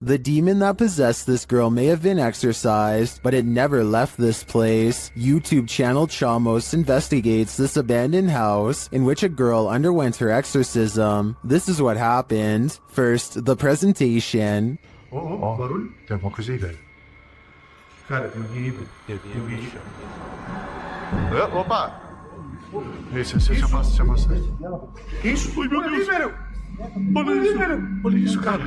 The demon that possessed this girl may have been exorcised, but it never left this place. YouTube channel Chamos investigates this abandoned house in which a girl underwent her exorcism. This is what happened. First, the presentation. Barulho? Tem alguma coisa aí, velho? Cara, tem alguém aí, velho. Tem alguém aí, cara. Opa! Se afasta. Que isso? Ai, meu Deus! Olha isso, cara.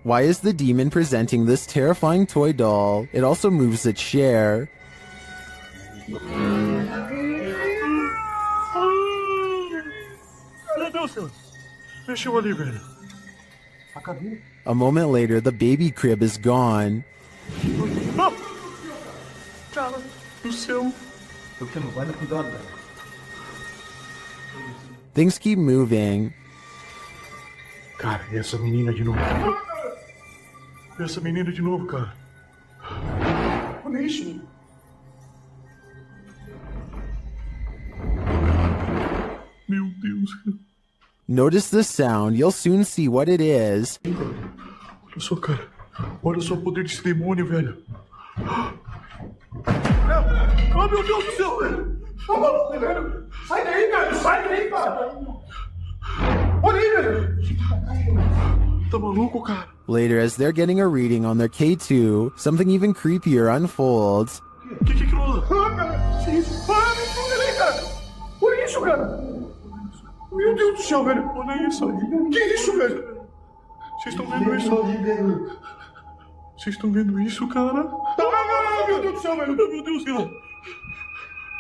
Why is the demon presenting this terrifying toy doll? It also moves a chair. Meu Deus, senhor. Mexeu ali, velho. A moment later, the baby crib is gone. Ah! Cara do céu. Things keep moving. Cara, e essa menina de novo? Cara. Olha isso. Meu Deus. Notice the sound. You'll soon see what it is. Olha só, cara. Olha só o poder desse demônio, velho. Oh, meu Deus do céu, velho. Tá maluco, velho. Sai daí, cara. Olha aí, velho. Tá maluco, cara? Later, as they're getting a reading on their K2, something even creepier unfolds. Que aquilo? Ah, cara. Que isso? Ah, me fuga aí, cara. Olha isso, cara. Meu Deus do céu, velho. Olha isso. Que isso, velho? Vocês estão vendo isso? Vocês estão vendo isso, cara? Ah, meu Deus do céu, velho. Meu Deus, cara.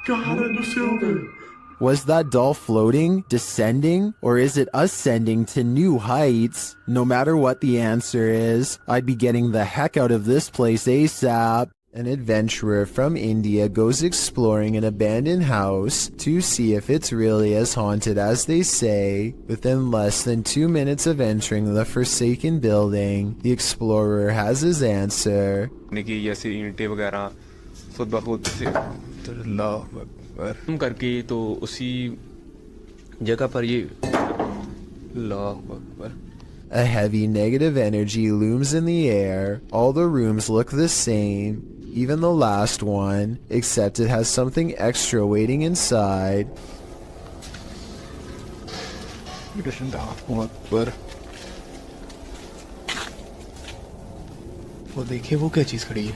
Cara do céu, velho. Was that doll floating, descending, or is it ascending to new heights? No matter what the answer is, I'd be getting the heck out of this place ASAP. An adventurer from India goes exploring an abandoned house to see if it's really as haunted as they say. Within less than 2 minutes of entering the forsaken building, the explorer has his answer. करके तो उसी जगह पर ये अल्लाह Akbar. A heavy negative energy looms in the air. All the rooms look the same, even the last one, except it has something extra waiting inside. वो देखिए वो क्या चीज़ खड़ी है.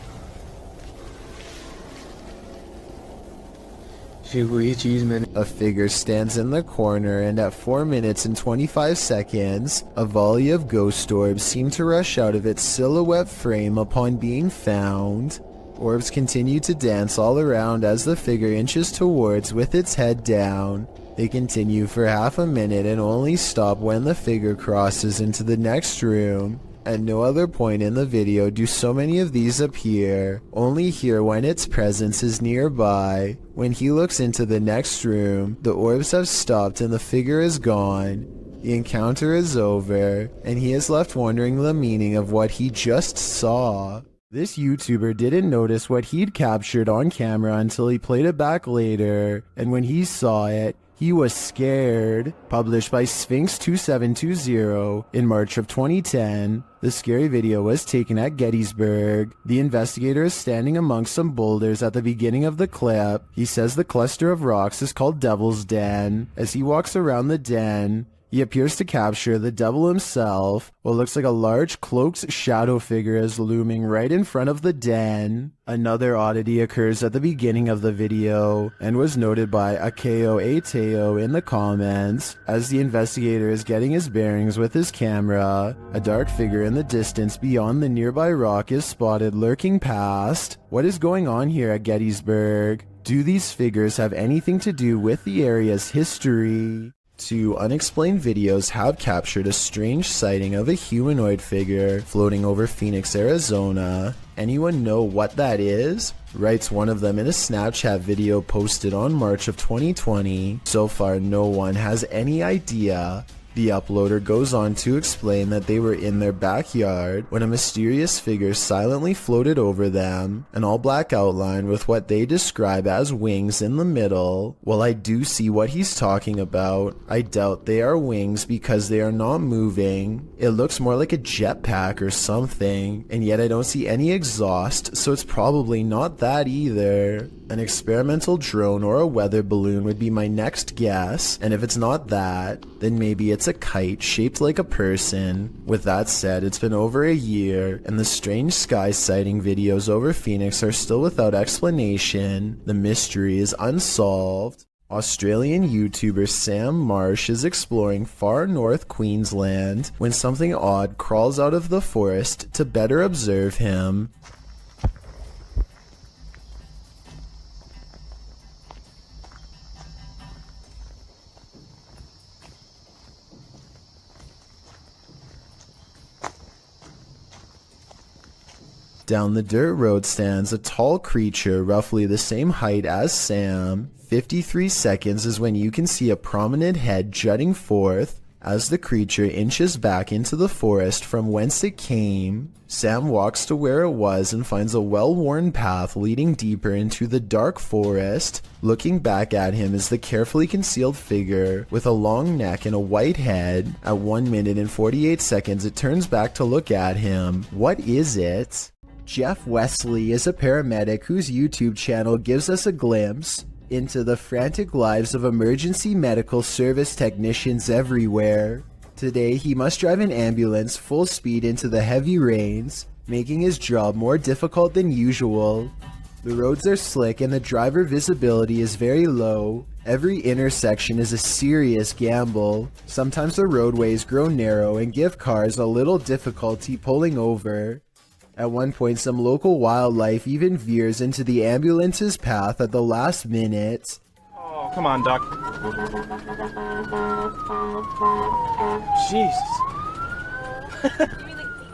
A figure stands in the corner, and at 4 minutes and 25 seconds, a volley of ghost orbs seem to rush out of its silhouette frame upon being found. Orbs continue to dance all around as the figure inches towards with its head down. They continue for half a minute and only stop when the figure crosses into the next room. At no other point in the video do so many of these appear, only here when its presence is nearby. When he looks into the next room, the orbs have stopped and the figure is gone. The encounter is over, and he is left wondering the meaning of what he just saw. This YouTuber didn't notice what he'd captured on camera until he played it back later, and when he saw it, he was scared. Published by Sphinx 2720 in March of 2010, the scary video was taken at Gettysburg. The investigator is standing amongst some boulders at the beginning of the clip. He says the cluster of rocks is called Devil's Den. As he walks around the den, he appears to capture the devil himself. What looks like a large cloaked shadow figure is looming right in front of the den. Another oddity occurs at the beginning of the video and was noted by Akeo Ateo in the comments. As the investigator is getting his bearings with his camera, a dark figure in the distance beyond the nearby rock is spotted lurking past. What is going on here at Gettysburg? Do these figures have anything to do with the area's history? 2 unexplained videos have captured a strange sighting of a humanoid figure floating over Phoenix, Arizona. Anyone know what that is? Writes one of them in a Snapchat video posted on March of 2020. So far, no one has any idea. The uploader goes on to explain that they were in their backyard when a mysterious figure silently floated over them, an all-black outline with what they describe as wings in the middle. While I do see what he's talking about, I doubt they are wings because they are not moving. It looks more like a jetpack or something, and yet I don't see any exhaust, so it's probably not that either. An experimental drone or a weather balloon would be my next guess, and if it's not that, then maybe it's a kite shaped like a person. With that said, it's been over a year, and the strange sky sighting videos over Phoenix are still without explanation. The mystery is unsolved. Australian YouTuber Sam Marsh is exploring far north Queensland when something odd crawls out of the forest to better observe him. Down the dirt road stands a tall creature roughly the same height as Sam. 53 seconds is when you can see a prominent head jutting forth as the creature inches back into the forest from whence it came. Sam walks to where it was and finds a well-worn path leading deeper into the dark forest. Looking back at him is the carefully concealed figure with a long neck and a white head. At 1 minute and 48 seconds it turns back to look at him. What is it? Jeff Wesley is a paramedic whose YouTube channel gives us a glimpse into the frantic lives of emergency medical service technicians everywhere. Today, he must drive an ambulance full speed into the heavy rains, making his job more difficult than usual. The roads are slick and the driver visibility is very low. Every intersection is a serious gamble. Sometimes the roadways grow narrow and give cars a little difficulty pulling over. At one point, some local wildlife even veers into the ambulance's path at the last minute. Oh, come on, Doc. Jesus.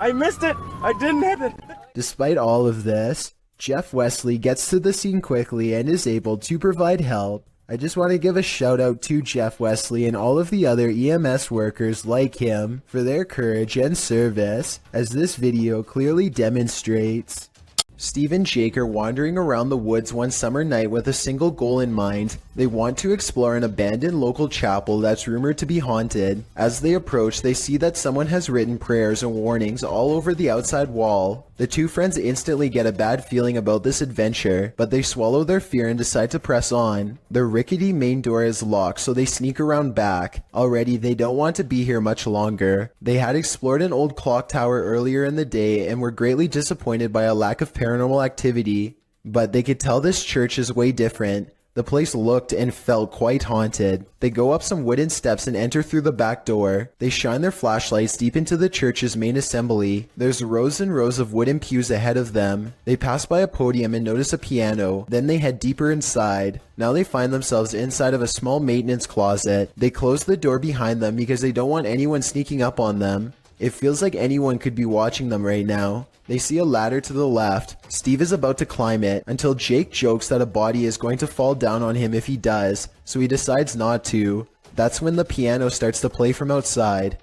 I missed it! I didn't hit it! Despite all of this, Jeff Wesley gets to the scene quickly and is able to provide help. I just want to give a shout out to Jeff Wesley and all of the other EMS workers like him for their courage and service, as this video clearly demonstrates. Steve and Jake are wandering around the woods one summer night with a single goal in mind. They want to explore an abandoned local chapel that's rumored to be haunted. As they approach, they see that someone has written prayers and warnings all over the outside wall. The two friends instantly get a bad feeling about this adventure, but they swallow their fear and decide to press on. The rickety main door is locked, so they sneak around back. Already, they don't want to be here much longer. They had explored an old clock tower earlier in the day and were greatly disappointed by a lack of paranormal activity, but they could tell this church is way different. The place looked and felt quite haunted. They go up some wooden steps and enter through the back door. They shine their flashlights deep into the church's main assembly. There's rows and rows of wooden pews ahead of them. They pass by a podium and notice a piano. Then they head deeper inside. Now they find themselves inside of a small maintenance closet. They close the door behind them because they don't want anyone sneaking up on them. It feels like anyone could be watching them right now. They see a ladder to the left. Steve is about to climb it until Jake jokes that a body is going to fall down on him if he does, so he decides not to. That's when the piano starts to play from outside.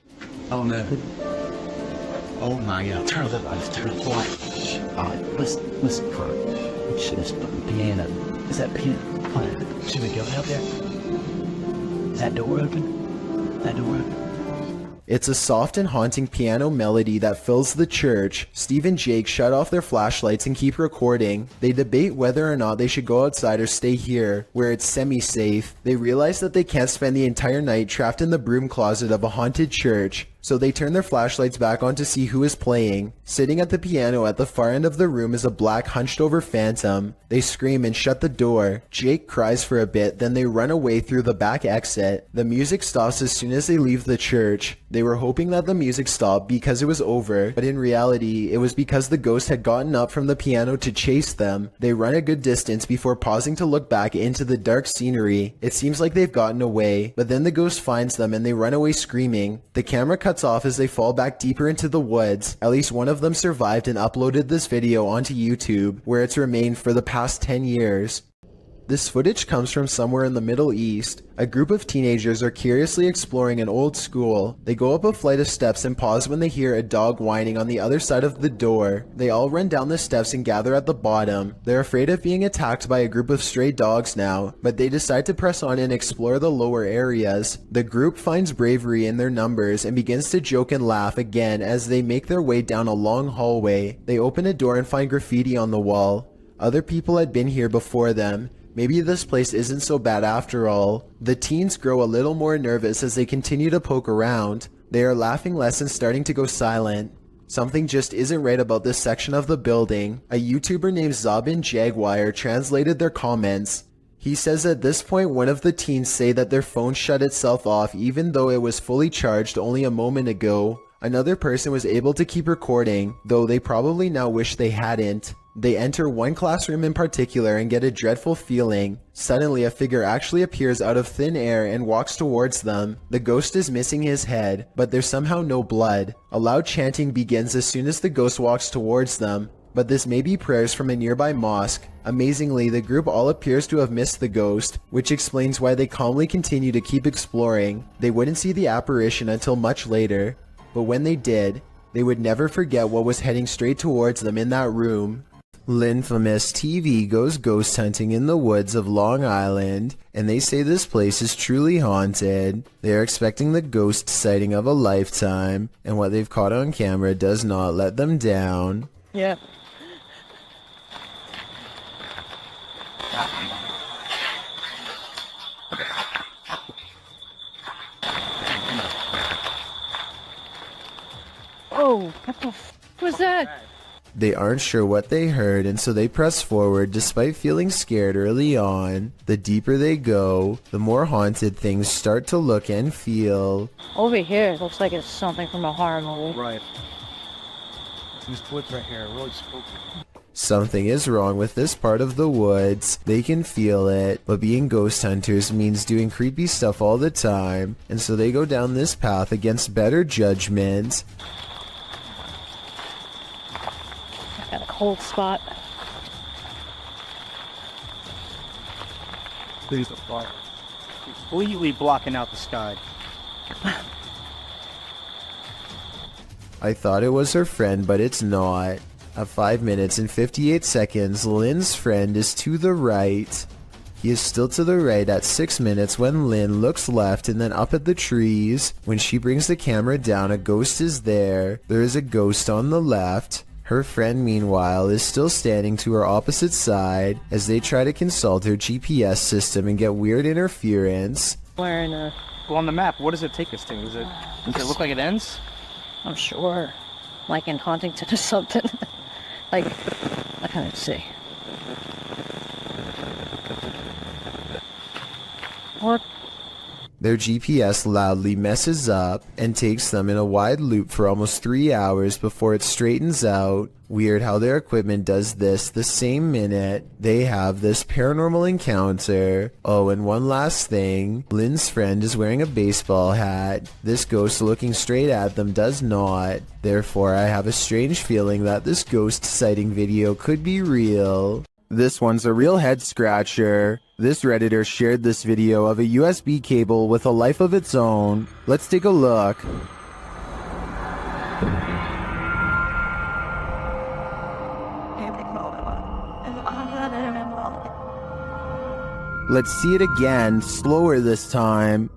Oh no. Oh my god. Turn the lights, turn the lights. Alright, listen for it. Shit, this piano. Is that piano? Should we go out there? Is that door open? That door open? It's a soft and haunting piano melody that fills the church. Steve and Jake shut off their flashlights and keep recording. They debate whether or not they should go outside or stay here, where it's semi-safe. They realize that they can't spend the entire night trapped in the broom closet of a haunted church, so they turn their flashlights back on to see who is playing. Sitting at the piano at the far end of the room is a black hunched over phantom. They scream and shut the door. Jake cries for a bit, then they run away through the back exit. The music stops as soon as they leave the church. They were hoping that the music stopped because it was over, but in reality, it was because the ghost had gotten up from the piano to chase them. They run a good distance before pausing to look back into the dark scenery. It seems like they've gotten away, but then the ghost finds them and they run away screaming. The camera cuts off as they fall back deeper into the woods. At least one of them survived and uploaded this video onto YouTube, where it's remained for the past 10 years. This footage comes from somewhere in the Middle East. A group of teenagers are curiously exploring an old school. They go up a flight of steps and pause when they hear a dog whining on the other side of the door. They all run down the steps and gather at the bottom. They're afraid of being attacked by a group of stray dogs now, but they decide to press on and explore the lower areas. The group finds bravery in their numbers and begins to joke and laugh again as they make their way down a long hallway. They open a door and find graffiti on the wall. Other people had been here before them. Maybe this place isn't so bad after all. The teens grow a little more nervous as they continue to poke around. They are laughing less and starting to go silent. Something just isn't right about this section of the building. A YouTuber named Zabin Jaguar translated their comments. He says at this point one of the teens say that their phone shut itself off even though it was fully charged only a moment ago. Another person was able to keep recording, though they probably now wish they hadn't. They enter one classroom in particular and get a dreadful feeling. Suddenly a figure actually appears out of thin air and walks towards them. The ghost is missing his head, but there's somehow no blood. A loud chanting begins as soon as the ghost walks towards them, but this may be prayers from a nearby mosque. Amazingly, the group all appears to have missed the ghost, which explains why they calmly continue to keep exploring. They wouldn't see the apparition until much later, but when they did, they would never forget what was heading straight towards them in that room. Linfamous TV goes ghost hunting in the woods of Long Island, and they say this place is truly haunted. They are expecting the ghost sighting of a lifetime, and what they've caught on camera does not let them down. Yeah. Oh, what the f was that? They aren't sure what they heard, and so they press forward despite feeling scared early on. The deeper they go, the more haunted things start to look and feel. Over here, it looks like it's something from a horror movie. Right. These woods right here are really spooky. Something is wrong with this part of the woods. They can feel it, but being ghost hunters means doing creepy stuff all the time, and so they go down this path against better judgment. Got a cold spot. Please don't fire. Completely blocking out the sky. I thought it was her friend, but it's not. At 5 minutes and 58 seconds, Lynn's friend is to the right. He is still to the right at 6 minutes when Lynn looks left and then up at the trees. When she brings the camera down, a ghost is there. There is a ghost on the left. Her friend, meanwhile, is still standing to her opposite side as they try to consult her GPS system and get weird interference. Wearing a... Well, on the map, what does it take us to? Does it look like it ends? I'm sure. Like in Huntington or something. Like, I can't see. What? Their GPS loudly messes up and takes them in a wide loop for almost 3 hours before it straightens out. Weird how their equipment does this the same minute they have this paranormal encounter. Oh, and one last thing. Lynn's friend is wearing a baseball hat. This ghost looking straight at them does not. Therefore, I have a strange feeling that this ghost sighting video could be real. This one's a real head scratcher. This Redditor shared this video of a USB cable with a life of its own. Let's take a look. Let's see it again, slower this time.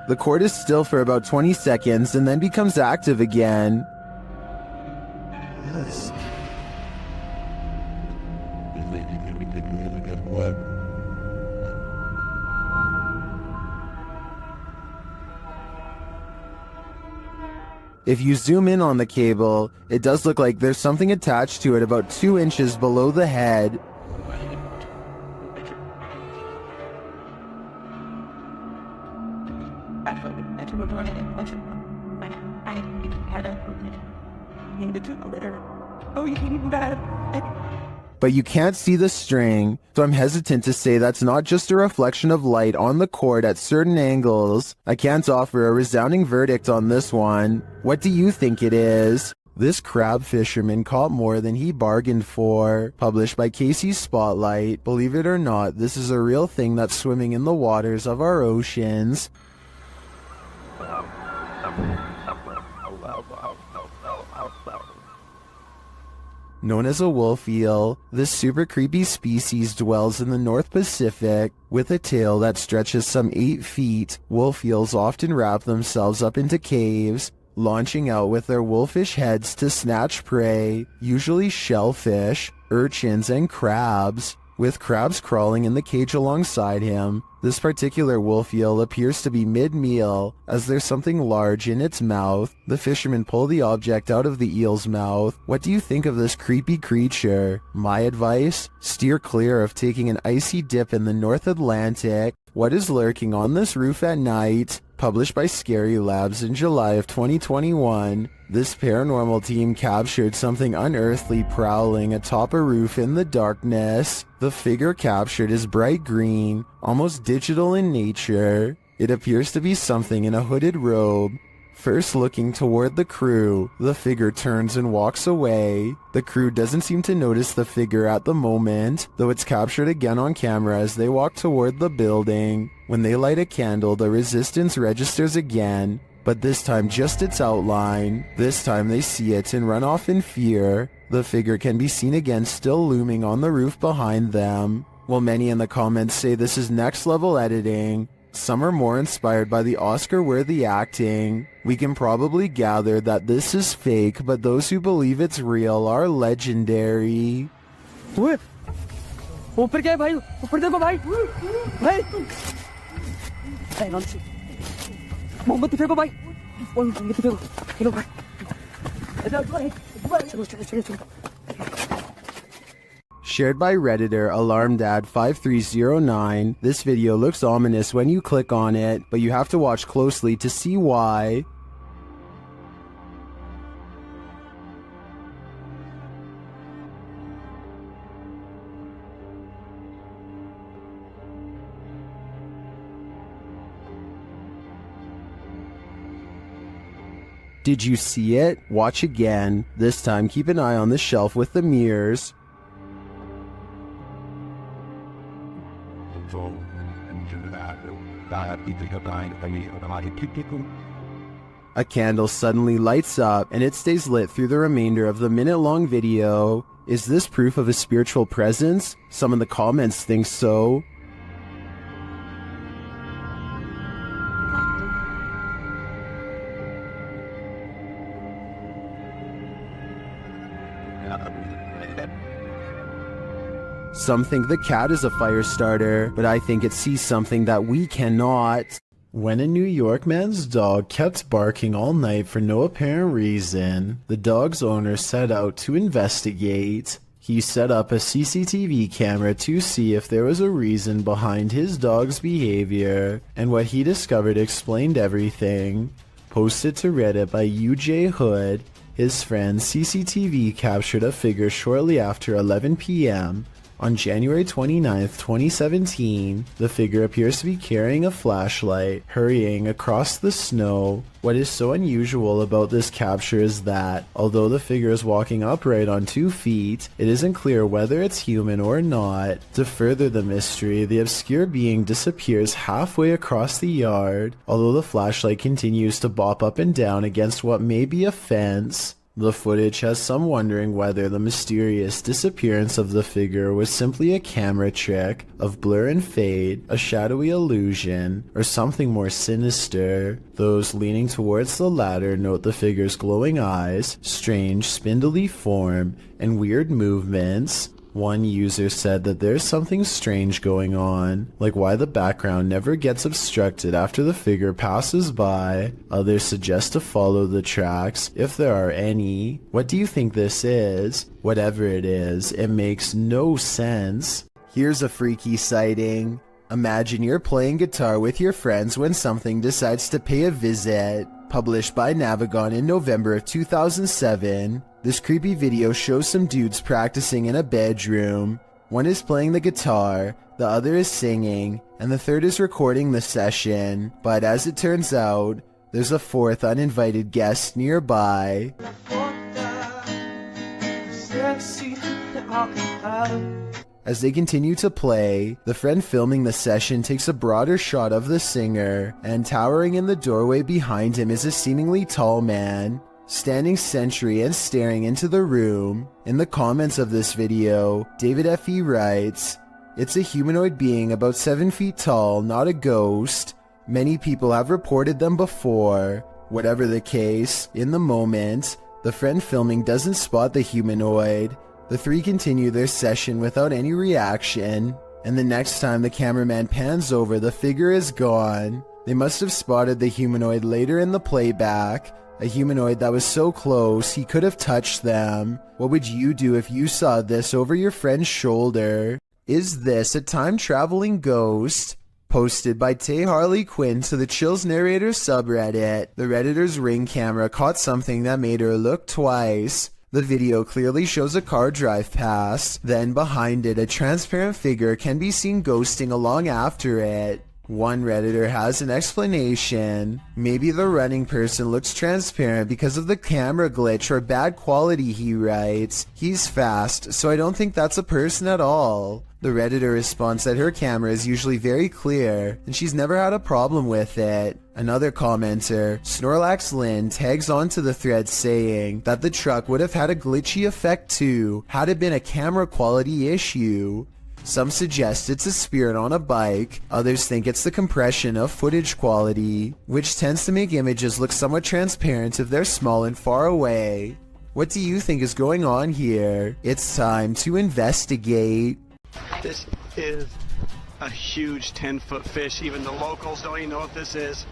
The cord is still for about 20 seconds and then becomes active again. Yes. If you zoom in on the cable, it does look like there's something attached to it about 2 inches below the head. but you can't see the string, so I'm hesitant to say that's not just a reflection of light on the cord at certain angles. I can't offer a resounding verdict on this one. What do you think it is? This crab fisherman caught more than he bargained for. Published by Casey's Spotlight. Believe it or not, this is a real thing that's swimming in the waters of our oceans. Known as a wolf eel, this super creepy species dwells in the North Pacific. With a tail that stretches some 8 feet, wolf eels often wrap themselves up into caves, launching out with their wolfish heads to snatch prey, usually shellfish, urchins, and crabs. With crabs crawling in the cage alongside him, this particular wolf eel appears to be mid-meal, as there's something large in its mouth. The fishermen pull the object out of the eel's mouth. What do you think of this creepy creature? My advice? Steer clear of taking an icy dip in the North Atlantic. What is lurking on this roof at night? Published by Scary Labs in July of 2021, this paranormal team captured something unearthly prowling atop a roof in the darkness. The figure captured is bright green, almost digital in nature. It appears to be something in a hooded robe. First looking toward the crew, the figure turns and walks away. The crew doesn't seem to notice the figure at the moment, though it's captured again on camera as they walk toward the building. When they light a candle, the resistance registers again, but this time just its outline. This time they see it and run off in fear. The figure can be seen again still looming on the roof behind them. While many in the comments say this is next level editing, some are more inspired by the Oscar-worthy acting. We can probably gather that this is fake, but those who believe it's real are legendary. ऊपर क्या है भाई ऊपर देखो भाई भाई मोमबत्ती फेंको भाई मोमबत्ती फेंको चलो भाई चलो चलो चलो चलो Shared by Redditor AlarmDad5309, this video looks ominous when you click on it, but you have to watch closely to see why. Did you see it? Watch again. This time keep an eye on the shelf with the mirrors. A candle suddenly lights up and it stays lit through the remainder of the minute-long video. Is this proof of a spiritual presence? Some in the comments think so. Some think the cat is a fire starter, but I think it sees something that we cannot. When a New York man's dog kept barking all night for no apparent reason, the dog's owner set out to investigate. He set up a CCTV camera to see if there was a reason behind his dog's behavior, and what he discovered explained everything. Posted to Reddit by UJ Hood, his friend's CCTV captured a figure shortly after 11 p.m. On January 29, 2017, the figure appears to be carrying a flashlight, hurrying across the snow. What is so unusual about this capture is that, although the figure is walking upright on 2 feet, it isn't clear whether it's human or not. To further the mystery, the obscure being disappears halfway across the yard, although the flashlight continues to bop up and down against what may be a fence. The footage has some wondering whether the mysterious disappearance of the figure was simply a camera trick of blur and fade, a shadowy illusion, or something more sinister. Those leaning towards the latter note the figure's glowing eyes, strange spindly form, and weird movements. One user said that there's something strange going on, like why the background never gets obstructed after the figure passes by. Others suggest to follow the tracks, if there are any. What do you think this is? Whatever it is, it makes no sense. Here's a freaky sighting. Imagine you're playing guitar with your friends when something decides to pay a visit. Published by Navigon in November of 2007, this creepy video shows some dudes practicing in a bedroom. One is playing the guitar, the other is singing, and the third is recording the session. But as it turns out, there's a fourth uninvited guest nearby. As they continue to play, the friend filming the session takes a broader shot of the singer, and towering in the doorway behind him is a seemingly tall man, standing sentry and staring into the room. In the comments of this video, David F.E. writes, "It's a humanoid being about 7 feet tall, not a ghost. Many people have reported them before." Whatever the case, in the moment, the friend filming doesn't spot the humanoid. The three continue their session without any reaction, and the next time the cameraman pans over, the figure is gone. They must have spotted the humanoid later in the playback, a humanoid that was so close he could have touched them. What would you do if you saw this over your friend's shoulder? Is this a time-traveling ghost? Posted by Tay Harley Quinn to the Chills Narrator subreddit. The Redditor's Ring camera caught something that made her look twice. The video clearly shows a car drive past, then behind it a transparent figure can be seen ghosting along after it. One Redditor has an explanation. Maybe the running person looks transparent because of the camera glitch or bad quality, he writes. He's fast, so I don't think that's a person at all. The Redditor responds that her camera is usually very clear, and she's never had a problem with it. Another commenter, Snorlax Lynn, tags onto the thread saying that the truck would have had a glitchy effect too, had it been a camera quality issue. Some suggest it's a spirit on a bike, others think it's the compression of footage quality, which tends to make images look somewhat transparent if they're small and far away. What do you think is going on here? It's time to investigate. This is a huge 10-foot fish. Even the locals don't even know what this is.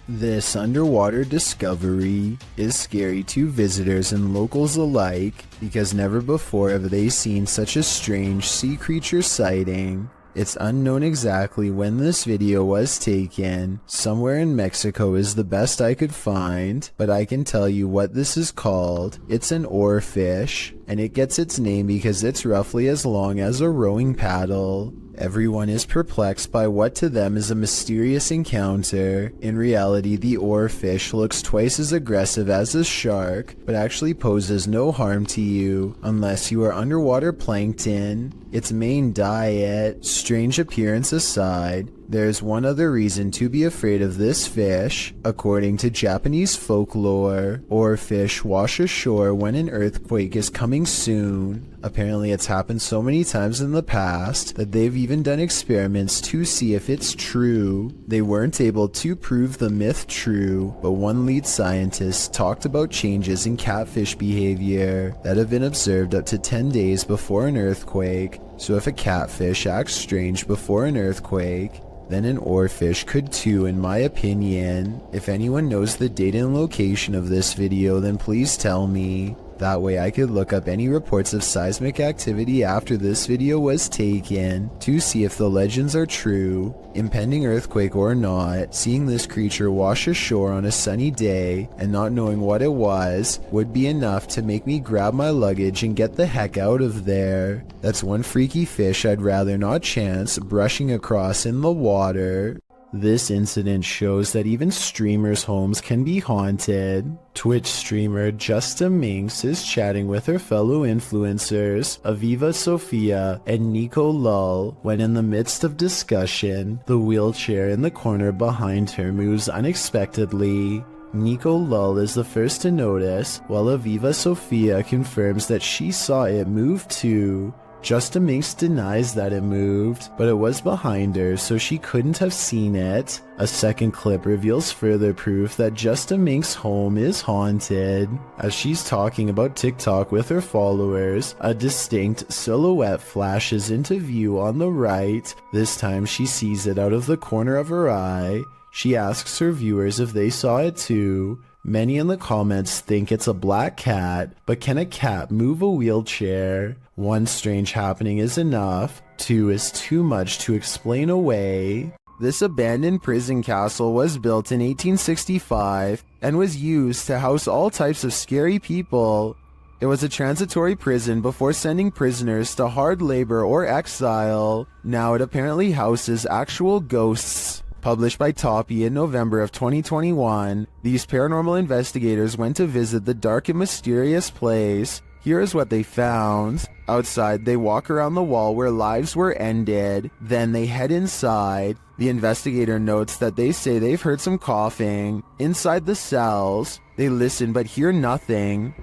This underwater discovery is scary to visitors and locals alike because never before have they seen such a strange sea creature sighting. It's unknown exactly when this video was taken. Somewhere in Mexico is the best I could find, but I can tell you what this is called. It's an oarfish, and it gets its name because it's roughly as long as a rowing paddle. Everyone is perplexed by what to them is a mysterious encounter. In reality, the oarfish looks twice as aggressive as a shark, but actually poses no harm to you unless you are underwater plankton. Its main diet, strange appearance aside, there's one other reason to be afraid of this fish. According to Japanese folklore, oarfish wash ashore when an earthquake is coming soon. Apparently it's happened so many times in the past that they've even done experiments to see if it's true. They weren't able to prove the myth true, but one lead scientist talked about changes in catfish behavior that have been observed up to 10 days before an earthquake. So if a catfish acts strange before an earthquake, then an oarfish could too, in my opinion. If anyone knows the date and location of this video, then please tell me. That way I could look up any reports of seismic activity after this video was taken to see if the legends are true. Impending earthquake or not, seeing this creature wash ashore on a sunny day and not knowing what it was would be enough to make me grab my luggage and get the heck out of there. That's one freaky fish I'd rather not chance brushing across in the water. This incident shows that even streamers' homes can be haunted. Twitch streamer Justa Minx is chatting with her fellow influencers, Aviva Sophia and Nico Lull, when in the midst of discussion, the wheelchair in the corner behind her moves unexpectedly. Nico Lull is the first to notice, while Aviva Sophia confirms that she saw it move too. Justa Minx denies that it moved, but it was behind her, so she couldn't have seen it. A second clip reveals further proof that Justa Minx's home is haunted. As she's talking about TikTok with her followers, a distinct silhouette flashes into view on the right. This time she sees it out of the corner of her eye. She asks her viewers if they saw it too. Many in the comments think it's a black cat, but can a cat move a wheelchair? One strange happening is enough, two is too much to explain away. This abandoned prison castle was built in 1865 and was used to house all types of scary people. It was a transitory prison before sending prisoners to hard labor or exile. Now it apparently houses actual ghosts. Published by Toppy in November of 2021, these paranormal investigators went to visit the dark and mysterious place. Here is what they found. Outside, they walk around the wall where lives were ended. Then they head inside. The investigator notes that they say they've heard some coughing. Inside the cells, they listen but hear nothing.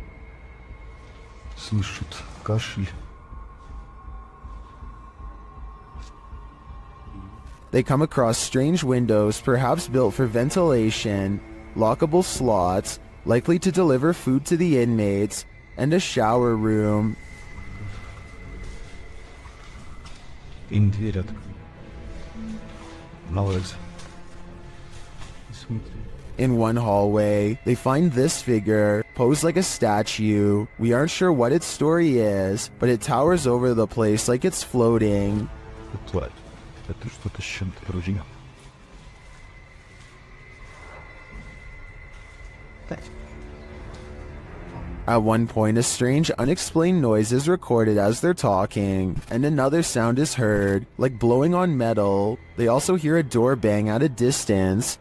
Слышат кашель. They come across strange windows, perhaps built for ventilation, lockable slots, likely to deliver food to the inmates, and a shower room. Им верят. Молодец. In one hallway, they find this figure, posed like a statue. We aren't sure what its story is, but it towers over the place like it's floating. Тварь. Это что-то с чем-то вроде. At one point, a strange, unexplained noise is recorded as they're talking, and another sound is heard, like blowing on metal. They also hear a door bang at a distance.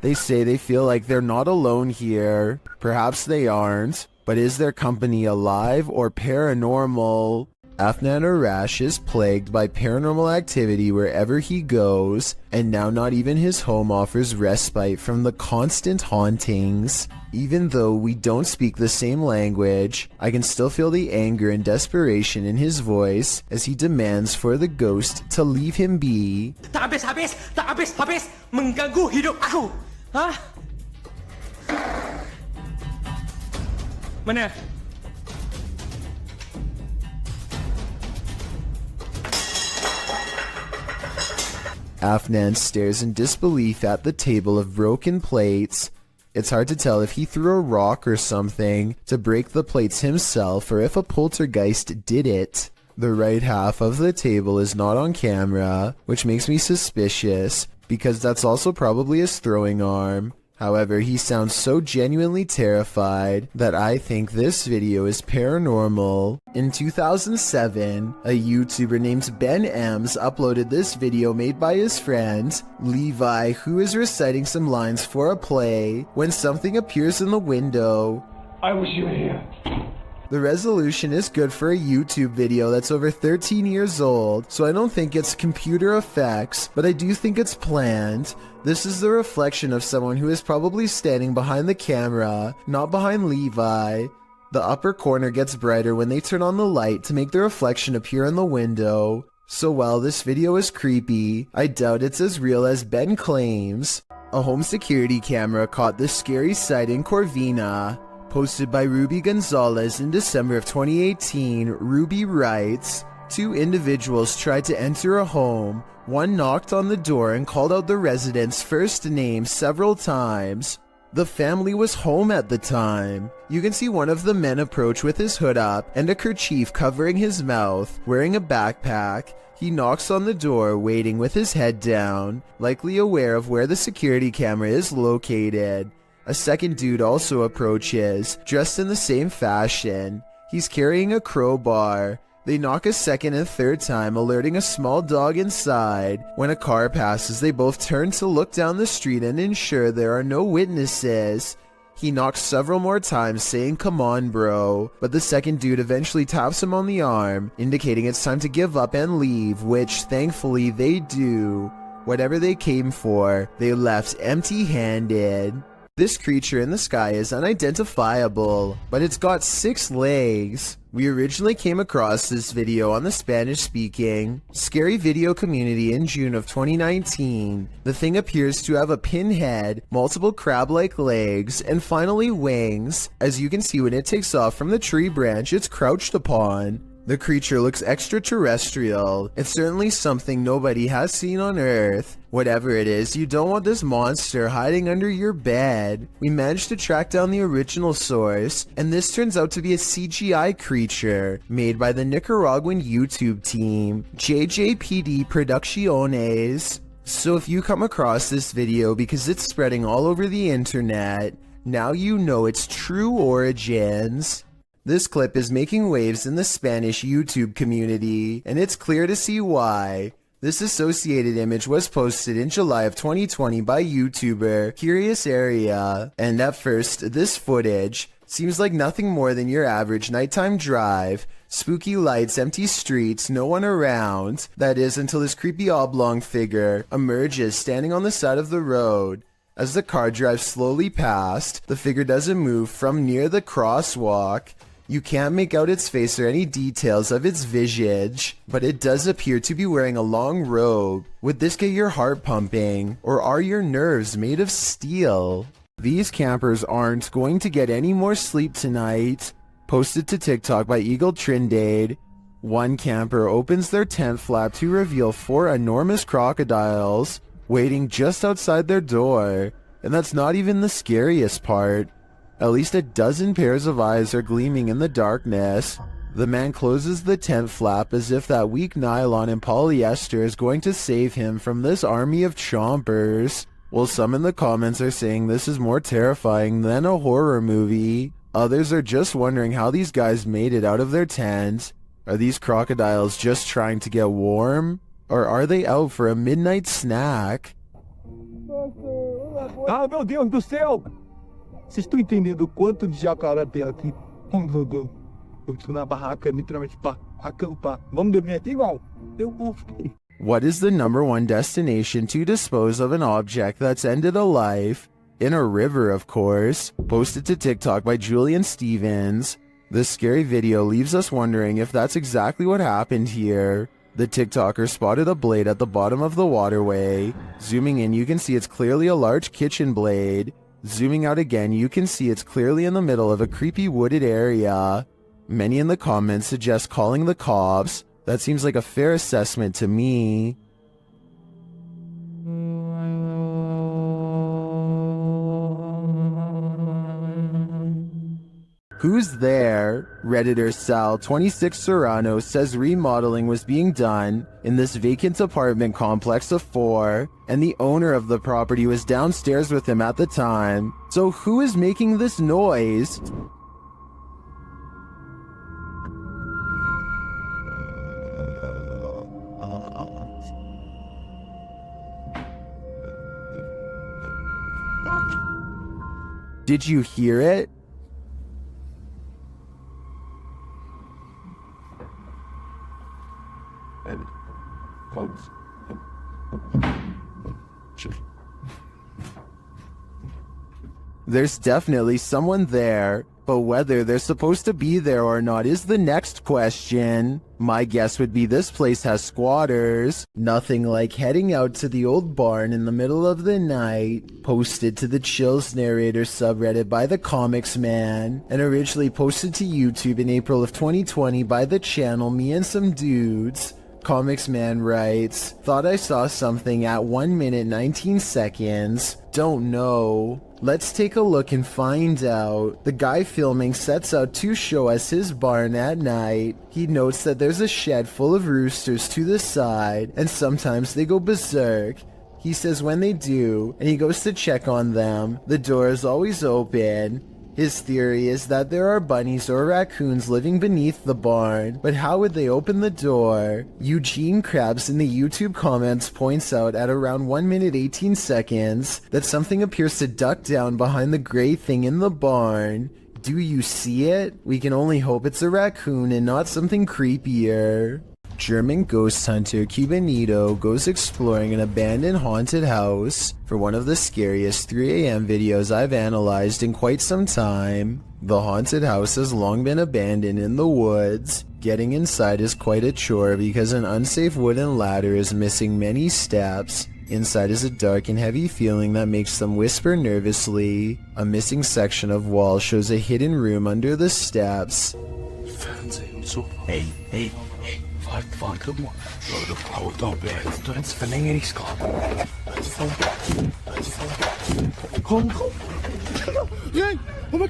They say they feel like they're not alone here. Perhaps they aren't, but is their company alive or paranormal? Afnan Arash is plagued by paranormal activity wherever he goes, and now not even his home offers respite from the constant hauntings. Even though we don't speak the same language, I can still feel the anger and desperation in his voice as he demands for the ghost to leave him be. Tak habis, mengganggu hidup aku. Hah? Mana? Afnan stares in disbelief at the table of broken plates. It's hard to tell if he threw a rock or something to break the plates himself or if a poltergeist did it. The right half of the table is not on camera, which makes me suspicious, because that's also probably his throwing arm. However, he sounds so genuinely terrified that I think this video is paranormal. In 2007, a YouTuber named Ben Ems uploaded this video made by his friend, Levi, who is reciting some lines for a play when something appears in the window. I wish you were here. The resolution is good for a YouTube video that's over 13 years old, so I don't think it's computer effects, but I do think it's planned. This is the reflection of someone who is probably standing behind the camera, not behind Levi. The upper corner gets brighter when they turn on the light to make the reflection appear in the window. So while this video is creepy, I doubt it's as real as Ben claims. A home security camera caught this scary sight in Corvina. Posted by Ruby Gonzalez in December of 2018, Ruby writes, "Two individuals tried to enter a home. One knocked on the door and called out the resident's first name several times. The family was home at the time. You can see one of the men approach with his hood up and a kerchief covering his mouth, wearing a backpack. He knocks on the door, waiting with his head down, likely aware of where the security camera is located. A second dude also approaches, dressed in the same fashion. He's carrying a crowbar. They knock a second and third time, alerting a small dog inside. When a car passes, they both turn to look down the street and ensure there are no witnesses. He knocks several more times, saying, 'Come on, bro.' But the second dude eventually taps him on the arm, indicating it's time to give up and leave, which thankfully they do. Whatever they came for, they left empty-handed. This creature in the sky is unidentifiable, but it's got 6 legs. We originally came across this video on the Spanish-speaking Scary Video community in June of 2019. The thing appears to have a pinhead, multiple crab-like legs, and finally wings. As you can see when it takes off from the tree branch it's crouched upon. The creature looks extraterrestrial. It's certainly something nobody has seen on Earth. Whatever it is, you don't want this monster hiding under your bed. We managed to track down the original source, and this turns out to be a CGI creature made by the Nicaraguan YouTube team, JJPD Producciones. So if you come across this video because it's spreading all over the internet, now you know its true origins. This clip is making waves in the Spanish YouTube community, and it's clear to see why. This associated image was posted in July of 2020 by YouTuber Curious Area, and at first, this footage seems like nothing more than your average nighttime drive. Spooky lights, empty streets, no one around. That is, until this creepy oblong figure emerges standing on the side of the road. As the car drives slowly past, the figure doesn't move from near the crosswalk. You can't make out its face or any details of its visage, but it does appear to be wearing a long robe. Would this get your heart pumping, or are your nerves made of steel? These campers aren't going to get any more sleep tonight. Posted to TikTok by Eagle Trindade. One camper opens their tent flap to reveal 4 enormous crocodiles waiting just outside their door, and that's not even the scariest part. At least a dozen pairs of eyes are gleaming in the darkness. The man closes the tent flap as if that weak nylon and polyester is going to save him from this army of chompers. While some in the comments are saying this is more terrifying than a horror movie, others are just wondering how these guys made it out of their tent. Are these crocodiles just trying to get warm? Or are they out for a midnight snack? Ah, meu Deus do céu! Vocês estão entendendo o quanto de jacaré tem aqui? Eu tô na barraca, literalmente, pra acampar. Vamos dormir aqui igual? Eu vou. What is the #1 destination to dispose of an object that's ended a life? In a river, of course. Posted to TikTok by Julian Stevens. This scary video leaves us wondering if that's exactly what happened here. The TikToker spotted a blade at the bottom of the waterway. Zooming in, you can see it's clearly a large kitchen blade. Zooming out again, you can see it's clearly in the middle of a creepy wooded area. Many in the comments suggest calling the cops. That seems like a fair assessment to me. Who's there? Redditor Sal26 Serrano says remodeling was being done in this vacant apartment complex of 4, and the owner of the property was downstairs with him at the time. So who is making this noise? Did you hear it? There's definitely someone there, but whether they're supposed to be there or not is the next question. My guess would be this place has squatters. Nothing like heading out to the old barn in the middle of the night. Posted to the Chills Narrator subreddit by the Comics Man, and originally posted to YouTube in April of 2020 by the channel Me and Some Dudes. Comics Man writes, thought I saw something at 1 minute 19 seconds. Don't know. Let's take a look and find out. The guy filming sets out to show us his barn at night. He notes that there's a shed full of roosters to the side, and sometimes they go berserk. He says when they do, and he goes to check on them, the door is always open. His theory is that there are bunnies or raccoons living beneath the barn, but how would they open the door? Eugene Krabs in the YouTube comments points out at around 1 minute 18 seconds that something appears to duck down behind the gray thing in the barn. Do you see it? We can only hope it's a raccoon and not something creepier. German ghost hunter Cubanito goes exploring an abandoned haunted house for one of the scariest 3 a.m. videos I've analyzed in quite some time. The haunted house has long been abandoned in the woods. Getting inside is quite a chore because an unsafe wooden ladder is missing many steps. Inside is a dark and heavy feeling that makes them whisper nervously. A missing section of wall shows a hidden room under the steps. Fuck, guck mal. Schau, Frau, da, wer ist da ins Verlängerungskabel?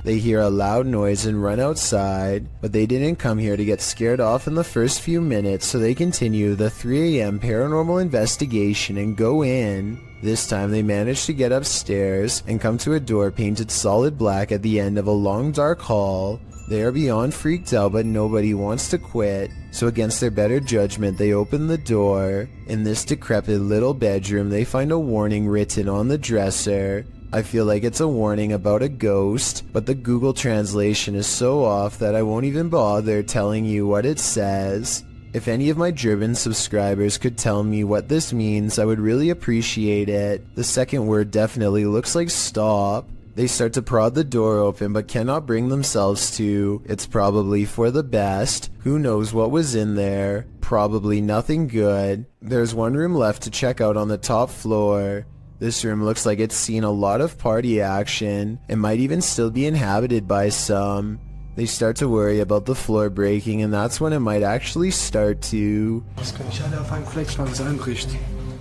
They hear a loud noise and run outside, but they didn't come here to get scared off in the first few minutes, so they continue the 3 a.m. paranormal investigation and go in. This time they manage to get upstairs and come to a door painted solid black at the end of a long dark hall. They are beyond freaked out, but nobody wants to quit, so against their better judgment they open the door. In this decrepit little bedroom they find a warning written on the dresser. I feel like it's a warning about a ghost, but the Google translation is so off that I won't even bother telling you what it says. If any of my German subscribers could tell me what this means, I would really appreciate it. The second word definitely looks like stop. They start to prod the door open but cannot bring themselves to. It's probably for the best. Who knows what was in there? Probably nothing good. There's one room left to check out on the top floor. This room looks like it's seen a lot of party action. It might even still be inhabited by some. They start to worry about the floor breaking, and that's when it might actually start to. Ich hatte auf einen Flexschwanz einbricht.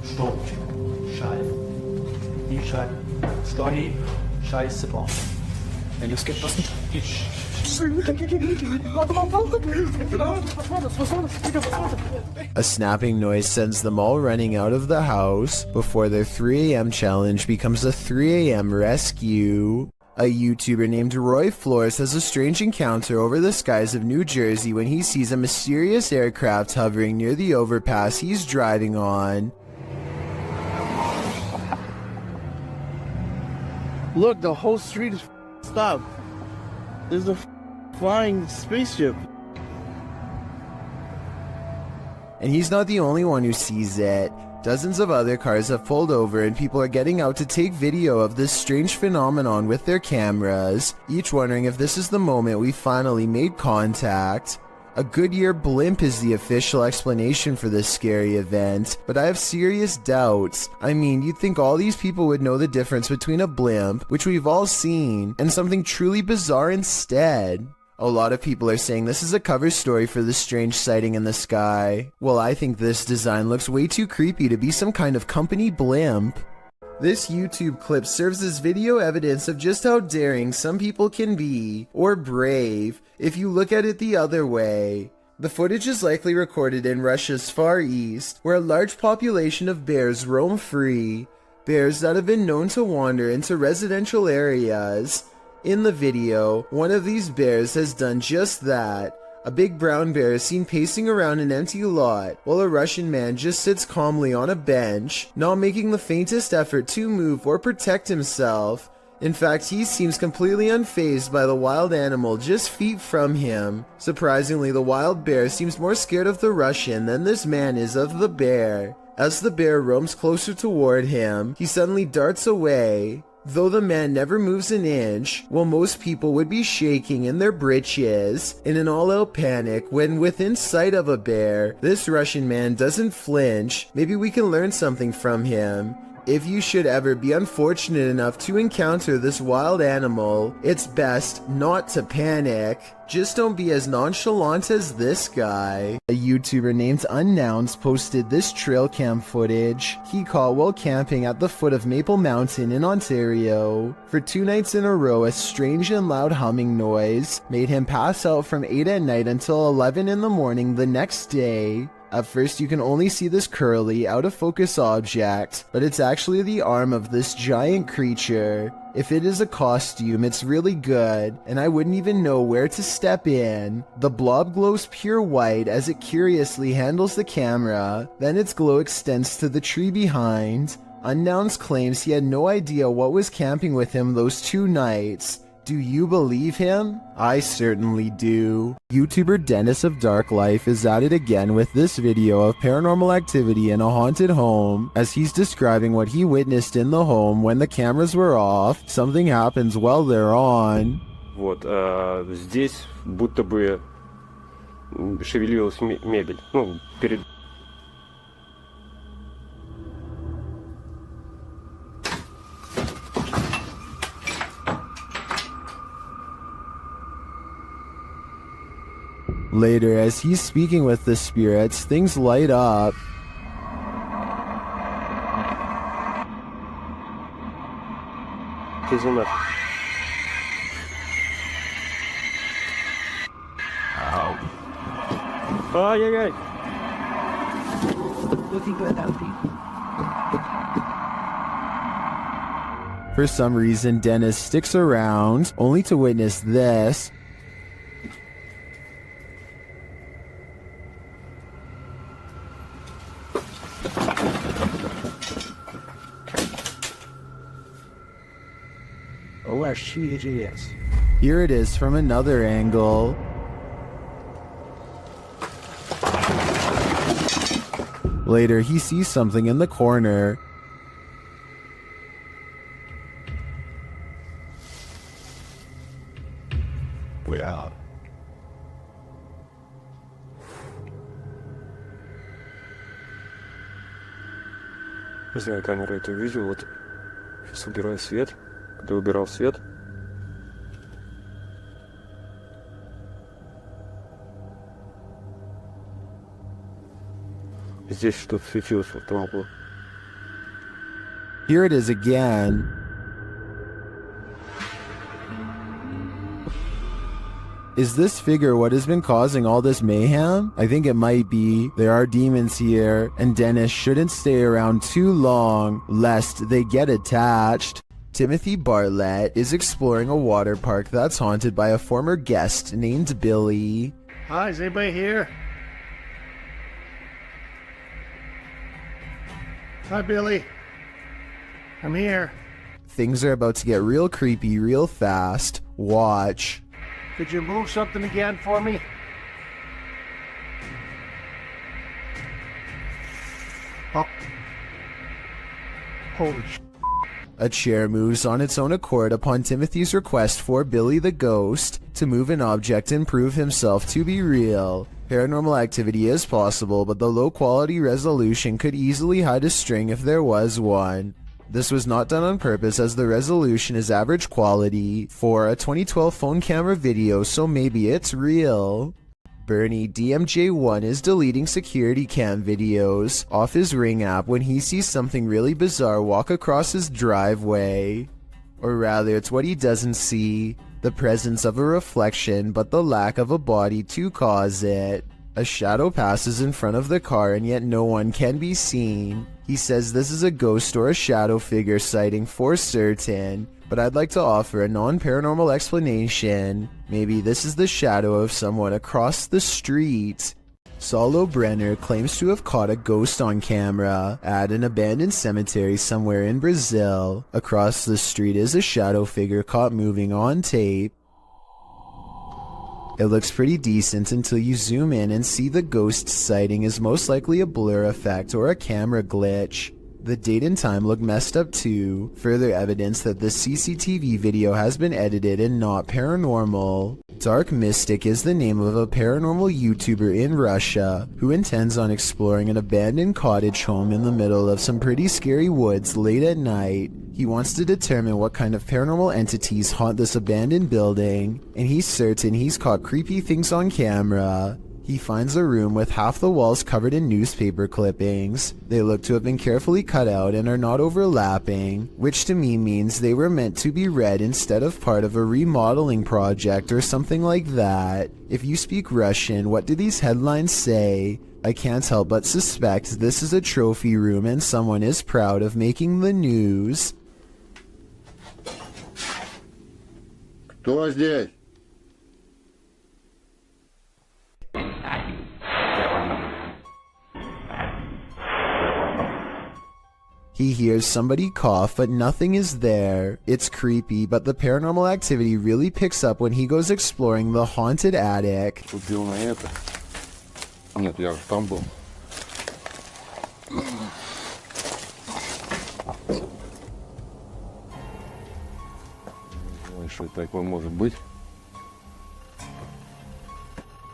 Stopp. Schall. Die Schall. Story. Scheiße, boah. Ey, los geht was nicht. A snapping noise sends them all running out of the house before their 3 a.m. challenge becomes a 3 a.m. rescue. A YouTuber named Roy Flores has a strange encounter over the skies of New Jersey when he sees a mysterious aircraft hovering near the overpass he's driving on. Look, the whole street is stopped. There's a flying spaceship. And he's not the only one who sees it. Dozens of other cars have pulled over and people are getting out to take video of this strange phenomenon with their cameras, each wondering if this is the moment we finally made contact. A Goodyear blimp is the official explanation for this scary event, but I have serious doubts. I mean, you'd think all these people would know the difference between a blimp, which we've all seen, and something truly bizarre instead. A lot of people are saying this is a cover story for this strange sighting in the sky. Well, I think this design looks way too creepy to be some kind of company blimp. This YouTube clip serves as video evidence of just how daring some people can be, or brave, if you look at it the other way. The footage is likely recorded in Russia's Far East, where a large population of bears roam free, bears that have been known to wander into residential areas. In the video, one of these bears has done just that. A big brown bear is seen pacing around an empty lot, while a Russian man just sits calmly on a bench, not making the faintest effort to move or protect himself. In fact, he seems completely unfazed by the wild animal just feet from him. Surprisingly, the wild bear seems more scared of the Russian than this man is of the bear. As the bear roams closer toward him, he suddenly darts away. Though the man never moves an inch, while most people would be shaking in their britches in an all-out panic when within sight of a bear, this Russian man doesn't flinch. Maybe we can learn something from him. If you should ever be unfortunate enough to encounter this wild animal, it's best not to panic. Just don't be as nonchalant as this guy. A YouTuber named Unknowns posted this trail cam footage he caught while camping at the foot of Maple Mountain in Ontario. For 2 nights in a row, a strange and loud humming noise made him pass out from 8 at night until 11 in the morning the next day. At first you can only see this curly, out of focus object, but it's actually the arm of this giant creature. If it is a costume, it's really good, and I wouldn't even know where to step in. The blob glows pure white as it curiously handles the camera, then its glow extends to the tree behind. Unknowns claims he had no idea what was camping with him those 2 nights. Do you believe him? I certainly do. YouTuber Dennis of Dark Life is at it again with this video of paranormal activity in a haunted home. As he's describing what he witnessed in the home when the cameras were off, something happens while they're on. Вот, здесь будто бы шевелилась мебель. Ну, перед... Later, as he's speaking with the spirits, things light up. Каземат. Ай-яй-яй! For some reason, Dennis sticks around, only to witness this. Here it is from another angle. Later, he sees something in the corner. We're out. Не знаю, камера это увидел. Вот сейчас убираю свет. Когда убирал свет, здесь что-то светилось, вот там было. Here it is again. Is this figure what has been causing all this mayhem? I think it might be. There are demons here, and Dennis shouldn't stay around too long, lest they get attached. Timothy Bartlett is exploring a water park that's haunted by a former guest named Billy. Hi, is anybody here? Hi, Billy. I'm here. Things are about to get real creepy real fast. Watch. Could you move something again for me? Oh. Holy sh**. A chair moves on its own accord upon Timothy's request for Billy the Ghost to move an object and prove himself to be real. Paranormal activity is possible, but the low quality resolution could easily hide a string if there was one. This was not done on purpose, as the resolution is average quality for a 2012 phone camera video, so maybe it's real. Bernie DMJ1 is deleting security cam videos off his Ring app when he sees something really bizarre walk across his driveway. Or rather, it's what he doesn't see, the presence of a reflection but the lack of a body to cause it. A shadow passes in front of the car and yet no one can be seen. He says this is a ghost or a shadow figure sighting for certain, but I'd like to offer a non-paranormal explanation. Maybe this is the shadow of someone across the street. Saulo Brenner claims to have caught a ghost on camera at an abandoned cemetery somewhere in Brazil. Across the street is a shadow figure caught moving on tape. It looks pretty decent until you zoom in and see the ghost sighting is most likely a blur effect or a camera glitch. The date and time look messed up too, further evidence that the CCTV video has been edited and not paranormal. Dark Mystic is the name of a paranormal YouTuber in Russia who intends on exploring an abandoned cottage home in the middle of some pretty scary woods late at night. He wants to determine what kind of paranormal entities haunt this abandoned building, and he's certain he's caught creepy things on camera. He finds a room with half the walls covered in newspaper clippings. They look to have been carefully cut out and are not overlapping, which to me means they were meant to be read instead of part of a remodeling project or something like that. If you speak Russian, what do these headlines say? I can't help but suspect this is a trophy room and someone is proud of making the news. Кто здесь? He hears somebody cough, but nothing is there. It's creepy, but the paranormal activity really picks up when he goes exploring the haunted attic. Убил на это. Нет, я же там был. Что такое может быть?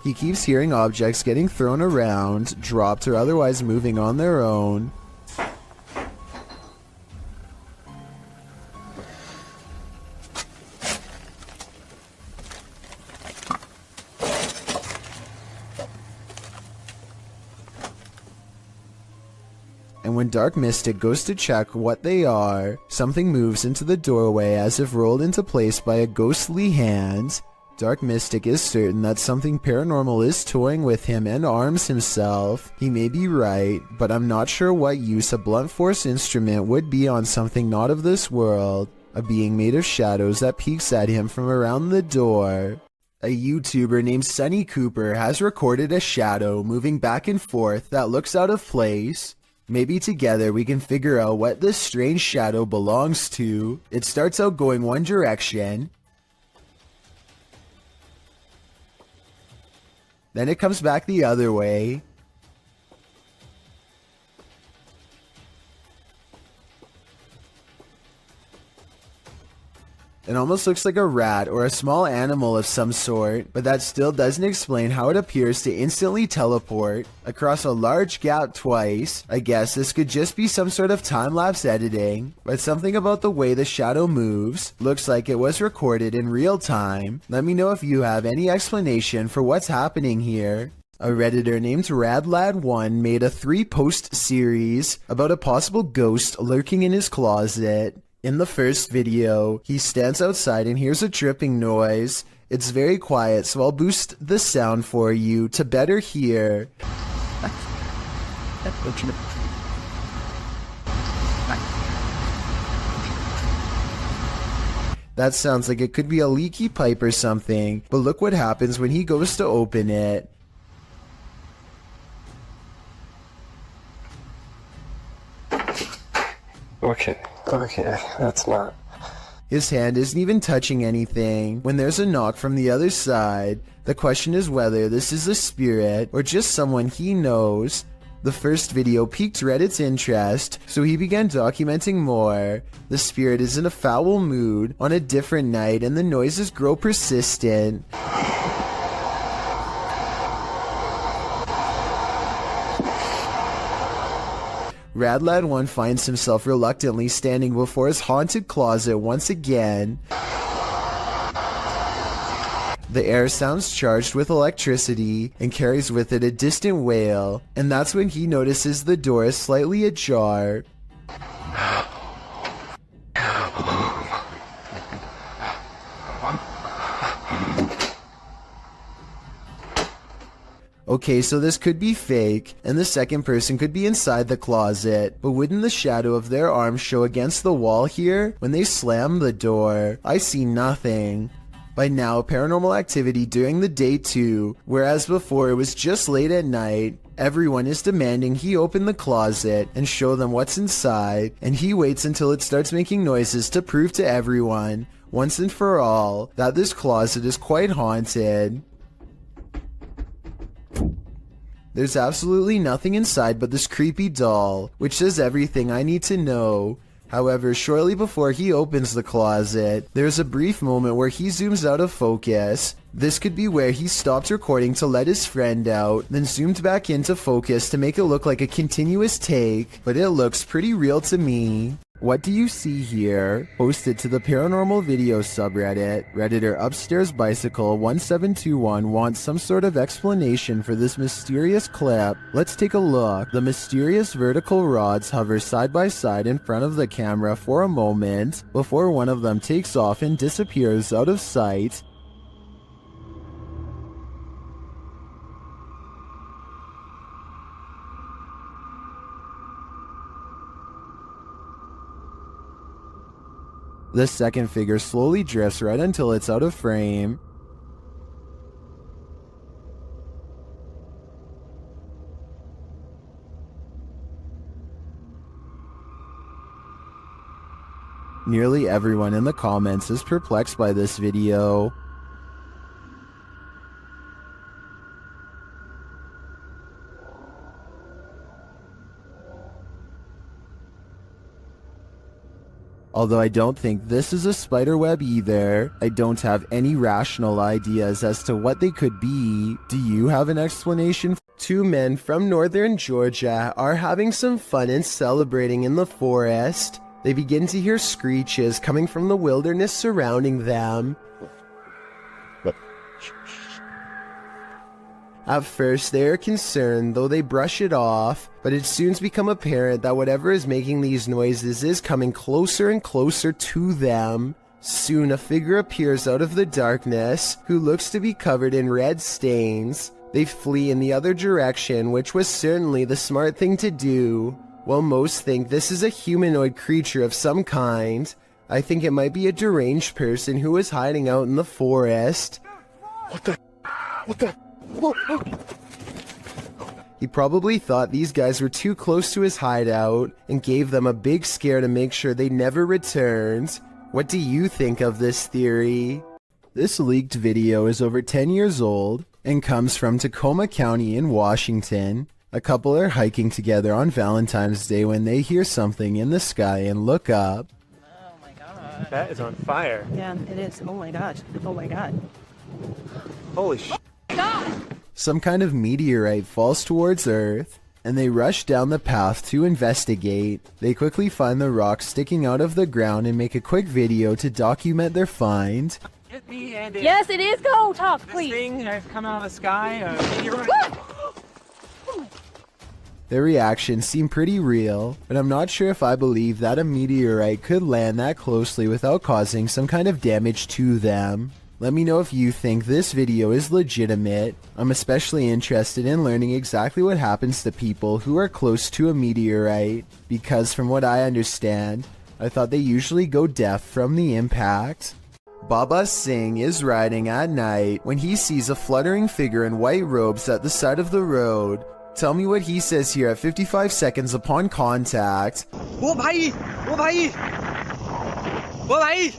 He keeps hearing objects getting thrown around, dropped, or otherwise moving on their own. And when Dark Mystic goes to check what they are, something moves into the doorway as if rolled into place by a ghostly hand. Dark Mystic is certain that something paranormal is toying with him and arms himself. He may be right, but I'm not sure what use a blunt force instrument would be on something not of this world. A being made of shadows that peeks at him from around the door. A YouTuber named Sunny Cooper has recorded a shadow moving back and forth that looks out of place. Maybe together we can figure out what this strange shadow belongs to. It starts out going one direction, then it comes back the other way. It almost looks like a rat or a small animal of some sort, but that still doesn't explain how it appears to instantly teleport across a large gap twice. I guess this could just be some sort of time-lapse editing, but something about the way the shadow moves looks like it was recorded in real time. Let me know if you have any explanation for what's happening here. A Redditor named RadLad1 made a 3-post series about a possible ghost lurking in his closet. In the first video, he stands outside and hears a dripping noise. It's very quiet, so I'll boost the sound for you to better hear. That sounds like it could be a leaky pipe or something, but look what happens when he goes to open it. Okay, that's not... His hand isn't even touching anything when there's a knock from the other side. The question is whether this is a spirit or just someone he knows. The first video piqued Reddit's interest, so he began documenting more. The spirit is in a foul mood on a different night and the noises grow persistent. RadLad1 finds himself reluctantly standing before his haunted closet once again. The air sounds charged with electricity and carries with it a distant wail, and that's when he notices the door is slightly ajar. Okay, so this could be fake, and the second person could be inside the closet, but wouldn't the shadow of their arm show against the wall here when they slam the door? I see nothing. By now, paranormal activity during the day too, whereas before it was just late at night. Everyone is demanding he open the closet and show them what's inside, and he waits until it starts making noises to prove to everyone, once and for all, that this closet is quite haunted. There's absolutely nothing inside but this creepy doll, which says everything I need to know. However, shortly before he opens the closet, there's a brief moment where he zooms out of focus. This could be where he stopped recording to let his friend out, then zoomed back into focus to make it look like a continuous take, but it looks pretty real to me. What do you see here? Posted to the paranormal video subreddit, Redditor Upstairs Bicycle 1721 wants some sort of explanation for this mysterious clip. Let's take a look. The mysterious vertical rods hover side by side in front of the camera for a moment, before one of them takes off and disappears out of sight. The second figure slowly drifts right until it's out of frame. Nearly everyone in the comments is perplexed by this video. Although I don't think this is a spiderweb either. I don't have any rational ideas as to what they could be. Do you have an explanation? Two men from northern Georgia are having some fun and celebrating in the forest. They begin to hear screeches coming from the wilderness surrounding them. At first they are concerned, though they brush it off, but it soon becomes apparent that whatever is making these noises is coming closer and closer to them. Soon a figure appears out of the darkness, who looks to be covered in red stains. They flee in the other direction, which was certainly the smart thing to do. While most think this is a humanoid creature of some kind, I think it might be a deranged person who is hiding out in the forest. What the? Whoa. He probably thought these guys were too close to his hideout and gave them a big scare to make sure they never returned. What do you think of this theory? This leaked video is over 10 years old and comes from Tacoma County in Washington. A couple are hiking together on Valentine's Day when they hear something in the sky and look up. Oh my god. That is on fire. Yeah, it is. Oh my gosh. Oh my god. Holy sh! Some kind of meteorite falls towards Earth, and they rush down the path to investigate. They quickly find the rock sticking out of the ground and make a quick video to document their find. Hit me and Yes, it is. Go talk, this please. thing has come out of the sky. Their reactions seem pretty real, but I'm not sure if I believe that a meteorite could land that closely without causing some kind of damage to them. Let me know if you think this video is legitimate. I'm especially interested in learning exactly what happens to people who are close to a meteorite, because from what I understand, I thought they usually go deaf from the impact. Baba Singh is riding at night when he sees a fluttering figure in white robes at the side of the road. Tell me what he says here at 55 seconds upon contact. Oh bhai! Oh bhai! Oh bhai!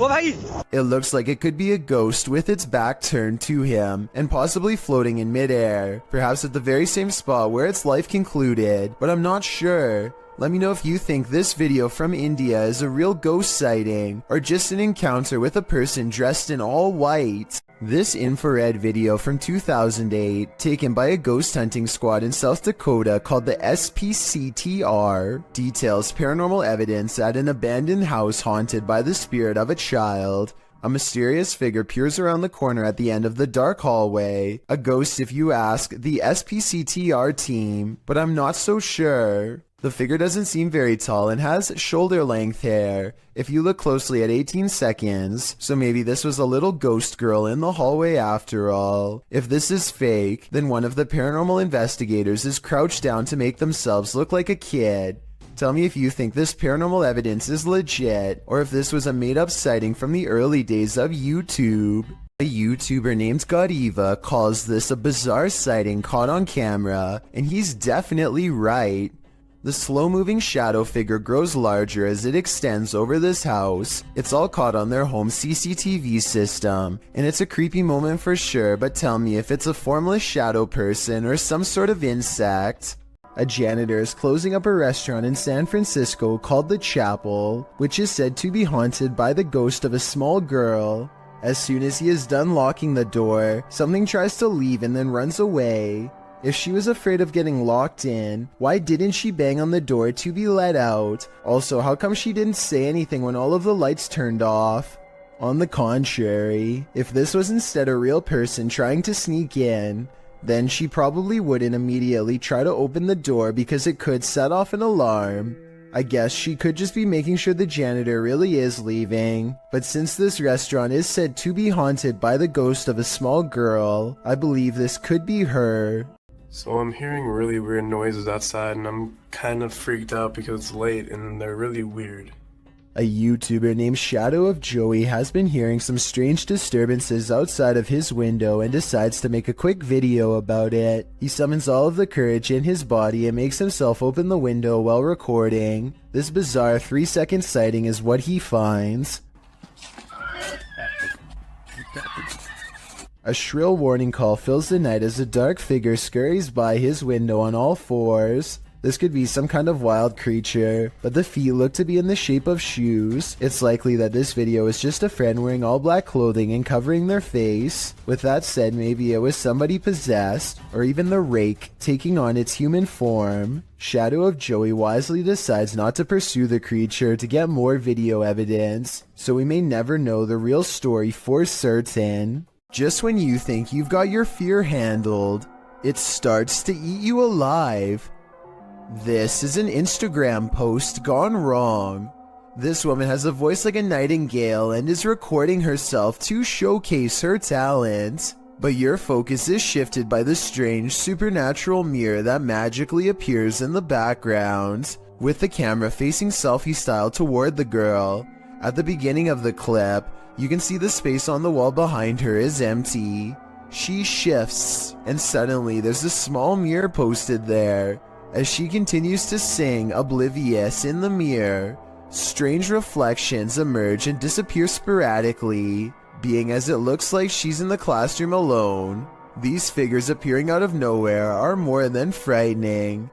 Oh bhai! It looks like it could be a ghost with its back turned to him and possibly floating in midair, perhaps at the very same spot where its life concluded, but I'm not sure. Let me know if you think this video from India is a real ghost sighting or just an encounter with a person dressed in all white. This infrared video from 2008, taken by a ghost hunting squad in South Dakota called the SPCTR, details paranormal evidence at an abandoned house haunted by the spirit of a child. A mysterious figure peers around the corner at the end of the dark hallway. A ghost if you ask the SPCTR team, but I'm not so sure. The figure doesn't seem very tall and has shoulder-length hair if you look closely at 18 seconds, so maybe this was a little ghost girl in the hallway after all. If this is fake, then one of the paranormal investigators is crouched down to make themselves look like a kid. Tell me if you think this paranormal evidence is legit, or if this was a made-up sighting from the early days of YouTube. A YouTuber named Godiva calls this a bizarre sighting caught on camera, and he's definitely right. The slow-moving shadow figure grows larger as it extends over this house. It's all caught on their home CCTV system, and it's a creepy moment for sure, but tell me if it's a formless shadow person or some sort of insect. A janitor is closing up a restaurant in San Francisco called The Chapel, which is said to be haunted by the ghost of a small girl. As soon as he is done locking the door, something tries to leave and then runs away. If she was afraid of getting locked in, why didn't she bang on the door to be let out? Also, how come she didn't say anything when all of the lights turned off? On the contrary, if this was instead a real person trying to sneak in, then she probably wouldn't immediately try to open the door because it could set off an alarm. I guess she could just be making sure the janitor really is leaving. But since this restaurant is said to be haunted by the ghost of a small girl, I believe this could be her. So I'm hearing really weird noises outside and I'm kind of freaked out because it's late and they're really weird. A YouTuber named Shadow of Joey has been hearing some strange disturbances outside of his window and decides to make a quick video about it. He summons all of the courage in his body and makes himself open the window while recording. This bizarre 3-second sighting is what he finds. A shrill warning call fills the night as a dark figure scurries by his window on all fours. This could be some kind of wild creature, but the feet look to be in the shape of shoes. It's likely that this video is just a friend wearing all black clothing and covering their face. With that said, maybe it was somebody possessed, or even the rake taking on its human form. Shadow of Joey wisely decides not to pursue the creature to get more video evidence, so we may never know the real story for certain. Just when you think you've got your fear handled, it starts to eat you alive. This is an Instagram post gone wrong. This woman has a voice like a nightingale and is recording herself to showcase her talent. But your focus is shifted by the strange supernatural mirror that magically appears in the background, with the camera facing selfie style toward the girl. At the beginning of the clip, you can see the space on the wall behind her is empty. She shifts, and suddenly there's a small mirror posted there. As she continues to sing, oblivious in the mirror, strange reflections emerge and disappear sporadically, being as it looks like she's in the classroom alone. These figures appearing out of nowhere are more than frightening.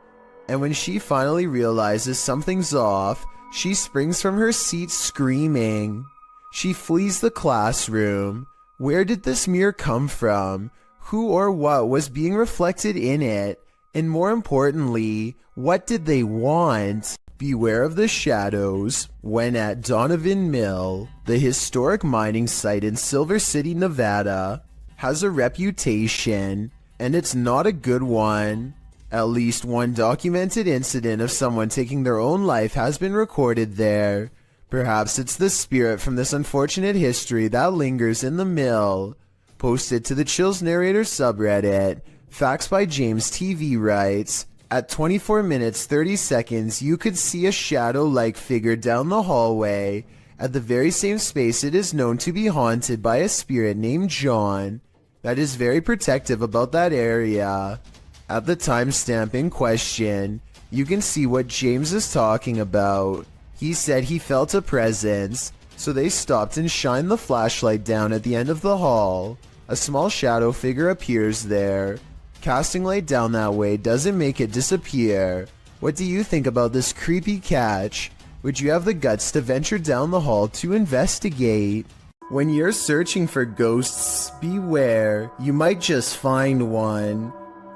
And when she finally realizes something's off, she springs from her seat screaming. She flees the classroom. Where did this mirror come from? Who or what was being reflected in it? And more importantly, what did they want? Beware of the shadows. When at Donovan Mill, the historic mining site in Silver City, Nevada, has a reputation, and it's not a good one. At least one documented incident of someone taking their own life has been recorded there. Perhaps it's the spirit from this unfortunate history that lingers in the mill. Posted to the Chills Narrator subreddit, Facts by James TV writes, at 24 minutes 30 seconds you could see a shadow-like figure down the hallway at the very same space it is known to be haunted by a spirit named John that is very protective about that area. At the timestamp in question, you can see what James is talking about. He said he felt a presence, so they stopped and shined the flashlight down at the end of the hall. A small shadow figure appears there. Casting light down that way doesn't make it disappear. What do you think about this creepy catch? Would you have the guts to venture down the hall to investigate? When you're searching for ghosts, beware, you might just find one.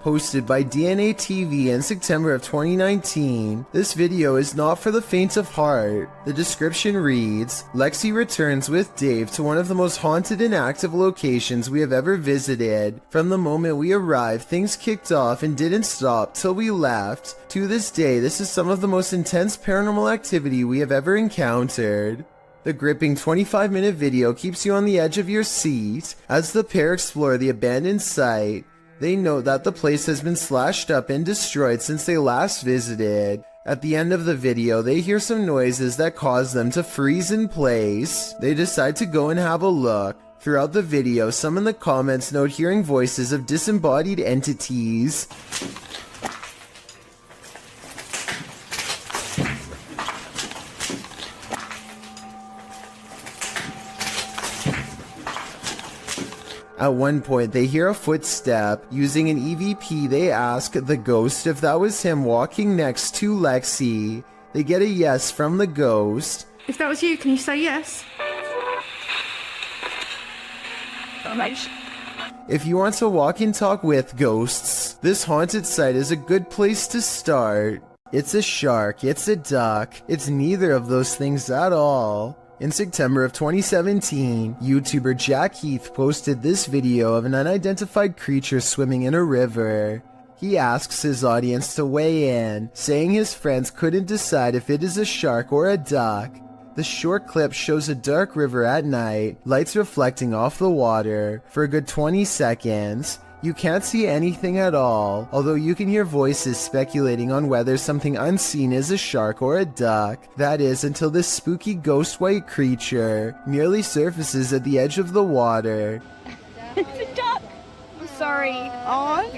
Posted by DNA TV in September of 2019, this video is not for the faint of heart. The description reads, Lexi returns with Dave to one of the most haunted and active locations we have ever visited. From the moment we arrived, things kicked off and didn't stop till we left. To this day, this is some of the most intense paranormal activity we have ever encountered. The gripping 25-minute video keeps you on the edge of your seat as the pair explore the abandoned site. They note that the place has been slashed up and destroyed since they last visited. At the end of the video, they hear some noises that cause them to freeze in place. They decide to go and have a look. Throughout the video, some in the comments note hearing voices of disembodied entities. At one point, they hear a footstep. Using an EVP, they ask the ghost if that was him walking next to Lexi. They get a yes from the ghost. If that was you, can you say yes? If you want to walk and talk with ghosts, this haunted site is a good place to start. It's a shark, it's a duck, it's neither of those things at all. In September of 2017, YouTuber Jack Heath posted this video of an unidentified creature swimming in a river. He asks his audience to weigh in, saying his friends couldn't decide if it is a shark or a duck. The short clip shows a dark river at night, lights reflecting off the water. For a good 20 seconds, you can't see anything at all, although you can hear voices speculating on whether something unseen is a shark or a duck. That is, until this spooky ghost white creature merely surfaces at the edge of the water. It's a duck! I'm sorry. Oh,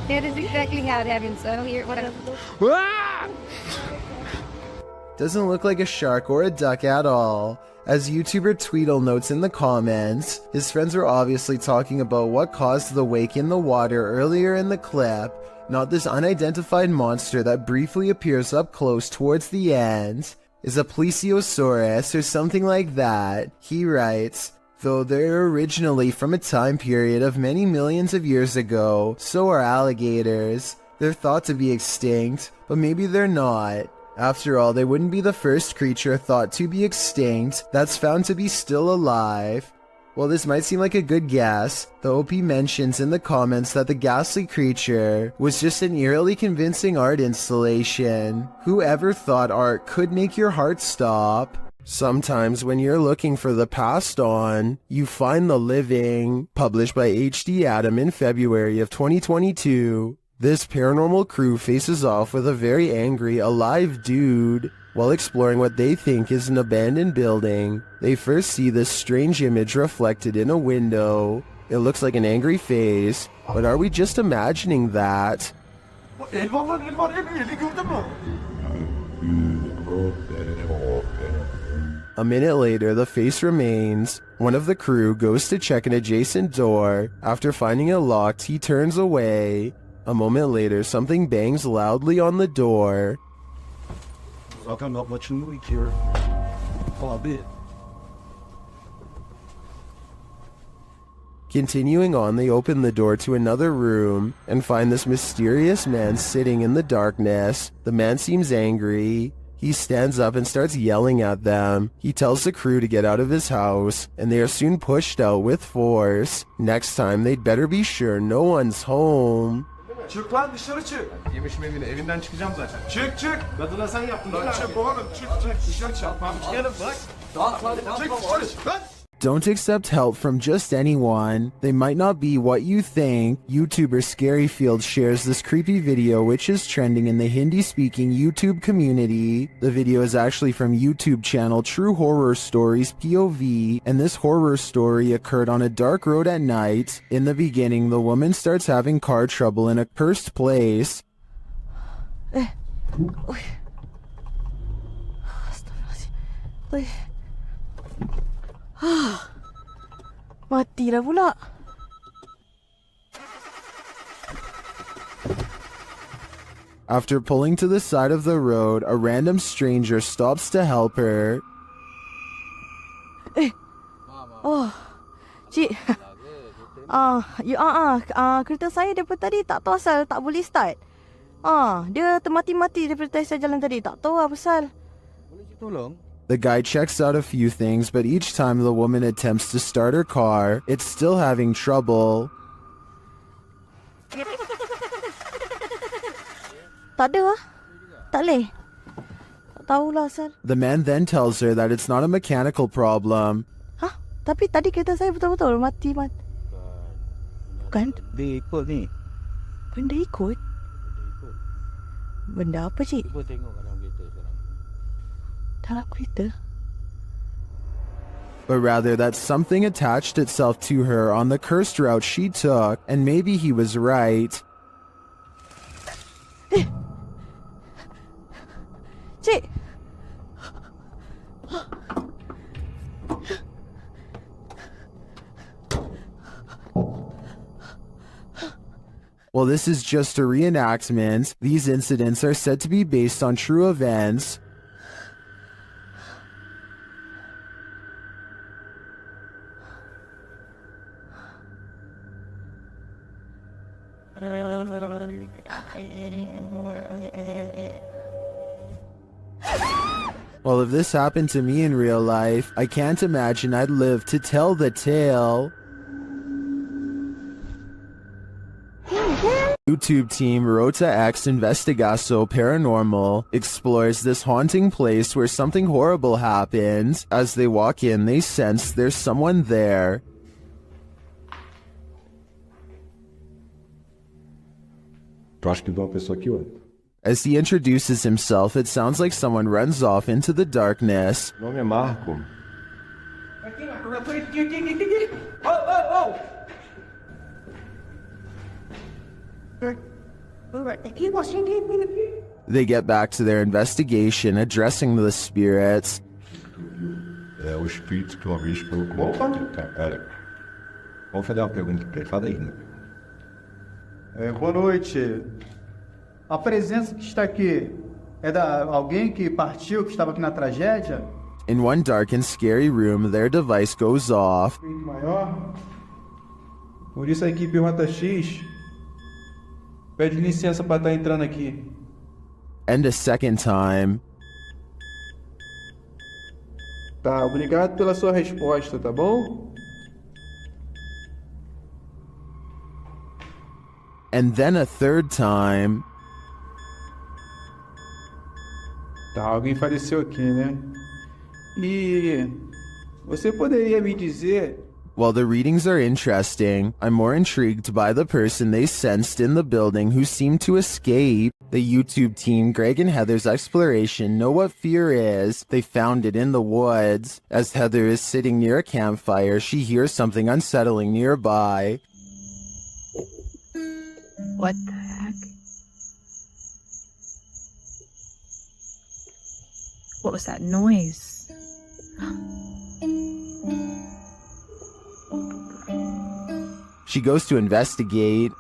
That is exactly how it happened, so here, whatever. Doesn't look like a shark or a duck at all. As YouTuber Tweedle notes in the comments, his friends were obviously talking about what caused the wake in the water earlier in the clip, not this unidentified monster that briefly appears up close towards the end. Is a plesiosaurus or something like that. He writes, though they're originally from a time period of many millions of years ago, so are alligators. They're thought to be extinct, but maybe they're not. After all, they wouldn't be the first creature thought to be extinct that's found to be still alive. While this might seem like a good guess, the OP mentions in the comments that the ghastly creature was just an eerily convincing art installation. Whoever thought art could make your heart stop? Sometimes when you're looking for the passed on, you find the living. Published by HD Adam in February of 2022. This paranormal crew faces off with a very angry, alive dude. While exploring what they think is an abandoned building, they first see this strange image reflected in a window. It looks like an angry face, but are we just imagining that? A minute later, the face remains. One of the crew goes to check an adjacent door. After finding it locked, he turns away. A moment later, something bangs loudly on the door. Not much noise here. A bit. Continuing on, they open the door to another room and find this mysterious man sitting in the darkness. The man seems angry. He stands up and starts yelling at them. He tells the crew to get out of his house, and they are soon pushed out with force. Next time, they'd better be sure no one's home. Çık lan dışarı çık. Yemişim evinden çıkacağım zaten. Çık çık. Kadına sen yaptın. Lan çık oğlum çık çık. Dışarı çarpmam. Çıkalım bak. Çık dışarı. Lan. Don't accept help from just anyone. They might not be what you think. YouTuber Scaryfield shares this creepy video which is trending in the Hindi-speaking YouTube community. The video is actually from YouTube channel True Horror Stories POV, and this horror story occurred on a dark road at night. In the beginning, the woman starts having car trouble in a cursed place. Mati dah pula. After pulling to the side of the road, a random stranger stops to help her. Oh, cik. Kereta saya daripada tadi tak tahu asal tak boleh start. Dia termati-mati daripada saya jalan tadi. Tak tahu apa pasal. Boleh tolong? The guy checks out a few things, but each time the woman attempts to start her car, it's still having trouble. Tak ada lah. Tak boleh. Tak tahulah asal. The man then tells her that it's not a mechanical problem. Tapi tadi kereta saya betul-betul mati. Bukan? Dia ikut ni. Benda ikut? Benda apa cik? Cuba tengok dalam kereta sekarang. Dalam kereta? But rather that something attached itself to her on the cursed route she took, and maybe he was right. Cik! While this is just a reenactment, these incidents are said to be based on true events. Well, if this happened to me in real life, I can't imagine I'd live to tell the tale. YouTube team Rota X Investigaso Paranormal explores this haunting place where something horrible happens. As they walk in, they sense there's someone there. As he introduces himself, it sounds like someone runs off into the darkness. Meu nome é Marco. They get back to their investigation, addressing the spirits. É o espírito que uma vez falou comigo. Pera. Vamos fazer uma pergunta pra ele. Fala aí. Boa noite. A presença que está aqui é da alguém que partiu, que estava aqui na tragédia? In one dark and scary room, their device goes off. Maior. Por isso a equipe Rota X pede licença para estar entrando aqui. and a second time. Tá, obrigado pela sua resposta, tá bom? And then a third time. Tá, alguém faleceu aqui, né? E você poderia me dizer... While the readings are interesting, I'm more intrigued by the person they sensed in the building who seemed to escape. The YouTube team, Greg and Heather's exploration, know what fear is. They found it in the woods. As Heather is sitting near a campfire, she hears something unsettling nearby. What the heck? What was that noise? She goes to investigate.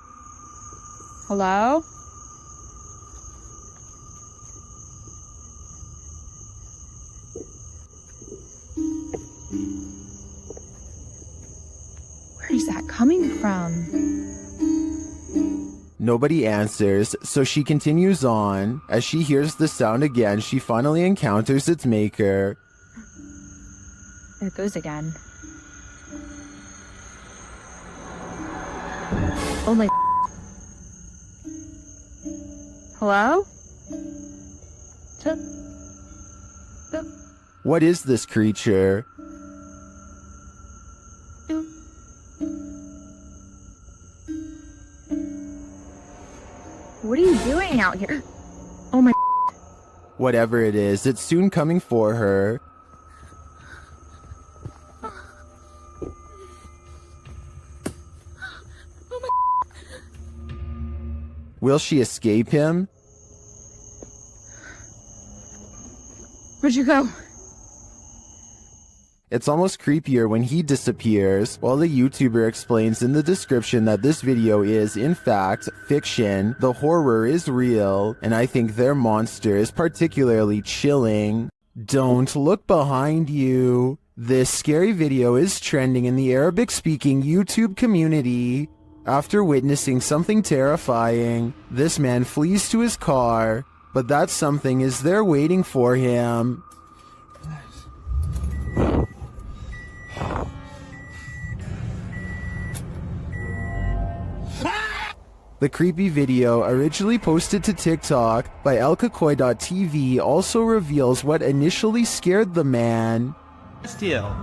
Hello? Where is that coming from? Nobody answers, so she continues on. As she hears the sound again, she finally encounters its maker. There it goes again. Oh my... Hello? What is this creature? What are you doing out here? Oh my... Whatever it is, it's soon coming for her. Will she escape him? Where'd you go? It's almost creepier when he disappears, while the YouTuber explains in the description that this video is, in fact, fiction. The horror is real, and I think their monster is particularly chilling. Don't look behind you. This scary video is trending in the Arabic-speaking YouTube community. After witnessing something terrifying, this man flees to his car, but that something is there waiting for him. The creepy video, originally posted to TikTok by elkakoi.tv, also reveals what initially scared the man. Still.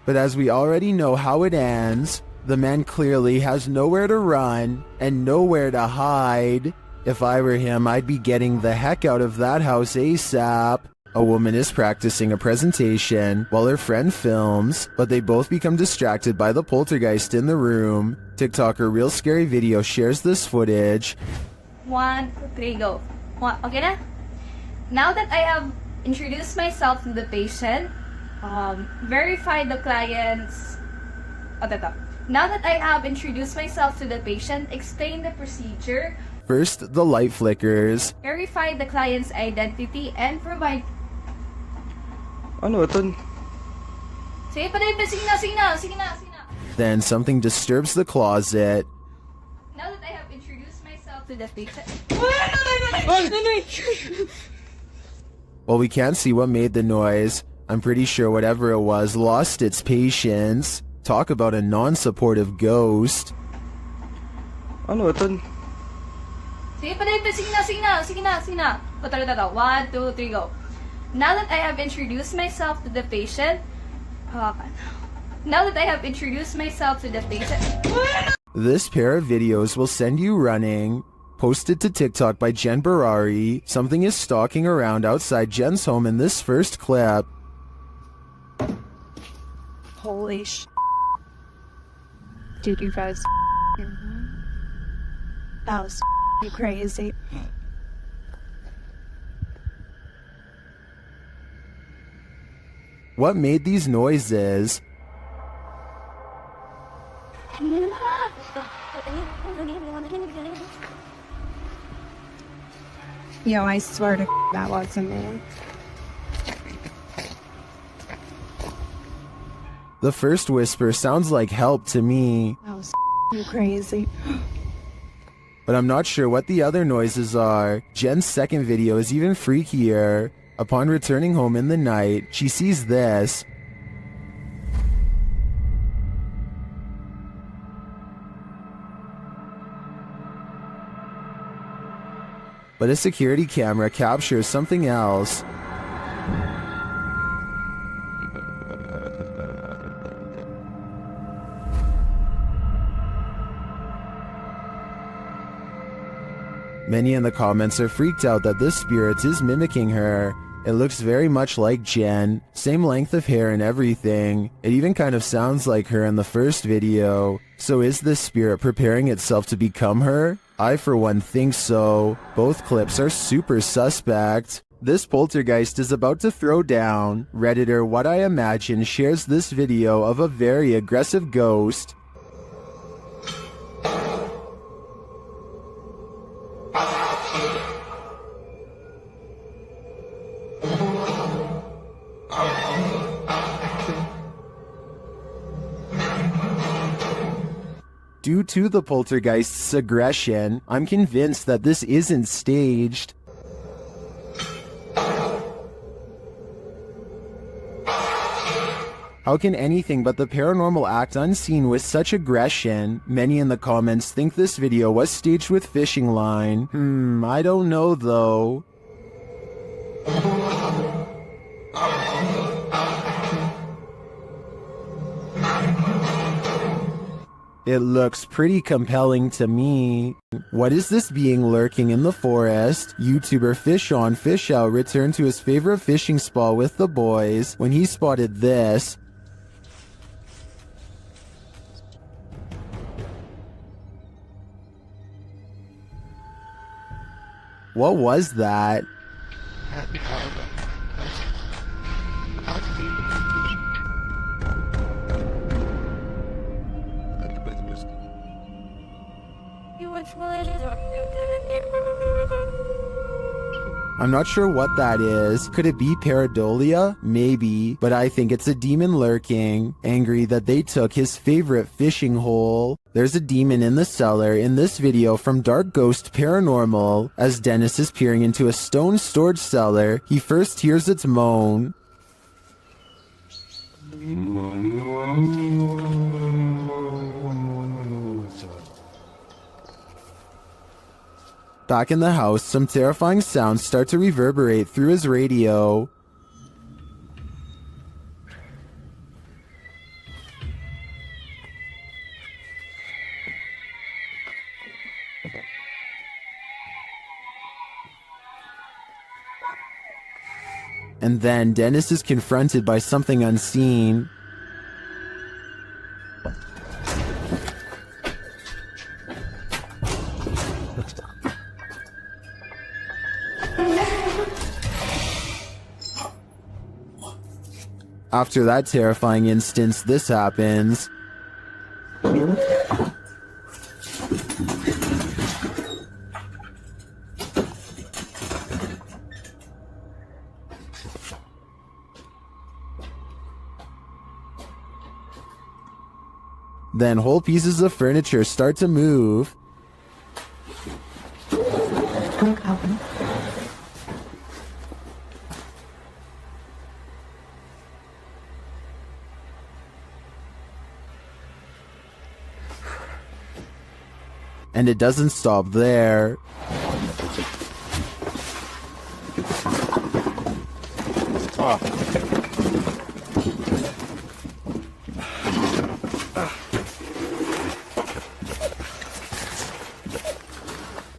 But as we already know how it ends, the man clearly has nowhere to run and nowhere to hide. If I were him, I'd be getting the heck out of that house ASAP. A woman is practicing a presentation while her friend films, but they both become distracted by the poltergeist in the room. TikToker Real Scary Video shares this footage. 1, 2, 3, go. Okay na? Now that I have introduced myself to the patient, verify the client's... Now that I have introduced myself to the patient, explain the procedure. First, the light flickers. Verify the client's identity and provide... Ano ito? Sige pa rin, sige na. Then something disturbs the closet. Now that I have introduced myself to the patient... While we can't see what made the noise, I'm pretty sure whatever it was lost its patience. Talk about a non-supportive ghost. Ano ito? Sige pa rin, sige na. 1, 2, 3, go. Now that I have introduced myself to the patient... Now that I have introduced myself to the patient... This pair of videos will send you running. Posted to TikTok by Jen Barari, something is stalking around outside Jen's home in this first clip. Holy sh... Dude, you guys... That was crazy. What made these noises? Yo, I swear to that wasn't me. The first whisper sounds like help to me, That was crazy. but I'm not sure what the other noises are. Jen's second video is even freakier. Upon returning home in the night, she sees this. But a security camera captures something else. Many in the comments are freaked out that this spirit is mimicking her. It looks very much like Jen, same length of hair and everything. It even kind of sounds like her in the first video. So is this spirit preparing itself to become her? I for one think so. Both clips are super suspect. This poltergeist is about to throw down. Redditor What I Imagine shares this video of a very aggressive ghost. Due to the poltergeist's aggression, I'm convinced that this isn't staged. How can anything but the paranormal act unseen with such aggression? Many in the comments think this video was staged with fishing line. I don't know though. It looks pretty compelling to me. What is this being lurking in the forest? YouTuber Fish On Fish Out returned to his favorite fishing spot with the boys when he spotted this. What was that? I'm not sure what that is. Could it be pareidolia? Maybe, but I think it's a demon lurking, angry that they took his favorite fishing hole. There's a demon in the cellar in this video from Dark Ghost Paranormal. As Dennis is peering into a stone storage cellar, he first hears its moan. Back in the house, some terrifying sounds start to reverberate through his radio. And then Dennis is confronted by something unseen. After that terrifying instance, this happens. Then whole pieces of furniture start to move. And it doesn't stop there.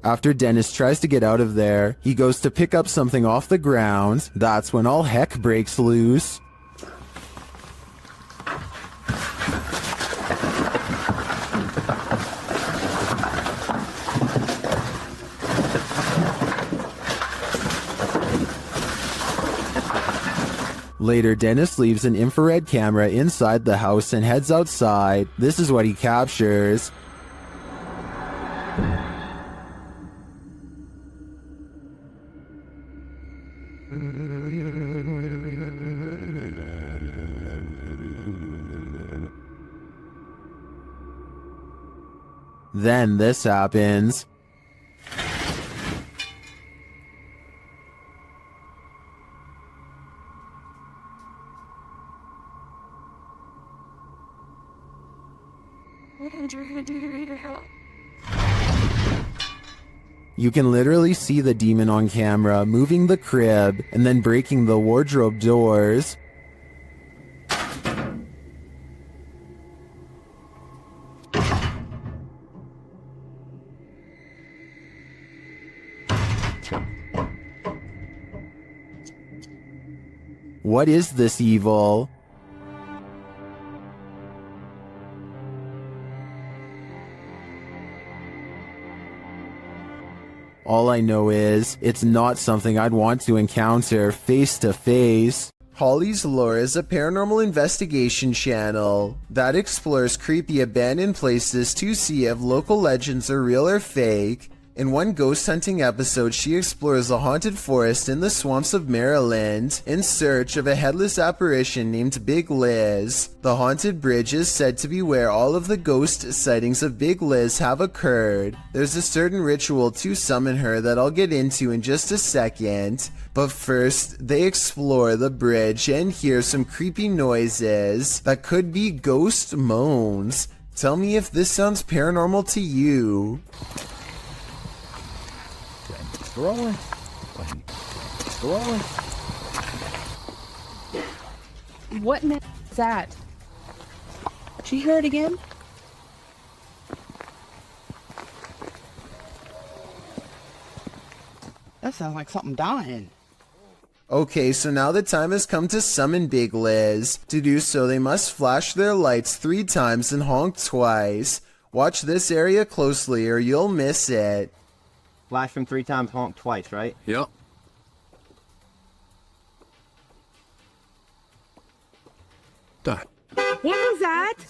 After Dennis tries to get out of there, he goes to pick up something off the ground. That's when all heck breaks loose. Later, Dennis leaves an infrared camera inside the house and heads outside. This is what he captures. Then this happens. You can literally see the demon on camera moving the crib and then breaking the wardrobe doors. What is this evil? All I know is, it's not something I'd want to encounter face to face. Holly's Lore is a paranormal investigation channel that explores creepy abandoned places to see if local legends are real or fake. In one ghost hunting episode, she explores a haunted forest in the swamps of Maryland in search of a headless apparition named Big Liz. The haunted bridge is said to be where all of the ghost sightings of Big Liz have occurred. There's a certain ritual to summon her that I'll get into in just a second, but first they explore the bridge and hear some creepy noises that could be ghost moans. Tell me if this sounds paranormal to you. Rolling. Rolling. What is that? Did you hear it again? That sounds like something dying. Okay, so now the time has come to summon Big Liz. To do so, they must flash their lights 3 times and honk twice. Watch this area closely or you'll miss it. Flash them 3 times, honk twice, right? Yep. Done. What was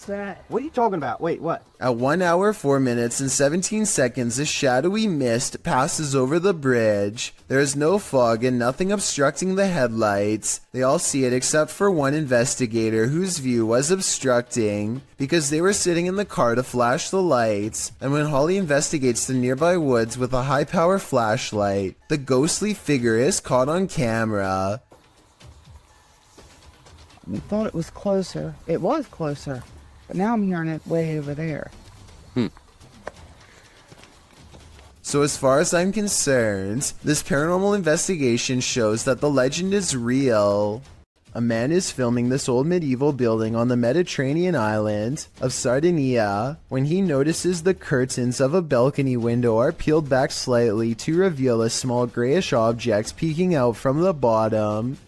that? What are you talking about? Wait, what? At 1 hour, 4 minutes, and 17 seconds, a shadowy mist passes over the bridge. There is no fog and nothing obstructing the headlights. They all see it except for one investigator whose view was obstructing because they were sitting in the car to flash the lights. And when Holly investigates the nearby woods with a high-power flashlight, the ghostly figure is caught on camera. I thought it was closer. It was closer. But now I'm hearing it way over there. So as far as I'm concerned, this paranormal investigation shows that the legend is real. A man is filming this old medieval building on the Mediterranean island of Sardinia when he notices the curtains of a balcony window are peeled back slightly to reveal a small grayish object peeking out from the bottom.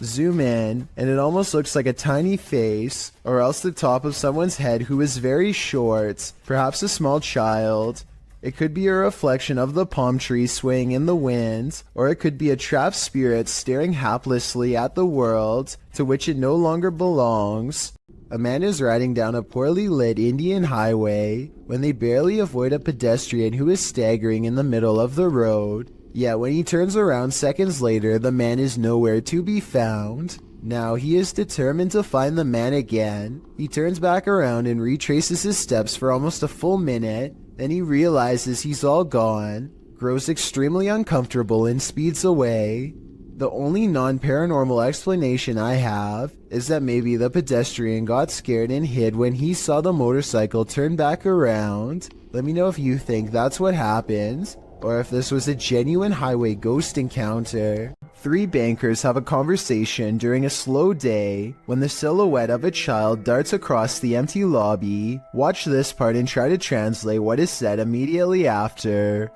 Zoom in, and it almost looks like a tiny face, or else the top of someone's head who is very short, perhaps a small child. It could be a reflection of the palm tree swaying in the wind, or it could be a trapped spirit staring haplessly at the world to which it no longer belongs. A man is riding down a poorly lit Indian highway when they barely avoid a pedestrian who is staggering in the middle of the road. Yet when he turns around seconds later, the man is nowhere to be found. Now he is determined to find the man again. He turns back around and retraces his steps for almost a full minute. Then he realizes he's all gone, grows extremely uncomfortable and speeds away. The only non-paranormal explanation I have is that maybe the pedestrian got scared and hid when he saw the motorcycle turn back around. Let me know if you think that's what happened, or if this was a genuine highway ghost encounter. 3 bankers have a conversation during a slow day when the silhouette of a child darts across the empty lobby. Watch this part and try to translate what is said immediately after.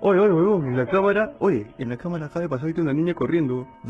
The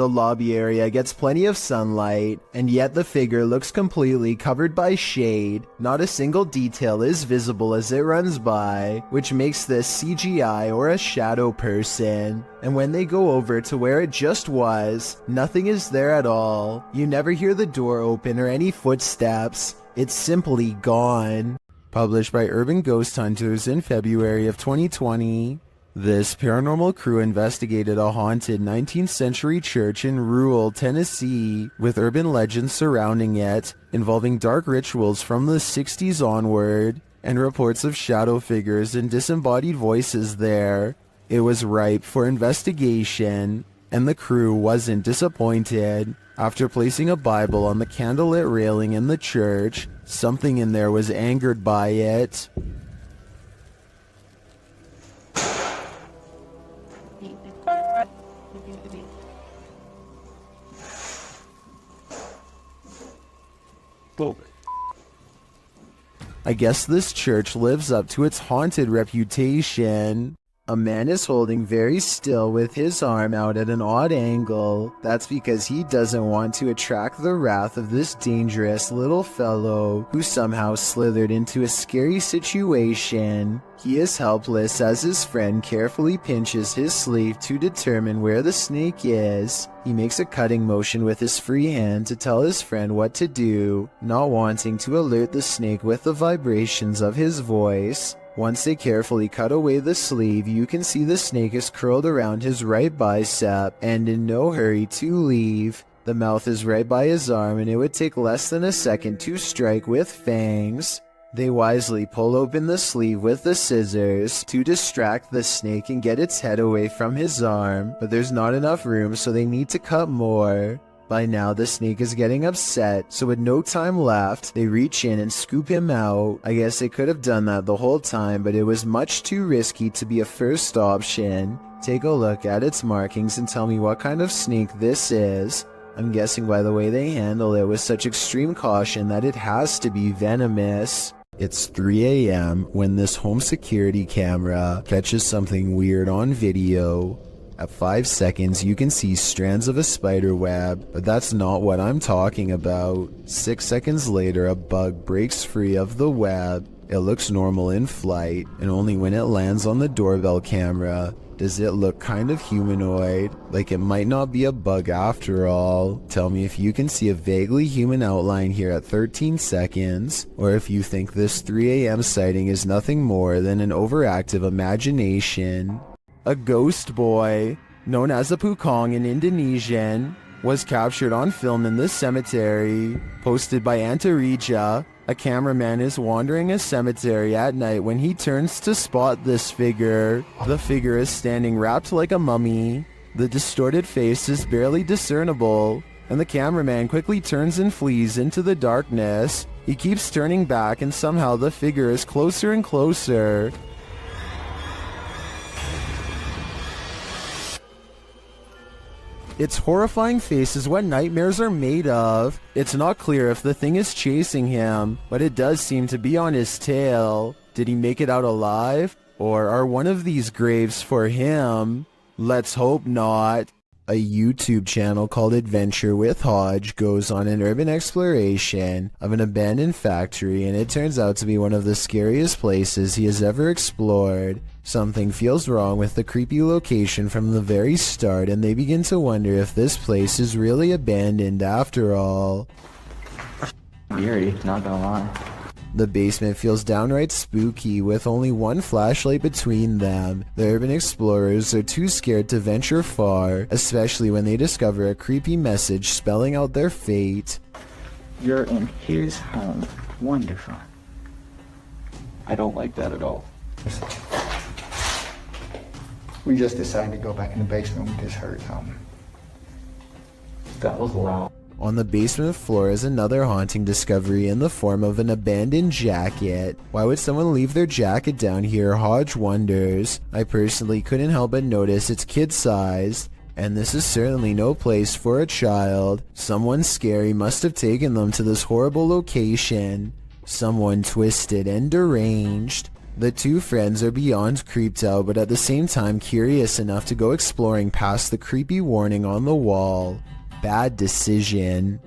lobby area gets plenty of sunlight, and yet the figure looks completely covered by shade. Not a single detail is visible as it runs by, which makes this CGI or a shadow person. And when they go over to where it just was, nothing is there at all. You never hear the door open or any footsteps. It's simply gone. Published by Urban Ghost Hunters in February of 2020. This paranormal crew investigated a haunted 19th century church in rural Tennessee with urban legends surrounding it, involving dark rituals from the 60s onward, and reports of shadow figures and disembodied voices there. It was ripe for investigation, and the crew wasn't disappointed. After placing a Bible on the candlelit railing in the church, something in there was angered by it. I guess this church lives up to its haunted reputation. A man is holding very still with his arm out at an odd angle. That's because he doesn't want to attract the wrath of this dangerous little fellow who somehow slithered into a scary situation. He is helpless as his friend carefully pinches his sleeve to determine where the snake is. He makes a cutting motion with his free hand to tell his friend what to do, not wanting to alert the snake with the vibrations of his voice. Once they carefully cut away the sleeve, you can see the snake is curled around his right bicep and in no hurry to leave. The mouth is right by his arm and it would take less than a second to strike with fangs. They wisely pull open the sleeve with the scissors to distract the snake and get its head away from his arm, but there's not enough room, so they need to cut more. By now, the snake is getting upset, so with no time left, they reach in and scoop him out. I guess they could have done that the whole time, but it was much too risky to be a first option. Take a look at its markings and tell me what kind of snake this is. I'm guessing by the way they handle it with such extreme caution that it has to be venomous. It's 3 a.m. when this home security camera catches something weird on video. At 5 seconds, you can see strands of a spider web, but that's not what I'm talking about. 6 seconds later, a bug breaks free of the web. It looks normal in flight, and only when it lands on the doorbell camera does it look kind of humanoid, like it might not be a bug after all. Tell me if you can see a vaguely human outline here at 13 seconds, or if you think this 3 a.m. sighting is nothing more than an overactive imagination. A ghost boy, known as a pukong in Indonesian, was captured on film in this cemetery. Posted by Antarija, a cameraman is wandering a cemetery at night when he turns to spot this figure. The figure is standing wrapped like a mummy. The distorted face is barely discernible, and the cameraman quickly turns and flees into the darkness. He keeps turning back and somehow the figure is closer and closer. Its horrifying face is what nightmares are made of. It's not clear if the thing is chasing him, but it does seem to be on his tail. Did he make it out alive? Or are one of these graves for him? Let's hope not. A YouTube channel called Adventure with Hodge goes on an urban exploration of an abandoned factory, and it turns out to be one of the scariest places he has ever explored. Something feels wrong with the creepy location from the very start, and they begin to wonder if this place is really abandoned after all. Eerie, not gonna lie. The basement feels downright spooky with only one flashlight between them. The urban explorers are too scared to venture far, especially when they discover a creepy message spelling out their fate. You're in his home. Wonderful. I don't like that at all. We just decided to go back in the basement. We just heard something. That was loud. On the basement floor is another haunting discovery in the form of an abandoned jacket. Why would someone leave their jacket down here? Hodge wonders. I personally couldn't help but notice it's kid-sized, and this is certainly no place for a child. Someone scary must have taken them to this horrible location. Someone twisted and deranged. The two friends are beyond creeped out, but at the same time curious enough to go exploring past the creepy warning on the wall. Bad decision.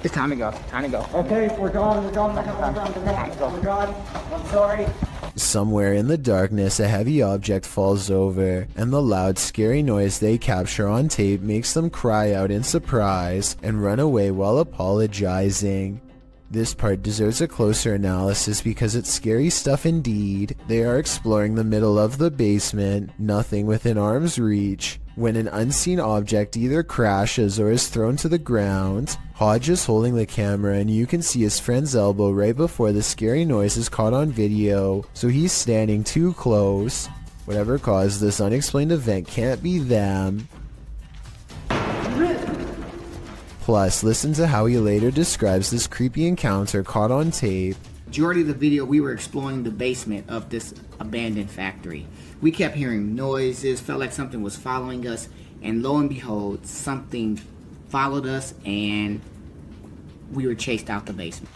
It's time to go. Time to go. Okay, we're gone. We're gone. We're gone. I'm sorry. Somewhere in the darkness, a heavy object falls over, and the loud, scary noise they capture on tape makes them cry out in surprise and run away while apologizing. This part deserves a closer analysis because it's scary stuff indeed. They are exploring the middle of the basement, nothing within arm's reach, when an unseen object either crashes or is thrown to the ground. Hodge is holding the camera and you can see his friend's elbow right before the scary noise is caught on video, so he's standing too close. Whatever caused this unexplained event can't be them. Plus, listen to how he later describes this creepy encounter caught on tape. Majority of the video, we were exploring the basement of this abandoned factory. We kept hearing noises, felt like something was following us, and lo and behold, something followed us and we were chased out the basement.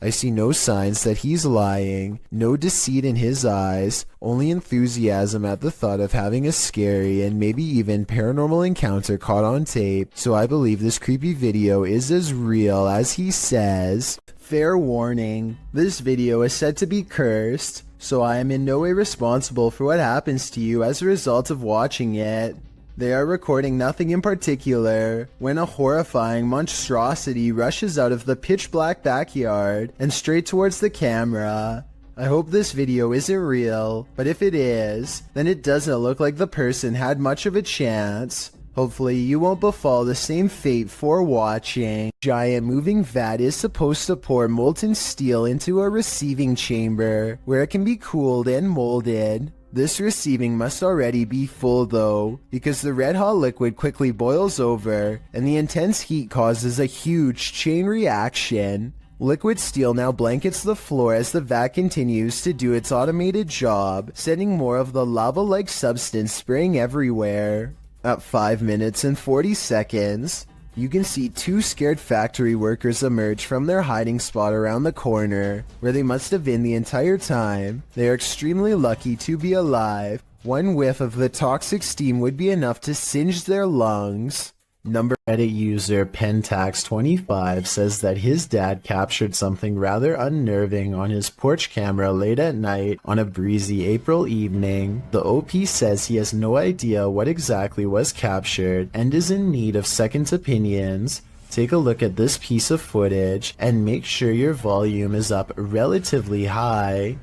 I see no signs that he's lying, no deceit in his eyes, only enthusiasm at the thought of having a scary and maybe even paranormal encounter caught on tape, so I believe this creepy video is as real as he says. Fair warning, this video is said to be cursed, so I am in no way responsible for what happens to you as a result of watching it. They are recording nothing in particular when a horrifying monstrosity rushes out of the pitch black backyard and straight towards the camera. I hope this video isn't real, but if it is, then it doesn't look like the person had much of a chance. Hopefully you won't befall the same fate for watching. Giant moving vat is supposed to pour molten steel into a receiving chamber where it can be cooled and molded. This receiving must already be full though, because the red hot liquid quickly boils over and the intense heat causes a huge chain reaction. Liquid steel now blankets the floor as the vat continues to do its automated job, sending more of the lava-like substance spraying everywhere. At 5 minutes and 40 seconds, you can see two scared factory workers emerge from their hiding spot around the corner, where they must have been the entire time. They are extremely lucky to be alive. One whiff of the toxic steam would be enough to singe their lungs. Reddit user Pentax25 says that his dad captured something rather unnerving on his porch camera late at night on a breezy April evening. The OP says he has no idea what exactly was captured and is in need of second opinions. Take a look at this piece of footage and make sure your volume is up relatively high.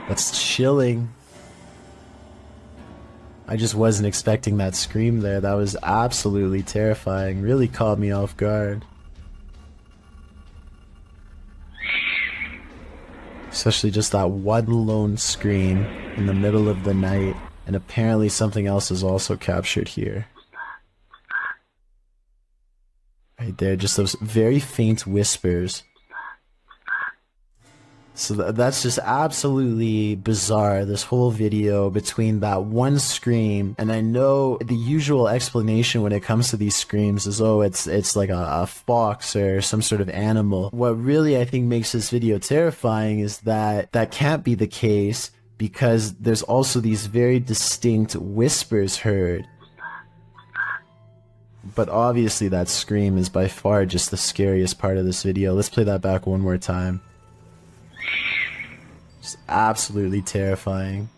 That's chilling. I just wasn't expecting that scream there. That was absolutely terrifying. Really caught me off guard. Especially just that one lone scream in the middle of the night. And apparently something else is also captured here. Right there, just those very faint whispers. So that's just absolutely bizarre, this whole video between that one scream, and I know the usual explanation when it comes to these screams is, oh, it's like a fox or some sort of animal. What really I think makes this video terrifying is that that can't be the case, because there's also these very distinct whispers heard. But obviously that scream is by far just the scariest part of this video. Let's play that back one more time. It's absolutely terrifying.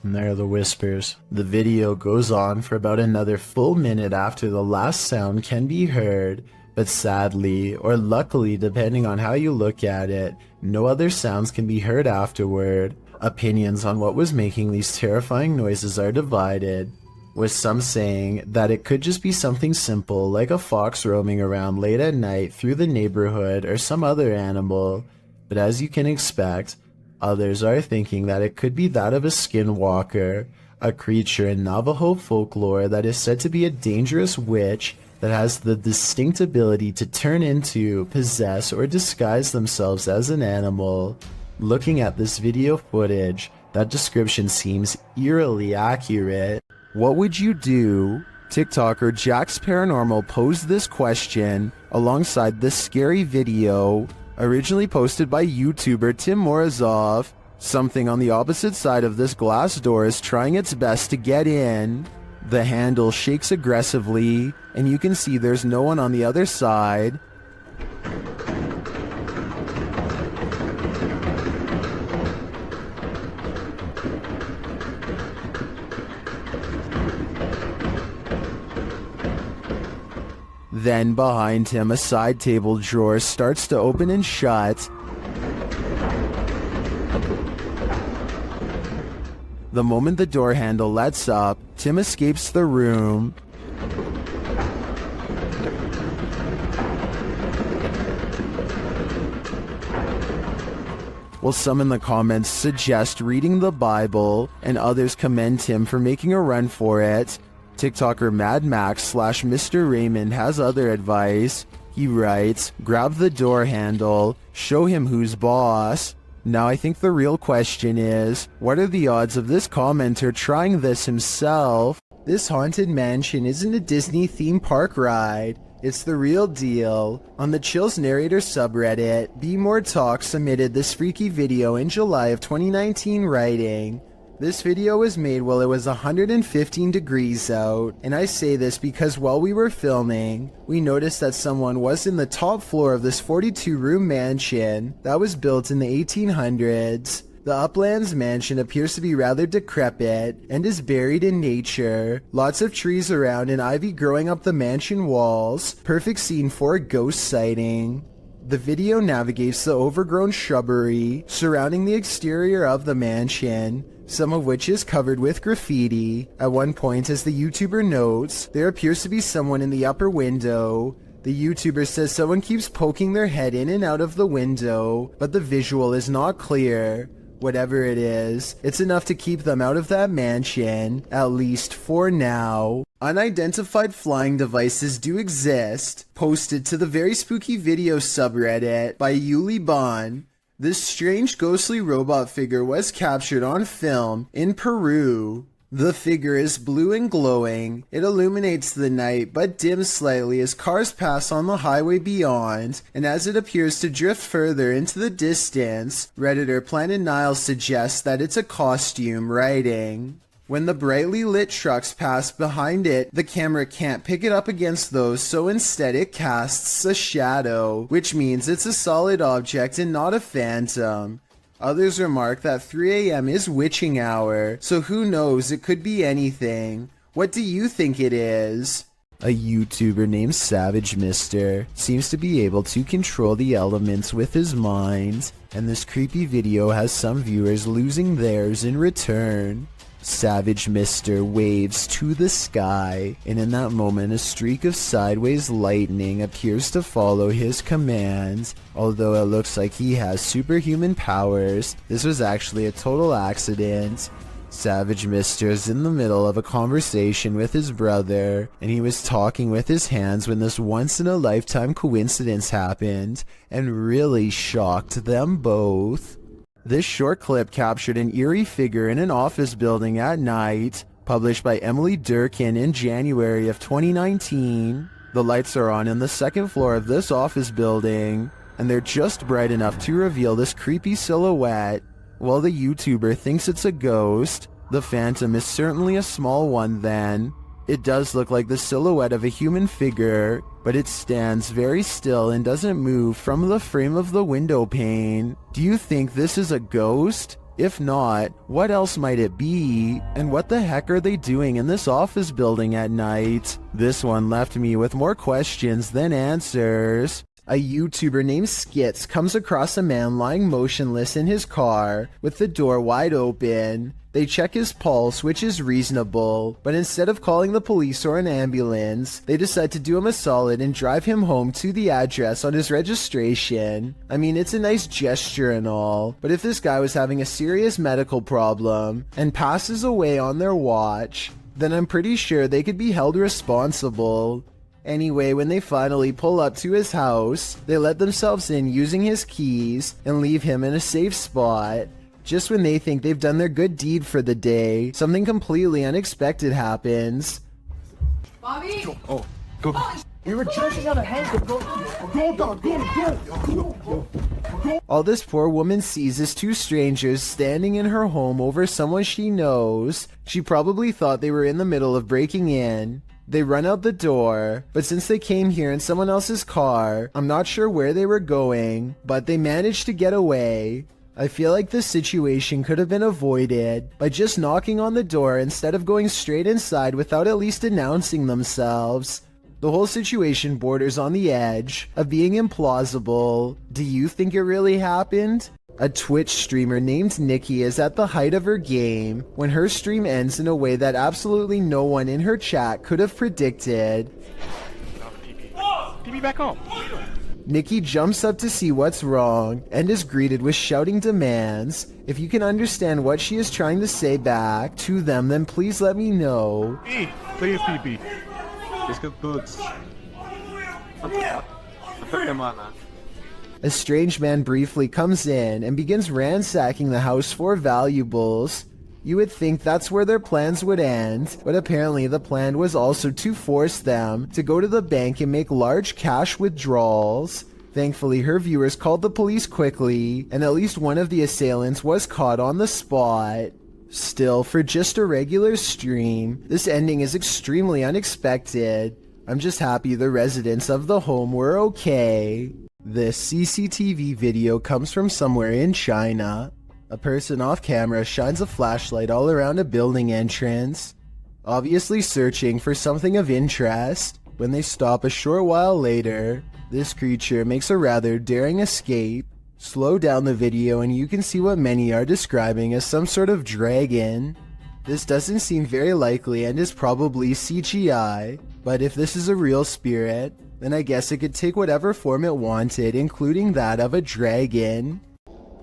And there are the whispers. The video goes on for about another full minute after the last sound can be heard, but sadly, or luckily depending on how you look at it, no other sounds can be heard afterward. Opinions on what was making these terrifying noises are divided, with some saying that it could just be something simple like a fox roaming around late at night through the neighborhood or some other animal. But as you can expect, others are thinking that it could be that of a skinwalker, a creature in Navajo folklore that is said to be a dangerous witch that has the distinct ability to turn into, possess, or disguise themselves as an animal. Looking at this video footage, that description seems eerily accurate. What would you do? TikToker Jax Paranormal posed this question alongside this scary video, originally posted by YouTuber Tim Morozov. Something on the opposite side of this glass door is trying its best to get in. The handle shakes aggressively, and you can see there's no one on the other side. Then behind him, a side table drawer starts to open and shut. The moment the door handle lets up, Tim escapes the room. While some in the comments suggest reading the Bible, and others commend him for making a run for it, TikToker MadMax/Mr. Raymond has other advice. He writes, grab the door handle, show him who's boss. Now I think the real question is, what are the odds of this commenter trying this himself? This haunted mansion isn't a Disney theme park ride. It's the real deal. On the Chills Narrator subreddit, Be More Talk submitted this freaky video in July of 2019 writing, this video was made while it was 115 degrees out, and I say this because while we were filming, we noticed that someone was in the top floor of this 42-room mansion that was built in the 1800s. The Uplands mansion appears to be rather decrepit and is buried in nature. Lots of trees around and ivy growing up the mansion walls. Perfect scene for a ghost sighting. The video navigates the overgrown shrubbery surrounding the exterior of the mansion, some of which is covered with graffiti. At one point, as the YouTuber notes, there appears to be someone in the upper window. The YouTuber says someone keeps poking their head in and out of the window, but the visual is not clear. Whatever it is, it's enough to keep them out of that mansion, at least for now. Unidentified flying devices do exist, posted to the Very Spooky Video subreddit by Yuli Bon. This strange ghostly robot figure was captured on film in Peru. The figure is blue and glowing. It illuminates the night but dims slightly as cars pass on the highway beyond, and as it appears to drift further into the distance, Redditor Planet Nile suggests that it's a costume, writing, when the brightly lit trucks pass behind it, the camera can't pick it up against those, so instead it casts a shadow, which means it's a solid object and not a phantom. Others remark that 3 a.m. is witching hour, so who knows, it could be anything. What do you think it is? A YouTuber named Savage Mister seems to be able to control the elements with his mind, and this creepy video has some viewers losing theirs in return. Savage Mister waves to the sky, and in that moment a streak of sideways lightning appears to follow his command. Although it looks like he has superhuman powers, this was actually a total accident. Savage Mister is in the middle of a conversation with his brother, and he was talking with his hands when this once-in-a-lifetime coincidence happened, and really shocked them both. This short clip captured an eerie figure in an office building at night, published by Emily Durkin in January of 2019. The lights are on in the second floor of this office building, and they're just bright enough to reveal this creepy silhouette. While the YouTuber thinks it's a ghost, the phantom is certainly a small one then. It does look like the silhouette of a human figure, but it stands very still and doesn't move from the frame of the window pane. Do you think this is a ghost? If not, what else might it be? And what the heck are they doing in this office building at night? This one left me with more questions than answers. A YouTuber named Skits comes across a man lying motionless in his car with the door wide open. They check his pulse, which is reasonable, but instead of calling the police or an ambulance, they decide to do him a solid and drive him home to the address on his registration. I mean, it's a nice gesture and all, but if this guy was having a serious medical problem and passes away on their watch, then I'm pretty sure they could be held responsible. Anyway, when they finally pull up to his house, they let themselves in using his keys and leave him in a safe spot. Just when they think they've done their good deed for the day, something completely unexpected happens. Bobby? Oh, go. We were just out of hand. Go. All this poor woman sees is two strangers standing in her home over someone she knows. She probably thought they were in the middle of breaking in. They run out the door, but since they came here in someone else's car, I'm not sure where they were going, but they managed to get away. I feel like this situation could have been avoided by just knocking on the door instead of going straight inside without at least announcing themselves. The whole situation borders on the edge of being implausible. Do you think it really happened? A Twitch streamer named Nikki is at the height of her game when her stream ends in a way that absolutely no one in her chat could have predicted. Give me back home. Nikki jumps up to see what's wrong and is greeted with shouting demands. If you can understand what she is trying to say back to them, then please let me know. Hey, play a PP. Let's go boots. A strange man briefly comes in and begins ransacking the house for valuables. You would think that's where their plans would end, but apparently the plan was also to force them to go to the bank and make large cash withdrawals. Thankfully, her viewers called the police quickly, and at least one of the assailants was caught on the spot. Still, for just a regular stream, this ending is extremely unexpected. I'm just happy the residents of the home were okay. This CCTV video comes from somewhere in China. A person off camera shines a flashlight all around a building entrance, obviously searching for something of interest. When they stop a short while later, this creature makes a rather daring escape. Slow down the video and you can see what many are describing as some sort of dragon. This doesn't seem very likely and is probably CGI, but if this is a real spirit, then I guess it could take whatever form it wanted, including that of a dragon.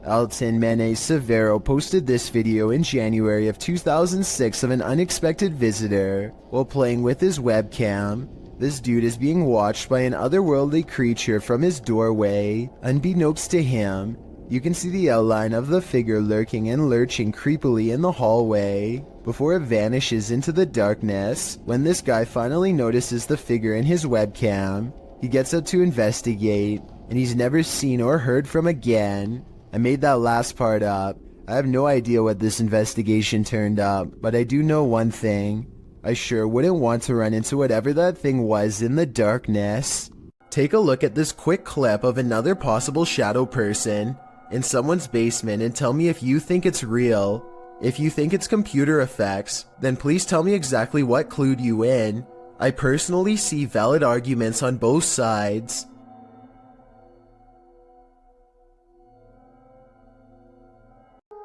Alton Mene Severo posted this video in January of 2006 of an unexpected visitor while playing with his webcam. This dude is being watched by an otherworldly creature from his doorway. Unbeknownst to him, you can see the outline of the figure lurking and lurching creepily in the hallway before it vanishes into the darkness. When this guy finally notices the figure in his webcam, he gets up to investigate, and he's never seen or heard from again. I made that last part up. I have no idea what this investigation turned up, but I do know one thing. I sure wouldn't want to run into whatever that thing was in the darkness. Take a look at this quick clip of another possible shadow person in someone's basement and tell me if you think it's real. If you think it's computer effects, then please tell me exactly what clued you in. I personally see valid arguments on both sides.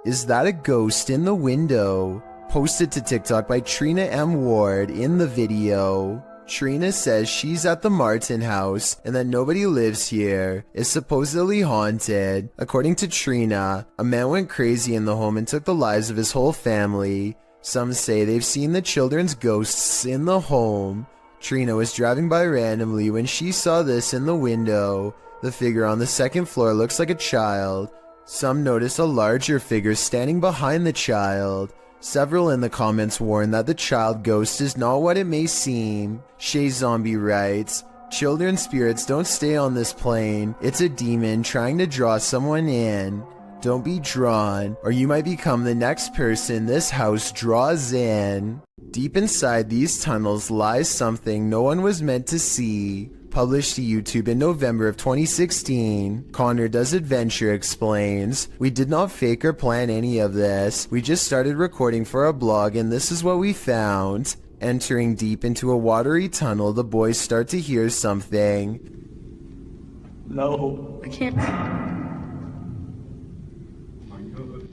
Is that a ghost in the window? Posted to TikTok by Trina M. Ward in the video. Trina says she's at the Martin house and that nobody lives here. It's supposedly haunted. According to Trina, a man went crazy in the home and took the lives of his whole family. Some say they've seen the children's ghosts in the home. Trina was driving by randomly when she saw this in the window. The figure on the second floor looks like a child. Some notice a larger figure standing behind the child. Several in the comments warn that the child ghost is not what it may seem. Shay Zombie writes, "Children spirits don't stay on this plane. It's a demon trying to draw someone in. Don't be drawn, or you might become the next person this house draws in." Deep inside these tunnels lies something no one was meant to see. Published to YouTube in November of 2016, Connor Does Adventure explains, "We did not fake or plan any of this. We just started recording for a blog and this is what we found." Entering deep into a watery tunnel, the boys start to hear something. No, I can't.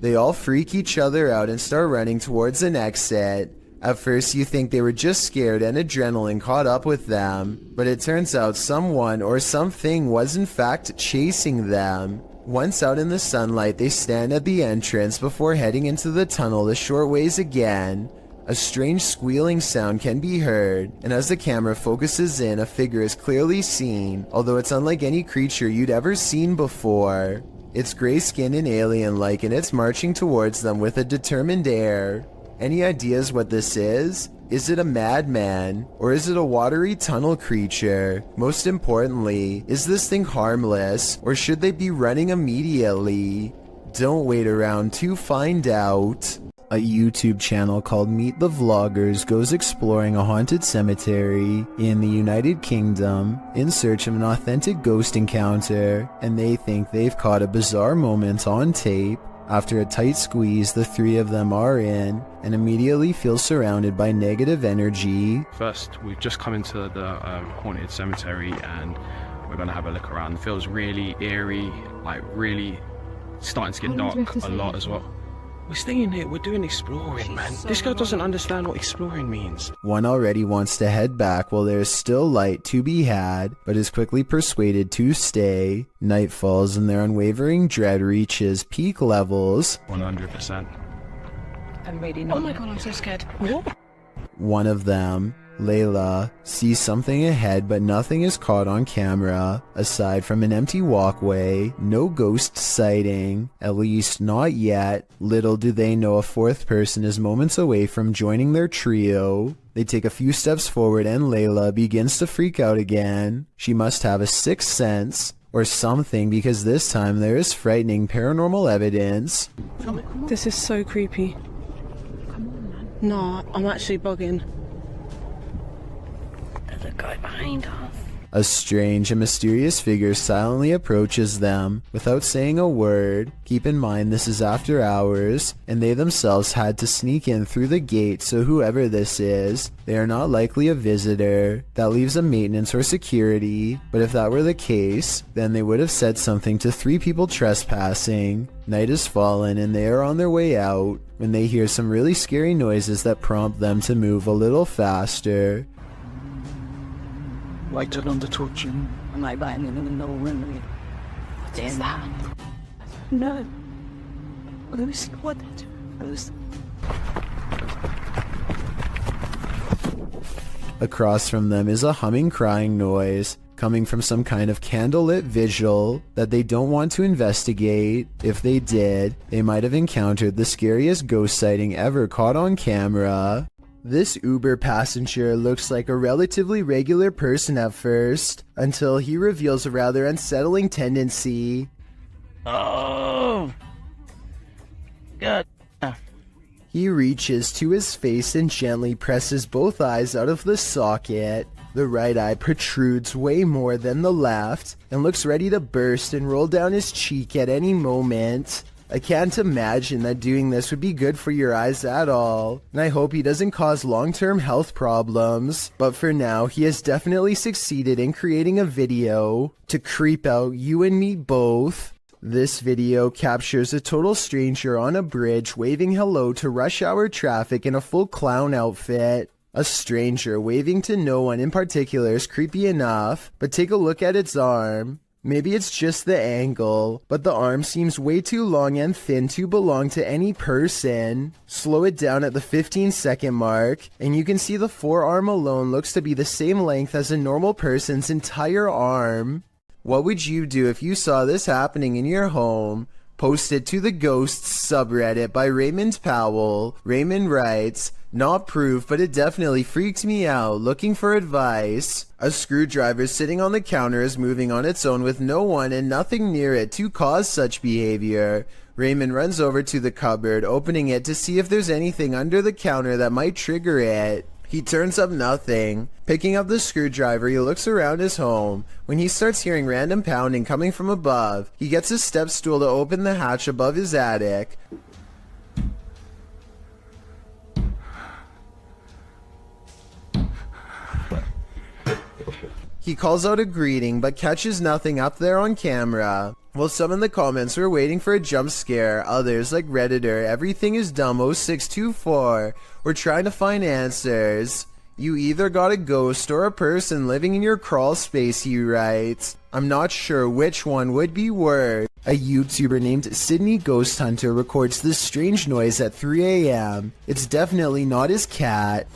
They all freak each other out and start running towards an exit. At first you think they were just scared and adrenaline caught up with them, but it turns out someone or something was in fact chasing them. Once out in the sunlight, they stand at the entrance before heading into the tunnel a short ways again. A strange squealing sound can be heard, and as the camera focuses in, a figure is clearly seen, although it's unlike any creature you'd ever seen before. It's gray-skinned and alien-like, and it's marching towards them with a determined air. Any ideas what this is? Is it a madman? Or is it a watery tunnel creature? Most importantly, is this thing harmless? Or should they be running immediately? Don't wait around to find out. A YouTube channel called Meet the Vloggers goes exploring a haunted cemetery in the United Kingdom in search of an authentic ghost encounter, and they think they've caught a bizarre moment on tape. After a tight squeeze, the three of them are in and immediately feel surrounded by negative energy. First, we've just come into the haunted cemetery and we're gonna have a look around. It feels really eerie, like really starting to get dark a lot as well. We're staying here, we're doing exploring, man. This girl doesn't understand what exploring means. One already wants to head back while there is still light to be had, but is quickly persuaded to stay. Night falls and their unwavering dread reaches peak levels. 100%. I'm ready now. Oh my god, I'm so scared. What? One of them, Layla, sees something ahead, but nothing is caught on camera. Aside from an empty walkway, no ghost sighting, at least not yet. Little do they know a fourth person is moments away from joining their trio. They take a few steps forward and Layla begins to freak out again. She must have a sixth sense or something, because this time there is frightening paranormal evidence. This is so creepy. No, I'm actually bugging. There's a guy behind us. A strange and mysterious figure silently approaches them without saying a word. Keep in mind this is after hours, and they themselves had to sneak in through the gate, so whoever this is, they are not likely a visitor. That leaves a maintenance or security, but if that were the case, then they would have said something to three people trespassing. Night has fallen and they are on their way out when they hear some really scary noises that prompt them to move a little faster. Lighted on the torch. Am I buying in the room? What is that? No. Who's what? Who's? Across from them is a humming, crying noise coming from some kind of candlelit vigil that they don't want to investigate. If they did, they might have encountered the scariest ghost sighting ever caught on camera. This Uber passenger looks like a relatively regular person at first, until he reveals a rather unsettling tendency. Oh! God. He reaches to his face and gently presses both eyes out of the socket. The right eye protrudes way more than the left, and looks ready to burst and roll down his cheek at any moment. I can't imagine that doing this would be good for your eyes at all, and I hope he doesn't cause long-term health problems. But for now, he has definitely succeeded in creating a video to creep out you and me both. This video captures a total stranger on a bridge waving hello to rush hour traffic in a full clown outfit. A stranger waving to no one in particular is creepy enough, but take a look at its arm. Maybe it's just the angle, but the arm seems way too long and thin to belong to any person. Slow it down at the 15-second mark, and you can see the forearm alone looks to be the same length as a normal person's entire arm. What would you do if you saw this happening in your home? Post it to the Ghosts subreddit by Raymond Powell. Raymond writes, "Not proof, but it definitely freaked me out. Looking for advice. A screwdriver sitting on the counter is moving on its own with no one and nothing near it to cause such behavior. Raymond runs over to the cupboard, opening it to see if there's anything under the counter that might trigger it. He turns up nothing. Picking up the screwdriver, he looks around his home. When he starts hearing random pounding coming from above, he gets his step stool to open the hatch above his attic. He calls out a greeting, but catches nothing up there on camera. While some in the comments were waiting for a jump scare, others, like Redditor Everything is Dumb 0624, were trying to find answers. You either got a ghost or a person living in your crawl space, he writes. I'm not sure which one would be worse. A YouTuber named Sydney Ghost Hunter records this strange noise at 3 a.m. It's definitely not his cat.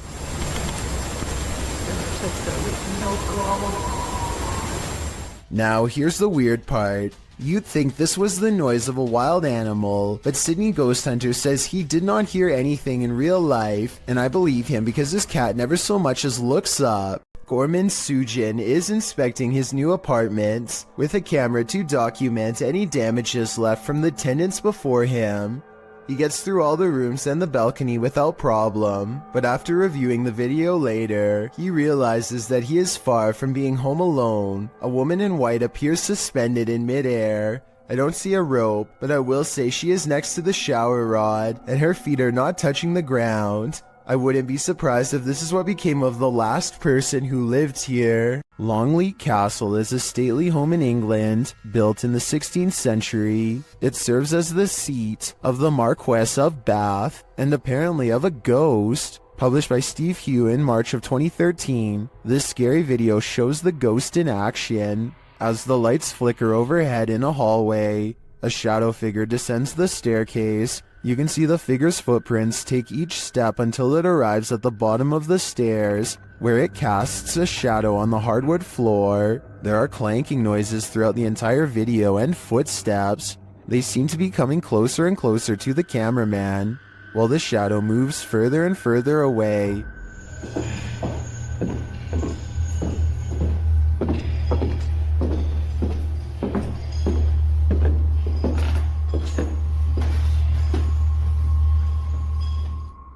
Now here's the weird part. You'd think this was the noise of a wild animal, but Sydney Ghost Hunter says he did not hear anything in real life, and I believe him because his cat never so much as looks up. Gorman Sujin is inspecting his new apartment with a camera to document any damages left from the tenants before him. He gets through all the rooms and the balcony without problem, but after reviewing the video later, he realizes that he is far from being home alone. A woman in white appears suspended in midair. I don't see a rope, but I will say she is next to the shower rod and her feet are not touching the ground. I wouldn't be surprised if this is what became of the last person who lived here. Longleat Castle is a stately home in England, built in the 16th century. It serves as the seat of the Marquess of Bath, and apparently of a ghost. Published by Steve Hugh in March of 2013, this scary video shows the ghost in action. As the lights flicker overhead in a hallway, a shadow figure descends the staircase. You can see the figure's footprints take each step until it arrives at the bottom of the stairs, where it casts a shadow on the hardwood floor. There are clanking noises throughout the entire video and footsteps. They seem to be coming closer and closer to the cameraman, while the shadow moves further and further away.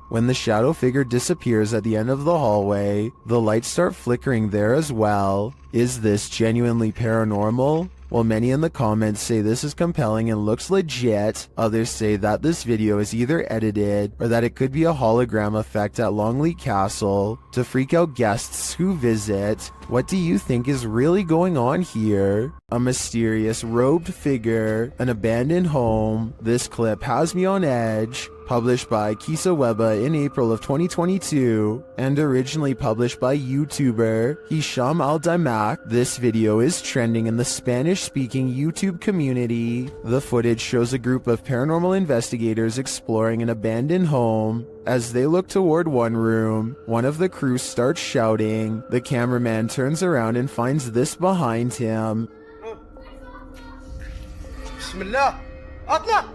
When the shadow figure disappears at the end of the hallway, the lights start flickering there as well. Is this genuinely paranormal? While many in the comments say this is compelling and looks legit, others say that this video is either edited or that it could be a hologram effect at Longleat Castle to freak out guests who visit. What do you think is really going on here? A mysterious robed figure, an abandoned home. This clip has me on edge. Published by Kisa Weba in April of 2022, and originally published by YouTuber Hisham Al-Daimak. This video is trending in the Spanish-speaking YouTube community. The footage shows a group of paranormal investigators exploring an abandoned home. As they look toward one room, one of the crew starts shouting. The cameraman turns around and finds this behind him. Bismillah, atla!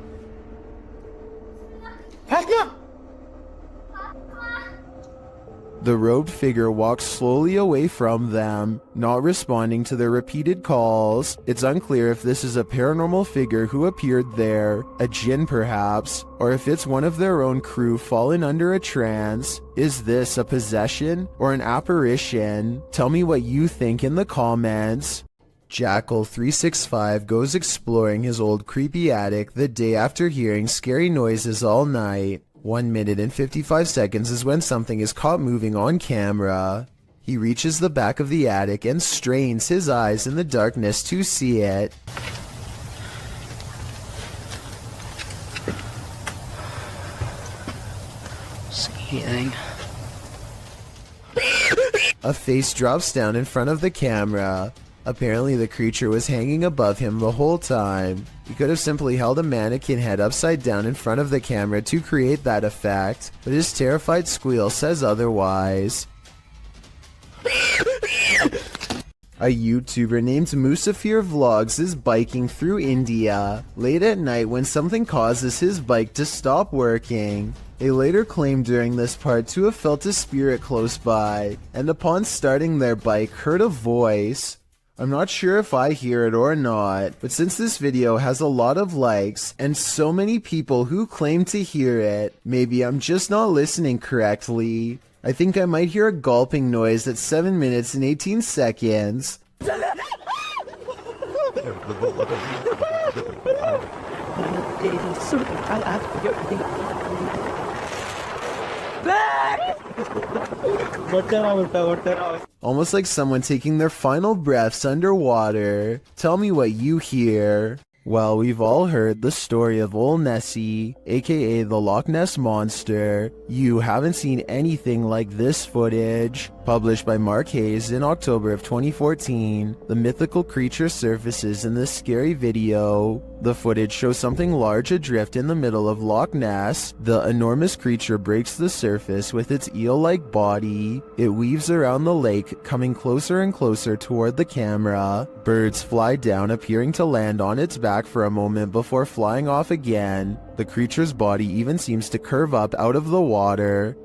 The robed figure walks slowly away from them, not responding to their repeated calls. It's unclear if this is a paranormal figure who appeared there, a jinn perhaps, or if it's one of their own crew fallen under a trance. Is this a possession or an apparition? Tell me what you think in the comments. Jackal365 goes exploring his old creepy attic the day after hearing scary noises all night. 1 minute and 55 seconds is when something is caught moving on camera. He reaches the back of the attic and strains his eyes in the darkness to see it. See anything? A face drops down in front of the camera. Apparently the creature was hanging above him the whole time. He could have simply held a mannequin head upside down in front of the camera to create that effect, but his terrified squeal says otherwise. A YouTuber named Musafir Vlogs is biking through India late at night when something causes his bike to stop working. They later claimed during this part to have felt a spirit close by, and upon starting their bike heard a voice. I'm not sure if I hear it or not, but since this video has a lot of likes and so many people who claim to hear it, maybe I'm just not listening correctly. I think I might hear a gulping noise at 7 minutes and 18 seconds. Almost like someone taking their final breaths underwater. Tell me what you hear. Well, we've all heard the story of Old Nessie, aka the Loch Ness Monster. You haven't seen anything like this footage. Published by Mark Hayes in October of 2014, the mythical creature surfaces in this scary video. The footage shows something large adrift in the middle of Loch Ness. The enormous creature breaks the surface with its eel-like body. It weaves around the lake, coming closer and closer toward the camera. Birds fly down, appearing to land on its back for a moment before flying off again. The creature's body even seems to curve up out of the water.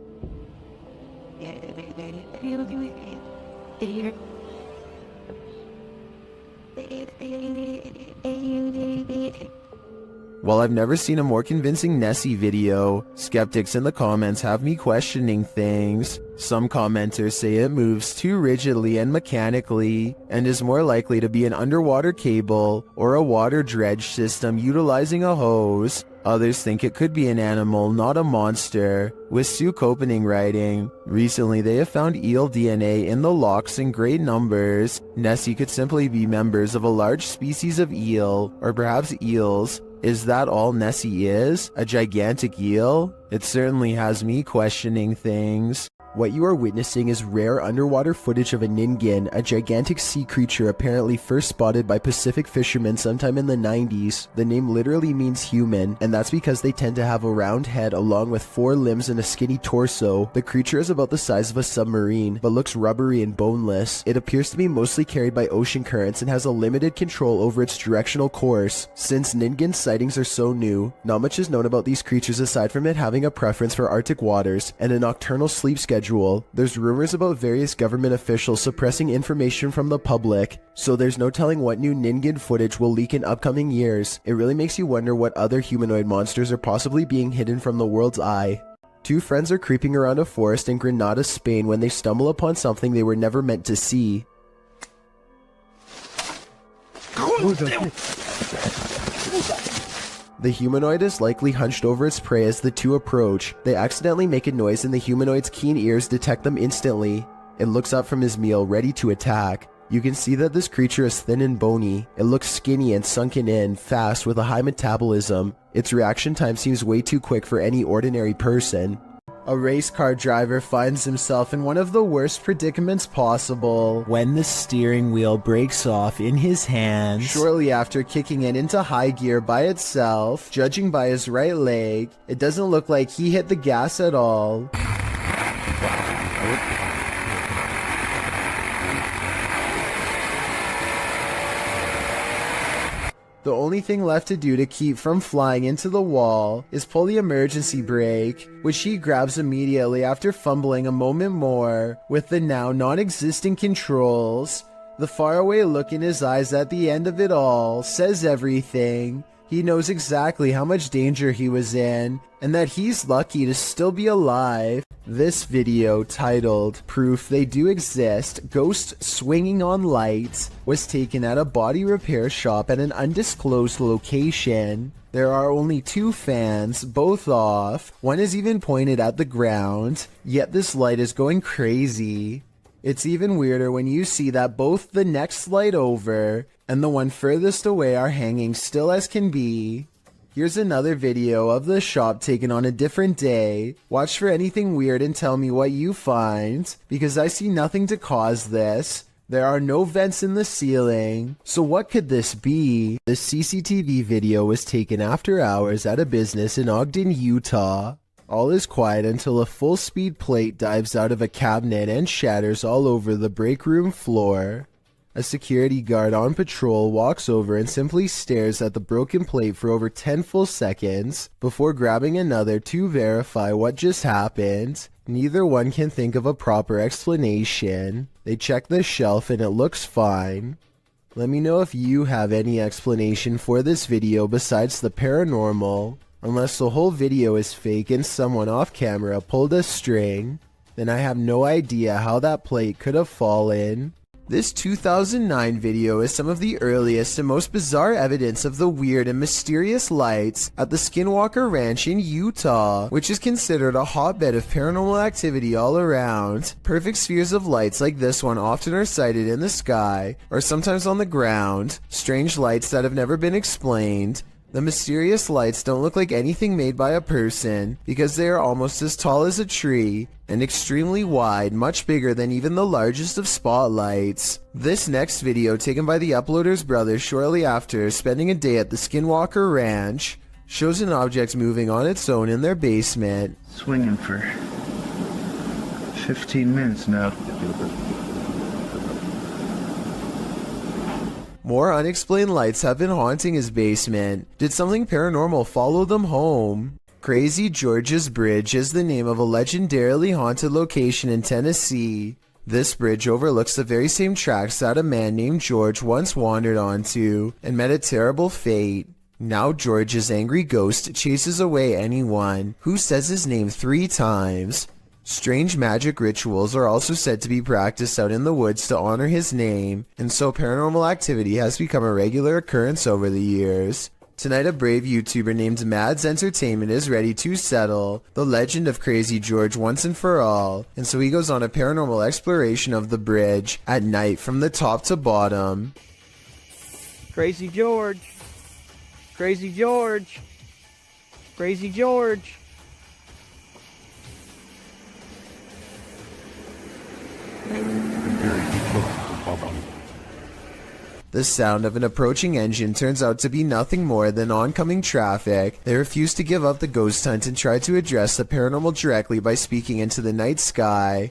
While I've never seen a more convincing Nessie video, skeptics in the comments have me questioning things. Some commenters say it moves too rigidly and mechanically, and is more likely to be an underwater cable or a water dredge system utilizing a hose. Others think it could be an animal, not a monster, with Sue Copening writing, "Recently they have found eel DNA in the locks in great numbers. Nessie could simply be members of a large species of eel, or perhaps eels. Is that all Nessie is? A gigantic eel?" It certainly has me questioning things. What you are witnessing is rare underwater footage of a ningen, a gigantic sea creature apparently first spotted by Pacific fishermen sometime in the 90s. The name literally means human, and that's because they tend to have a round head along with 4 limbs and a skinny torso. The creature is about the size of a submarine, but looks rubbery and boneless. It appears to be mostly carried by ocean currents and has a limited control over its directional course. Since ningen sightings are so new, not much is known about these creatures aside from it having a preference for Arctic waters and a nocturnal sleep schedule. There's rumors about various government officials suppressing information from the public, so there's no telling what new ningen footage will leak in upcoming years. It really makes you wonder what other humanoid monsters are possibly being hidden from the world's eye. 2 friends are creeping around a forest in Granada, Spain when they stumble upon something they were never meant to see. The humanoid is likely hunched over its prey as the two approach. They accidentally make a noise and the humanoid's keen ears detect them instantly. It looks up from his meal, ready to attack. You can see that this creature is thin and bony. It looks skinny and sunken in, fast, with a high metabolism. Its reaction time seems way too quick for any ordinary person. A race car driver finds himself in one of the worst predicaments possible when the steering wheel breaks off in his hands shortly after kicking it into high gear by itself. Judging by his right leg, it doesn't look like he hit the gas at all. The only thing left to do to keep from flying into the wall is pull the emergency brake, which he grabs immediately after fumbling a moment more with the now non-existent controls. The faraway look in his eyes at the end of it all says everything. He knows exactly how much danger he was in, and that he's lucky to still be alive. This video, titled "Proof They Do Exist, Ghosts Swinging on Lights," was taken at a body repair shop at an undisclosed location. There are only 2 fans, both off. One is even pointed at the ground, yet this light is going crazy. It's even weirder when you see that both the next light over and the one furthest away are hanging still as can be. Here's another video of the shop taken on a different day. Watch for anything weird and tell me what you find, because I see nothing to cause this. There are no vents in the ceiling, so what could this be? The CCTV video was taken after hours at a business in Ogden, Utah. All is quiet until a full-speed plate dives out of a cabinet and shatters all over the break room floor. A security guard on patrol walks over and simply stares at the broken plate for over 10 full seconds before grabbing another to verify what just happened. Neither one can think of a proper explanation. They check the shelf and it looks fine. Let me know if you have any explanation for this video besides the paranormal. Unless the whole video is fake and someone off camera pulled a string, then I have no idea how that plate could have fallen. This 2009 video is some of the earliest and most bizarre evidence of the weird and mysterious lights at the Skinwalker Ranch in Utah, which is considered a hotbed of paranormal activity all around. Perfect spheres of lights like this one often are sighted in the sky, or sometimes on the ground. Strange lights that have never been explained. The mysterious lights don't look like anything made by a person because they are almost as tall as a tree and extremely wide, much bigger than even the largest of spotlights. This next video, taken by the uploader's brother shortly after spending a day at the Skinwalker Ranch, shows an object moving on its own in their basement. Swinging for 15 minutes now. More unexplained lights have been haunting his basement. Did something paranormal follow them home? Crazy George's Bridge is the name of a legendarily haunted location in Tennessee. This bridge overlooks the very same tracks that a man named George once wandered onto and met a terrible fate. Now George's angry ghost chases away anyone who says his name 3 times. Strange magic rituals are also said to be practiced out in the woods to honor his name, and so paranormal activity has become a regular occurrence over the years. Tonight a brave YouTuber named Mads Entertainment is ready to settle the legend of Crazy George once and for all, and so he goes on a paranormal exploration of the bridge at night from the top to bottom. Crazy George. Crazy George. Crazy George. The sound of an approaching engine turns out to be nothing more than oncoming traffic. They refuse to give up the ghost hunt and try to address the paranormal directly by speaking into the night sky.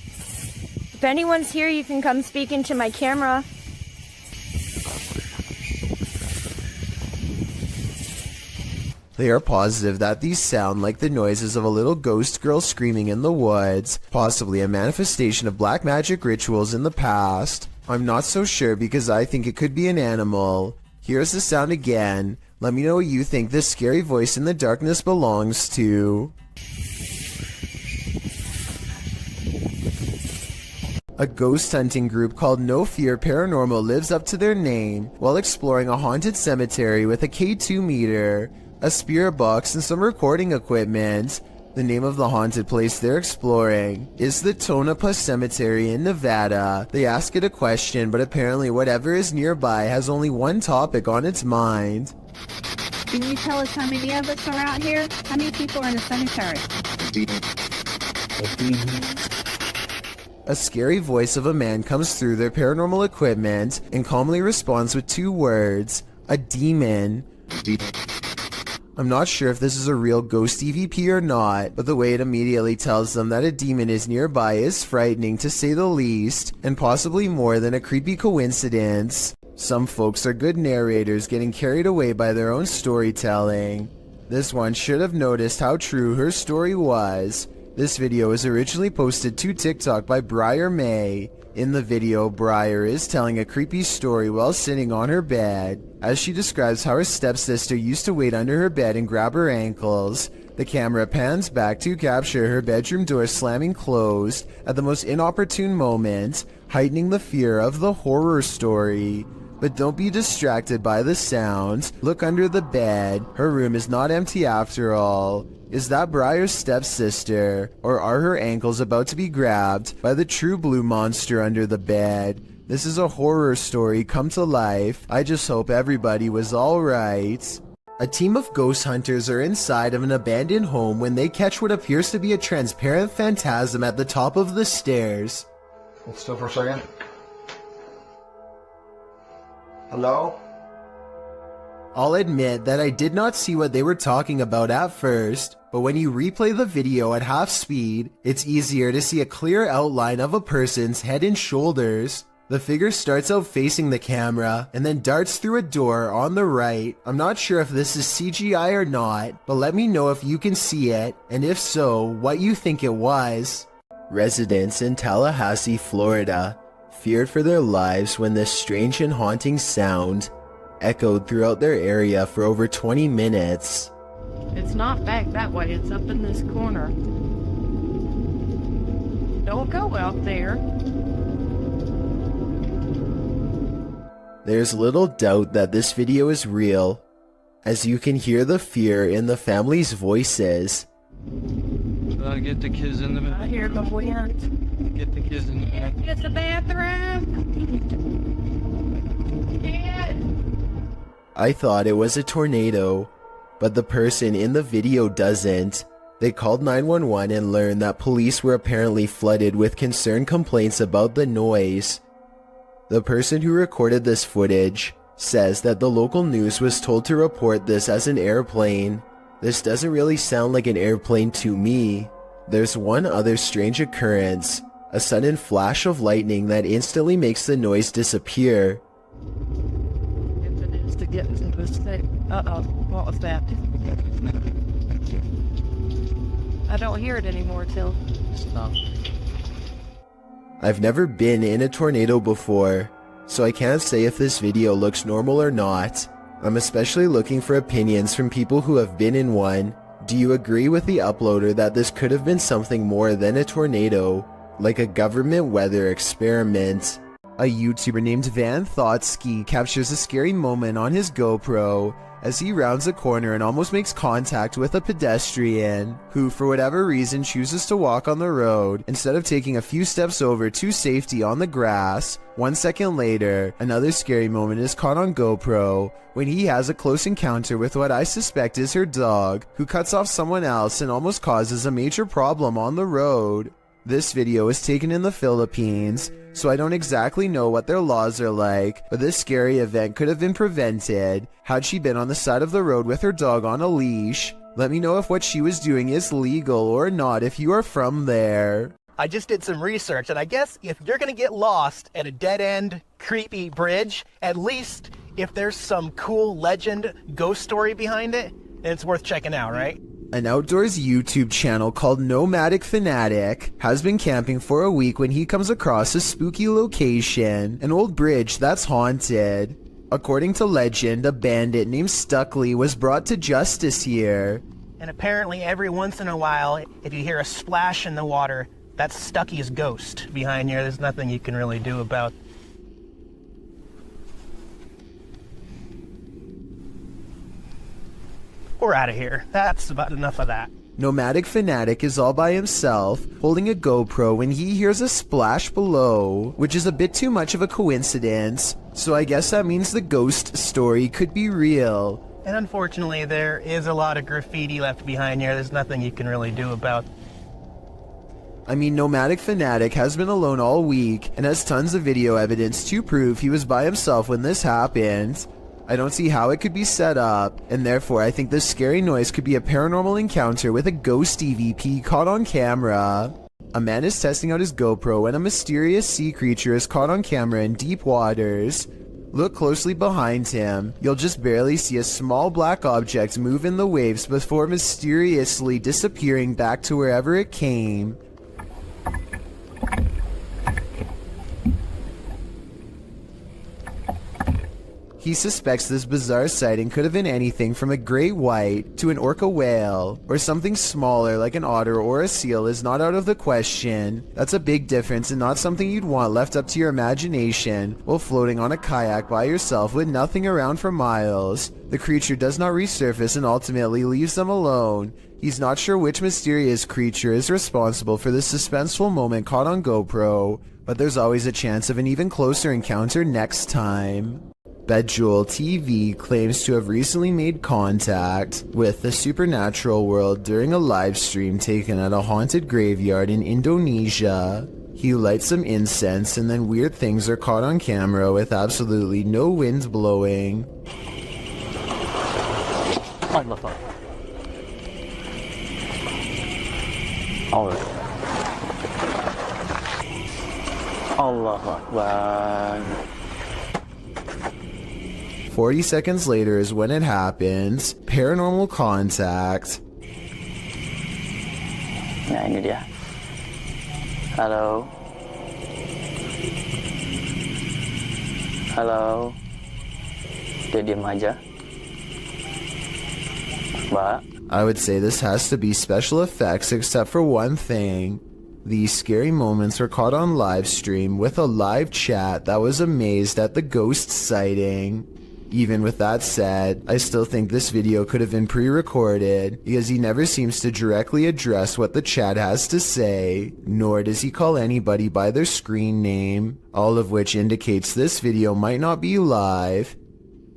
If anyone's here, you can come speak into my camera. They are positive that these sound like the noises of a little ghost girl screaming in the woods, possibly a manifestation of black magic rituals in the past. I'm not so sure because I think it could be an animal. Here's the sound again. Let me know what you think this scary voice in the darkness belongs to. A ghost hunting group called No Fear Paranormal lives up to their name while exploring a haunted cemetery with a K2 meter, a spirit box, and some recording equipment. The name of the haunted place they're exploring is the Tonopah Cemetery in Nevada. They ask it a question, but apparently whatever is nearby has only one topic on its mind. Can you tell us how many of us are out here? How many people are in the cemetery? A scary voice of a man comes through their paranormal equipment and calmly responds with 2 words, a demon. I'm not sure if this is a real ghost EVP or not, but the way it immediately tells them that a demon is nearby is frightening to say the least, and possibly more than a creepy coincidence. Some folks are good narrators getting carried away by their own storytelling. This one should have noticed how true her story was. This video was originally posted to TikTok by Briar May. In the video, Briar is telling a creepy story while sitting on her bed, as she describes how her stepsister used to wait under her bed and grab her ankles. The camera pans back to capture her bedroom door slamming closed at the most inopportune moment, heightening the fear of the horror story. But don't be distracted by the sounds. Look under the bed. Her room is not empty after all. Is that Briar's stepsister, or are her ankles about to be grabbed by the true blue monster under the bed? This is a horror story come to life. I just hope everybody was alright. A team of ghost hunters are inside of an abandoned home when they catch what appears to be a transparent phantasm at the top of the stairs. Hold still for a second. Hello? I'll admit that I did not see what they were talking about at first, but when you replay the video at half speed, it's easier to see a clear outline of a person's head and shoulders. The figure starts out facing the camera and then darts through a door on the right. I'm not sure if this is CGI or not, but let me know if you can see it, and if so, what you think it was. Residents in Tallahassee, Florida, feared for their lives when this strange and haunting sound echoed throughout their area for over 20 minutes. It's not back that way, it's up in this corner. Don't go out there. There's little doubt that this video is real, as you can hear the fear in the family's voices. Get the kids in the bathroom. I hear the wind. Get the kids in the bathroom. Get the bathroom. Get. I thought it was a tornado, but the person in the video doesn't. They called 911 and learned that police were apparently flooded with concerned complaints about the noise. The person who recorded this footage says that the local news was told to report this as an airplane. This doesn't really sound like an airplane to me. There's one other strange occurrence, a sudden flash of lightning that instantly makes the noise disappear. If it is to get into this thing. Uh-oh, what was that? I don't hear it anymore, Till. Stop. I've never been in a tornado before, so I can't say if this video looks normal or not. I'm especially looking for opinions from people who have been in one. Do you agree with the uploader that this could have been something more than a tornado, like a government weather experiment? A YouTuber named Van Thoughtski captures a scary moment on his GoPro as he rounds a corner and almost makes contact with a pedestrian, who for whatever reason chooses to walk on the road instead of taking a few steps over to safety on the grass. 1 second later, another scary moment is caught on GoPro when he has a close encounter with what I suspect is her dog, who cuts off someone else and almost causes a major problem on the road. This video is taken in the Philippines, so I don't exactly know what their laws are like, but this scary event could have been prevented had she been on the side of the road with her dog on a leash. Let me know if what she was doing is legal or not if you are from there. I just did some research, and I guess if you're gonna get lost at a dead-end, creepy bridge, at least if there's some cool legend, ghost story behind it, then it's worth checking out, right? An outdoors YouTube channel called Nomadic Fanatic has been camping for a week when he comes across a spooky location, an old bridge that's haunted. According to legend, a bandit named Stuckley was brought to justice here. And apparently every once in a while, if you hear a splash in the water, that's Stucky's ghost behind here. There's nothing you can really do about. We're out of here. That's about enough of that. Nomadic Fanatic is all by himself, holding a GoPro when he hears a splash below, which is a bit too much of a coincidence, so I guess that means the ghost story could be real. And unfortunately, there is a lot of graffiti left behind here. There's nothing you can really do about. I mean, Nomadic Fanatic has been alone all week and has tons of video evidence to prove he was by himself when this happened. I don't see how it could be set up, and therefore I think this scary noise could be a paranormal encounter with a ghost EVP caught on camera. A man is testing out his GoPro when a mysterious sea creature is caught on camera in deep waters. Look closely behind him. You'll just barely see a small black object move in the waves before mysteriously disappearing back to wherever it came. He suspects this bizarre sighting could have been anything from a great white to an orca whale, or something smaller like an otter or a seal is not out of the question. That's a big difference and not something you'd want left up to your imagination while floating on a kayak by yourself with nothing around for miles. The creature does not resurface and ultimately leaves them alone. He's not sure which mysterious creature is responsible for this suspenseful moment caught on GoPro, but there's always a chance of an even closer encounter next time. Bejewel TV claims to have recently made contact with the supernatural world during a live stream taken at a haunted graveyard in Indonesia. He lights some incense and then weird things are caught on camera with absolutely no wind blowing. Allah. Alright. Allah Akbar. 40 seconds later is when it happens. Paranormal contact. Nah, ini dia. Halo. Halo. Dia diam aja. Mbak. I would say this has to be special effects except for one thing. These scary moments were caught on live stream with a live chat that was amazed at the ghost sighting. Even with that said, I still think this video could have been pre-recorded because he never seems to directly address what the chat has to say, nor does he call anybody by their screen name, all of which indicates this video might not be live.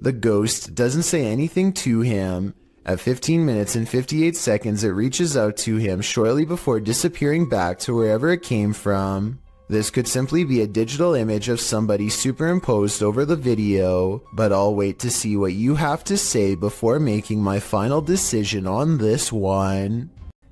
The ghost doesn't say anything to him. At 15 minutes and 58 seconds it reaches out to him shortly before disappearing back to wherever it came from. This could simply be a digital image of somebody superimposed over the video, but I'll wait to see what you have to say before making my final decision on this one.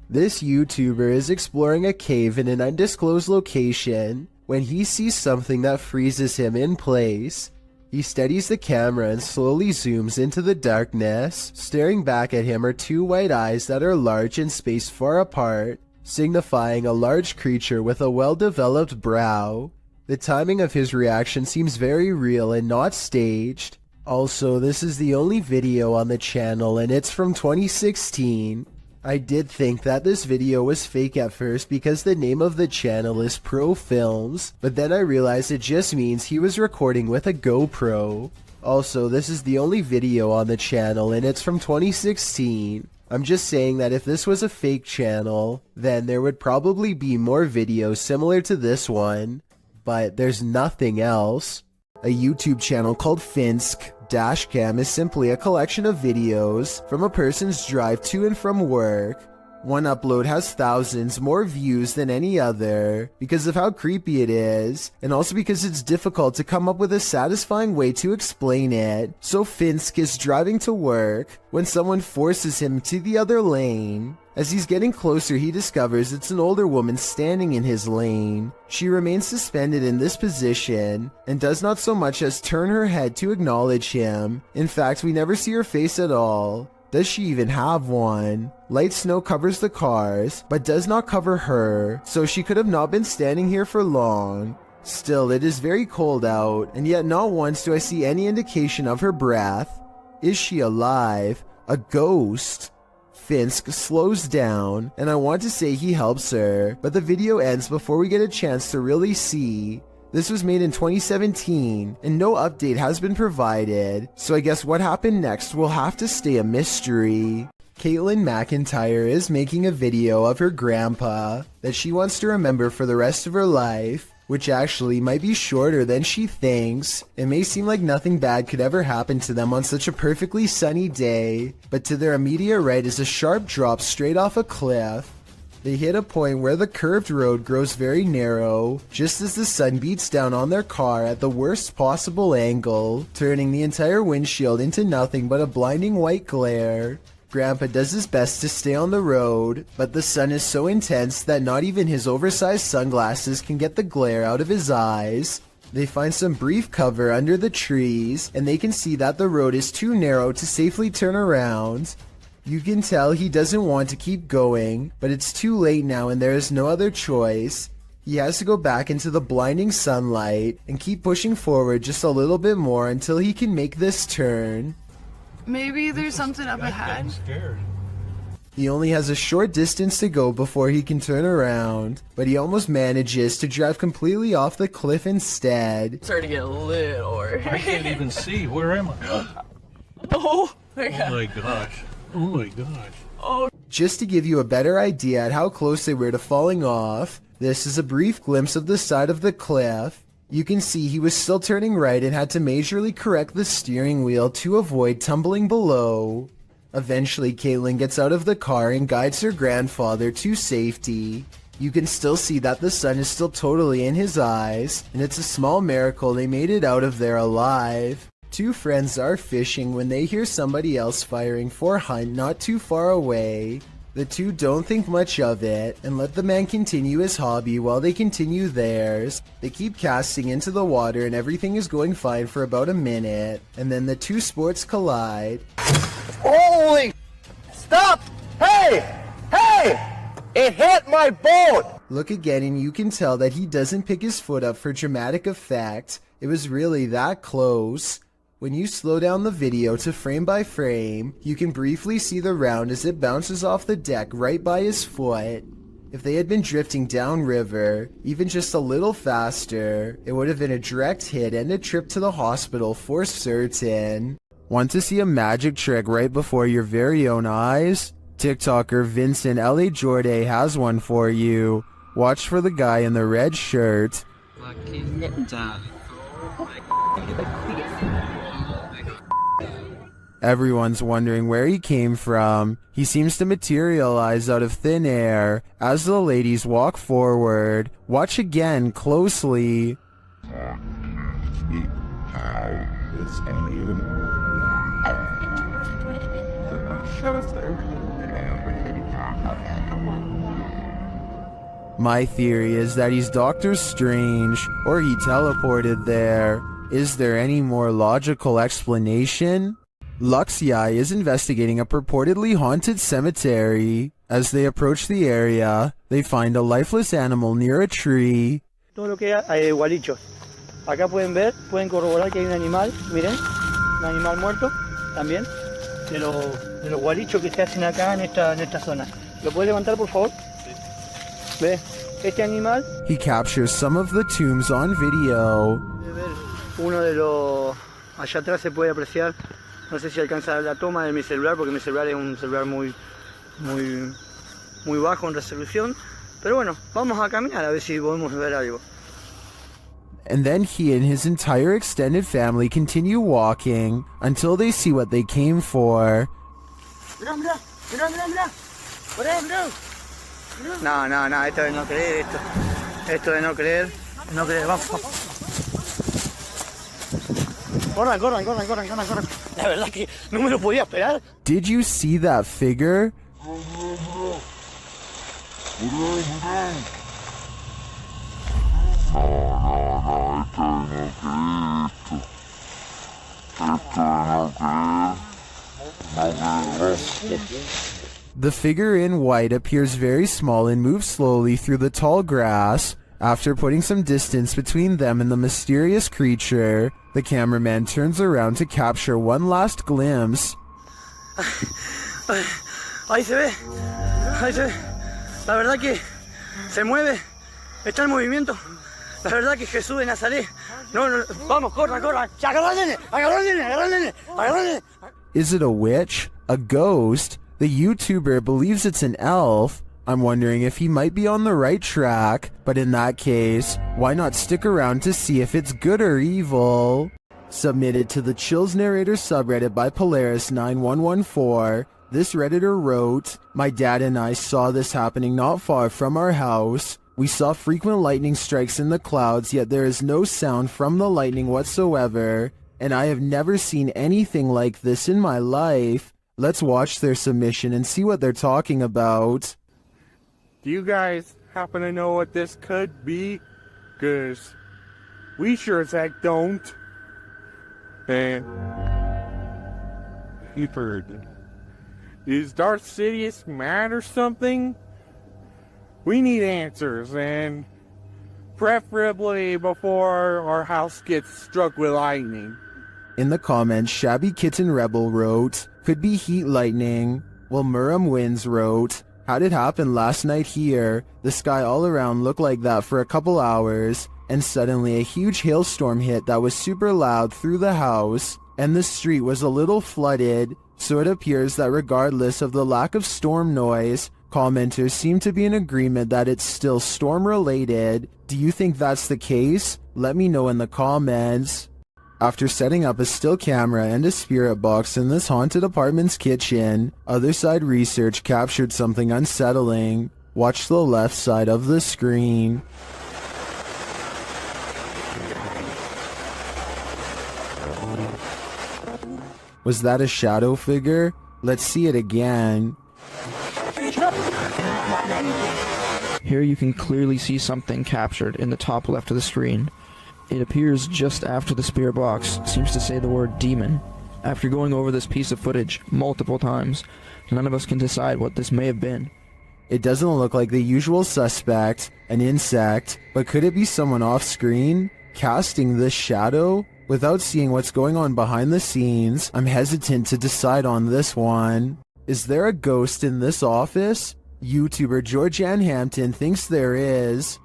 This YouTuber is exploring a cave in an undisclosed location when he sees something that freezes him in place. He steadies the camera and slowly zooms into the darkness. Staring back at him are two white eyes that are large and spaced far apart, signifying a large creature with a well-developed brow. The timing of his reaction seems very real and not staged. Also, this is the only video on the channel and it's from 2016. I did think that this video was fake at first because the name of the channel is Pro Films, but then I realized it just means he was recording with a GoPro. Also, this is the only video on the channel and it's from 2016. I'm just saying that if this was a fake channel, then there would probably be more videos similar to this one, but there's nothing else. A YouTube channel called Finsk Dashcam is simply a collection of videos from a person's drive to and from work. One upload has thousands more views than any other because of how creepy it is, and also because it's difficult to come up with a satisfying way to explain it. So Finsk is driving to work when someone forces him to the other lane. As he's getting closer, he discovers it's an older woman standing in his lane. She remains suspended in this position and does not so much as turn her head to acknowledge him. In fact, we never see her face at all. Does she even have one? Light snow covers the cars, but does not cover her, so she could have not been standing here for long. Still, it is very cold out, and yet not once do I see any indication of her breath. Is she alive? A ghost? Finsk slows down, and I want to say he helps her, but the video ends before we get a chance to really see. This was made in 2017, and no update has been provided, so I guess what happened next will have to stay a mystery. Caitlin McIntyre is making a video of her grandpa that she wants to remember for the rest of her life, which actually might be shorter than she thinks. It may seem like nothing bad could ever happen to them on such a perfectly sunny day, but to their immediate right is a sharp drop straight off a cliff. They hit a point where the curved road grows very narrow, just as the sun beats down on their car at the worst possible angle, turning the entire windshield into nothing but a blinding white glare. Grandpa does his best to stay on the road, but the sun is so intense that not even his oversized sunglasses can get the glare out of his eyes. They find some brief cover under the trees, and they can see that the road is too narrow to safely turn around. You can tell he doesn't want to keep going, but it's too late now and there is no other choice. He has to go back into the blinding sunlight and keep pushing forward just a little bit more until he can make this turn. Maybe there's something up ahead. He only has a short distance to go before he can turn around, but he almost manages to drive completely off the cliff instead. It's starting to get a little. I can't even see. Where am I? Oh my god. Oh my gosh. Oh my gosh. Oh. Just to give you a better idea at how close they were to falling off, this is a brief glimpse of the side of the cliff. You can see he was still turning right and had to majorly correct the steering wheel to avoid tumbling below. Eventually, Caitlin gets out of the car and guides her grandfather to safety. You can still see that the sun is still totally in his eyes, and it's a small miracle they made it out of there alive. Two friends are fishing when they hear somebody else firing for hunt not too far away. The two don't think much of it and let the man continue his hobby while they continue theirs. They keep casting into the water and everything is going fine for about a minute, and then the two sports collide. Holy! Stop! Hey! Hey! It hit my boat! Look again and you can tell that he doesn't pick his foot up for dramatic effect. It was really that close. When you slow down the video to frame by frame, you can briefly see the round as it bounces off the deck right by his foot. If they had been drifting downriver, even just a little faster, it would have been a direct hit and a trip to the hospital for certain. Want to see a magic trick right before your very own eyes? TikToker Vincent L.A. Jordan has one for you. Watch for the guy in the red shirt. Everyone's wondering where he came from. He seems to materialize out of thin air as the ladies walk forward. Watch again closely. My theory is that he's Doctor Strange, or he teleported there. Is there any more logical explanation? Luxi is investigating a purportedly haunted cemetery. As they approach the area, they find a lifeless animal near a tree. Todo lo que hay igualitos. Acá pueden ver, pueden corroborar que hay un animal, miren, un animal muerto también, de los guarichos que se hacen acá en esta zona. ¿Lo puedes levantar, por favor? Ve, este animal. He captures some of the tombs on video. Uno de los... Allá atrás se puede apreciar, no sé si alcanza la toma de mi celular, porque mi celular es un celular muy bajo en resolución. Pero bueno, vamos a caminar a ver si podemos ver algo. And then he and his entire extended family continue walking until they see what they came for. Mirá, mirá, mirá, mirá, mirá. Mirá, mirá. No, esto de no creer, esto de no creer, vamos. Corran. La verdad que no me lo podía esperar. Did you see that figure? The figure in white appears very small and moves slowly through the tall grass. After putting some distance between them and the mysterious creature, the cameraman turns around to capture one last glimpse. Ahí se ve. La verdad que se mueve, está en movimiento. La verdad que Jesús de Nazaret. No, vamos, corran. Agarra al nene. Is it a witch? A ghost? The YouTuber believes it's an elf. I'm wondering if he might be on the right track, but in that case, why not stick around to see if it's good or evil? Submitted to the Chills Narrator subreddit by Polaris9114, this Redditor wrote, "My dad and I saw this happening not far from our house. We saw frequent lightning strikes in the clouds, yet there is no sound from the lightning whatsoever, and I have never seen anything like this in my life." Let's watch their submission and see what they're talking about. Do you guys happen to know what this could be? 'Cause we sure as heck don't. And you've heard. Is Darth Sidious mad or something? We need answers, and preferably before our house gets struck with lightning. In the comments, Shabby Kitten Rebel wrote, "Could be heat lightning." While Muram Wins wrote, "How'd it happen last night here? The sky all around looked like that for a couple hours, and suddenly a huge hailstorm hit that was super loud through the house, and the street was a little flooded, so it appears that regardless of the lack of storm noise, commenters seem to be in agreement that it's still storm related. Do you think that's the case? Let me know in the comments." After setting up a still camera and a spirit box in this haunted apartment's kitchen, Other Side Research captured something unsettling. Watch the left side of the screen. Was that a shadow figure? Let's see it again. Here you can clearly see something captured in the top left of the screen. It appears just after the spirit box seems to say the word demon. After going over this piece of footage multiple times, none of us can decide what this may have been. It doesn't look like the usual suspect, an insect, but could it be someone off screen, casting this shadow? Without seeing what's going on behind the scenes, I'm hesitant to decide on this one. Is there a ghost in this office? YouTuber Georgianne Hampton thinks there is.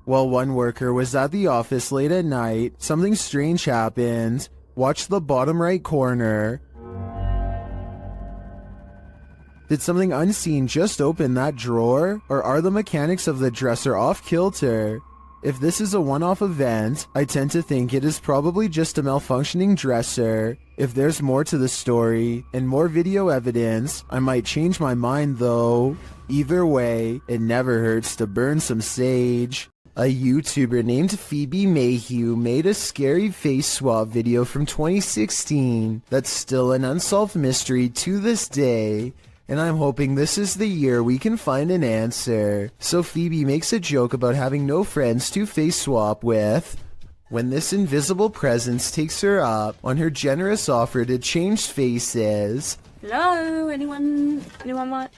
While one worker was at the office late at night, something strange happened. Watch the bottom right corner. Did something unseen just open that drawer? Or are the mechanics of the dresser off kilter? If this is a one-off event, I tend to think it is probably just a malfunctioning dresser. If there's more to the story, and more video evidence, I might change my mind though. Either way, it never hurts to burn some sage. A YouTuber named Phoebe Mayhew made a scary face swap video from 2016 that's still an unsolved mystery to this day, and I'm hoping this is the year we can find an answer. So Phoebe makes a joke about having no friends to face swap with, when this invisible presence takes her up on her generous offer to change faces. Hello, anyone want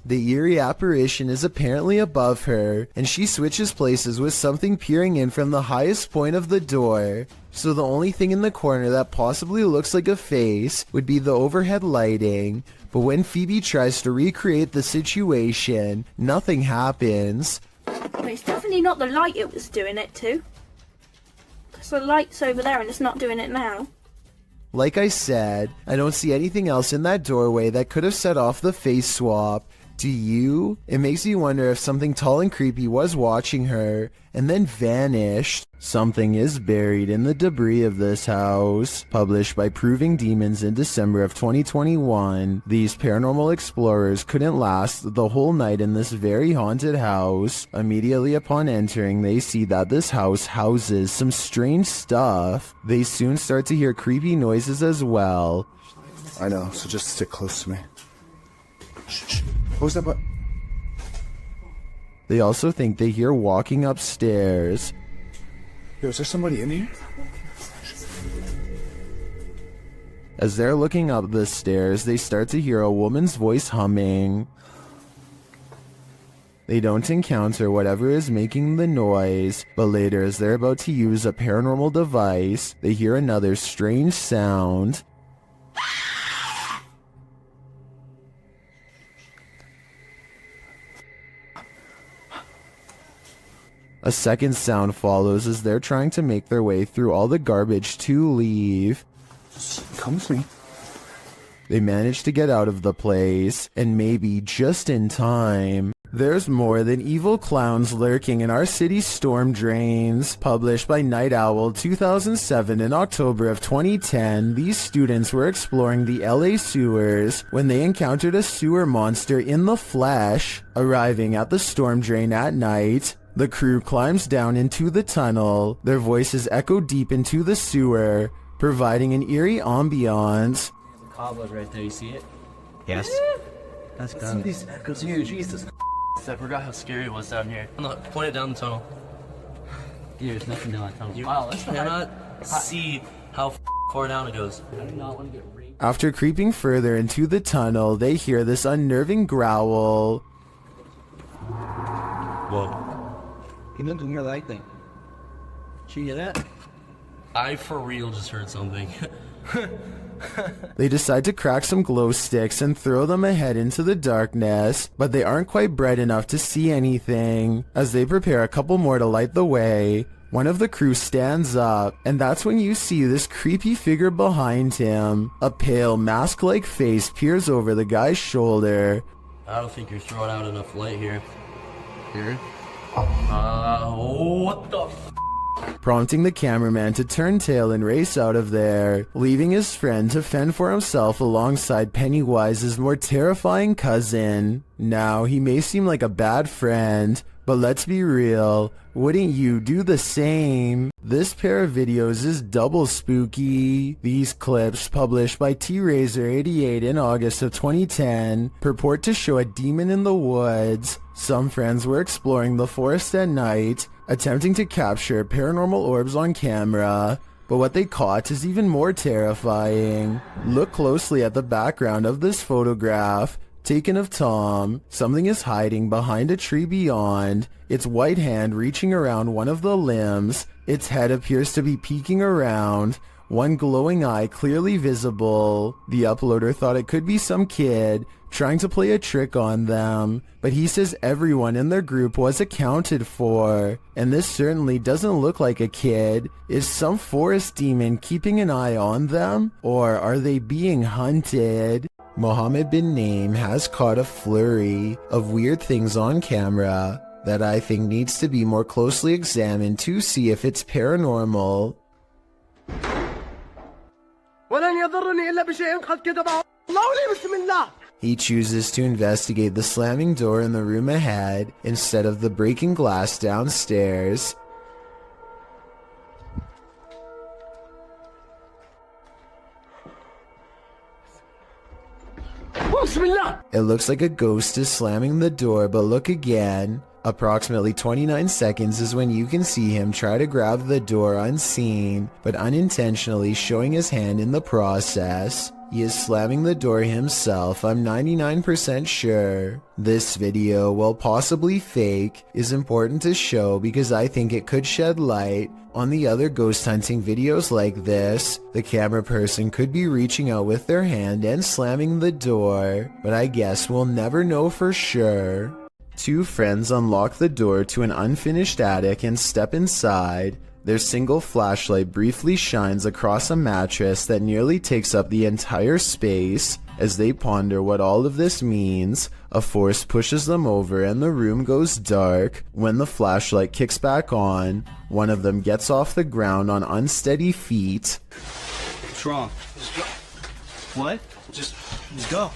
The eerie apparition is apparently above her, and she switches places with something peering in from the highest point of the door. So the only thing in the corner that possibly looks like a face would be the overhead lighting. But when Phoebe tries to recreate the situation, nothing happens. But it's definitely not the light it was doing it to. Because the light's over there and it's not doing it now. Like I said, I don't see anything else in that doorway that could have set off the face swap. Do you? It makes me wonder if something tall and creepy was watching her and then vanished. Something is buried in the debris of this house. Published by Proving Demons in December of 2021, these paranormal explorers couldn't last the whole night in this very haunted house. Immediately upon entering, they see that this house houses some strange stuff. They soon start to hear creepy noises as well. I know, so just stick close to me. Shh. What was that button? They also think they hear walking upstairs. Yo, is there somebody in here? As they're looking up the stairs, they start to hear a woman's voice humming. They don't encounter whatever is making the noise, but later as they're about to use a paranormal device, they hear another strange sound. A second sound follows as they're trying to make their way through all the garbage to leave. Come with me. They manage to get out of the place, and maybe just in time. There's more than evil clowns lurking in our city's storm drains. Published by Night Owl 2007 in October of 2010, these students were exploring the LA sewers when they encountered a sewer monster in the flesh. Arriving at the storm drain at night, the crew climbs down into the tunnel. Their voices echo deep into the sewer, providing an eerie ambiance. The cobweb right there, you see it? Yes. That's good. These echoes here, Jesus. I forgot how scary it was down here. Look, point it down the tunnel. Yeah, there's nothing down the tunnel. Wow, let's cannot see how far down it goes. I do not want to get raped. After creeping further into the tunnel, they hear this unnerving growl. Whoa. You didn't hear that thing. Did you hear that? I for real just heard something. They decide to crack some glow sticks and throw them ahead into the darkness, but they aren't quite bright enough to see anything. As they prepare a couple more to light the way, one of the crew stands up, and that's when you see this creepy figure behind him. A pale, mask-like face peers over the guy's shoulder. I don't think you're throwing out enough light here. Here? What the f***? Prompting the cameraman to turn tail and race out of there, leaving his friend to fend for himself alongside Pennywise's more terrifying cousin. Now, he may seem like a bad friend, but let's be real, wouldn't you do the same? This pair of videos is double spooky. These clips, published by T-Razor88 in August of 2010, purport to show a demon in the woods. Some friends were exploring the forest at night, attempting to capture paranormal orbs on camera, but what they caught is even more terrifying. Look closely at the background of this photograph, taken of Tom. Something is hiding behind a tree beyond, its white hand reaching around one of the limbs. Its head appears to be peeking around, one glowing eye clearly visible. The uploader thought it could be some kid trying to play a trick on them, but he says everyone in their group was accounted for, and this certainly doesn't look like a kid. Is some forest demon keeping an eye on them, or are they being hunted? Mohammed bin Naim has caught a flurry of weird things on camera that I think needs to be more closely examined to see if it's paranormal. He chooses to investigate the slamming door in the room ahead instead of the breaking glass downstairs. It looks like a ghost is slamming the door, but look again. Approximately 29 seconds is when you can see him try to grab the door unseen, but unintentionally showing his hand in the process. He is slamming the door himself, I'm 99% sure. This video, while possibly fake, is important to show because I think it could shed light on the other ghost hunting videos like this. The camera person could be reaching out with their hand and slamming the door, but I guess we'll never know for sure. Two friends unlock the door to an unfinished attic and step inside. Their single flashlight briefly shines across a mattress that nearly takes up the entire space. As they ponder what all of this means, a force pushes them over and the room goes dark. When the flashlight kicks back on, one of them gets off the ground on unsteady feet. What's wrong? What? Just go.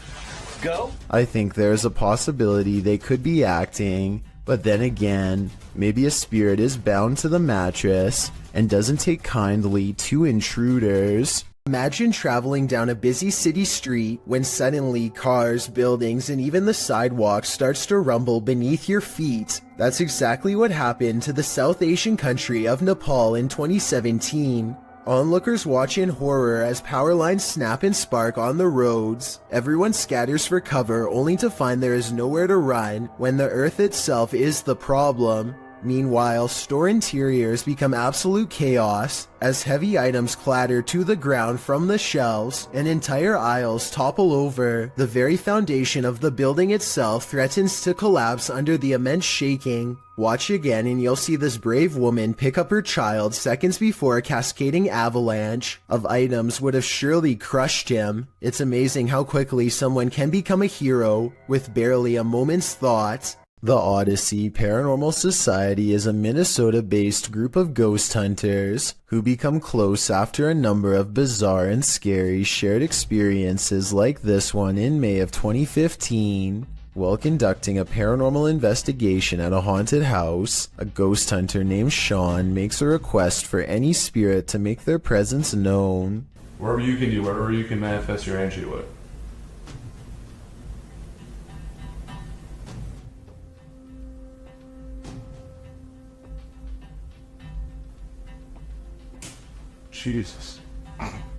Go? I think there's a possibility they could be acting, but then again, maybe a spirit is bound to the mattress and doesn't take kindly to intruders. Imagine traveling down a busy city street when suddenly cars, buildings, and even the sidewalk starts to rumble beneath your feet. That's exactly what happened to the South Asian country of Nepal in 2017. Onlookers watch in horror as power lines snap and spark on the roads. Everyone scatters for cover only to find there is nowhere to run when the earth itself is the problem. Meanwhile, store interiors become absolute chaos as heavy items clatter to the ground from the shelves and entire aisles topple over. The very foundation of the building itself threatens to collapse under the immense shaking. Watch again and you'll see this brave woman pick up her child seconds before a cascading avalanche of items would have surely crushed him. It's amazing how quickly someone can become a hero with barely a moment's thought. The Odyssey Paranormal Society is a Minnesota-based group of ghost hunters who become close after a number of bizarre and scary shared experiences like this one in May of 2015. While conducting a paranormal investigation at a haunted house, a ghost hunter named Sean makes a request for any spirit to make their presence known. Wherever you can do, wherever you can manifest your energy with. Jesus.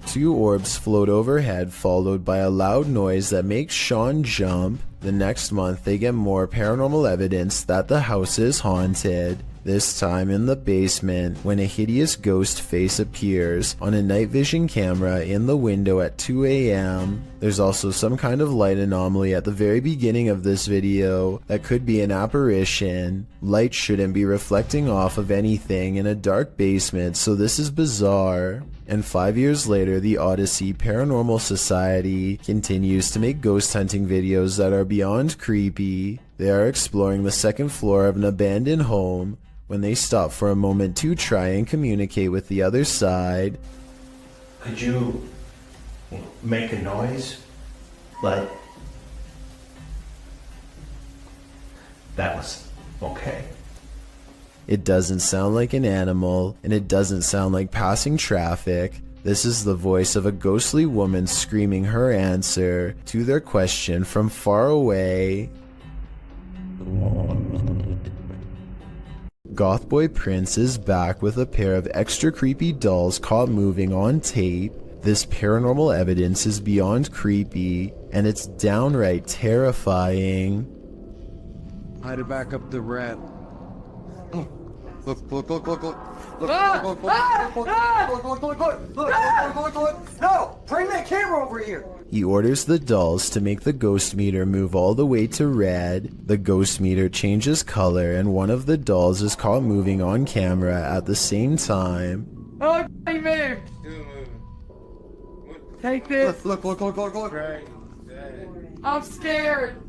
Two orbs float overhead, followed by a loud noise that makes Sean jump. The next month, they get more paranormal evidence that the house is haunted. This time in the basement, when a hideous ghost face appears on a night vision camera in the window at 2 a.m. There's also some kind of light anomaly at the very beginning of this video that could be an apparition. Light shouldn't be reflecting off of anything in a dark basement, so this is bizarre. And 5 years later, the Odyssey Paranormal Society continues to make ghost hunting videos that are beyond creepy. They are exploring the second floor of an abandoned home when they stop for a moment to try and communicate with the other side. Could you make a noise? Like, that was okay. It doesn't sound like an animal, and it doesn't sound like passing traffic. This is the voice of a ghostly woman screaming her answer to their question from far away. Gothboy Prince is back with a pair of extra creepy dolls caught moving on tape. This paranormal evidence is beyond creepy, and it's downright terrifying. Hide it back up the rat. Look, look, look, look, look. Look, look, look, look, look, look, look, look, look, look, look, look. No! Bring that camera over here! He orders the dolls to make the ghost meter move all the way to red. The ghost meter changes color and one of the dolls is caught moving on camera at the same time. Oh, he moved! Take this! Look, look, look, look, look, look. I'm scared!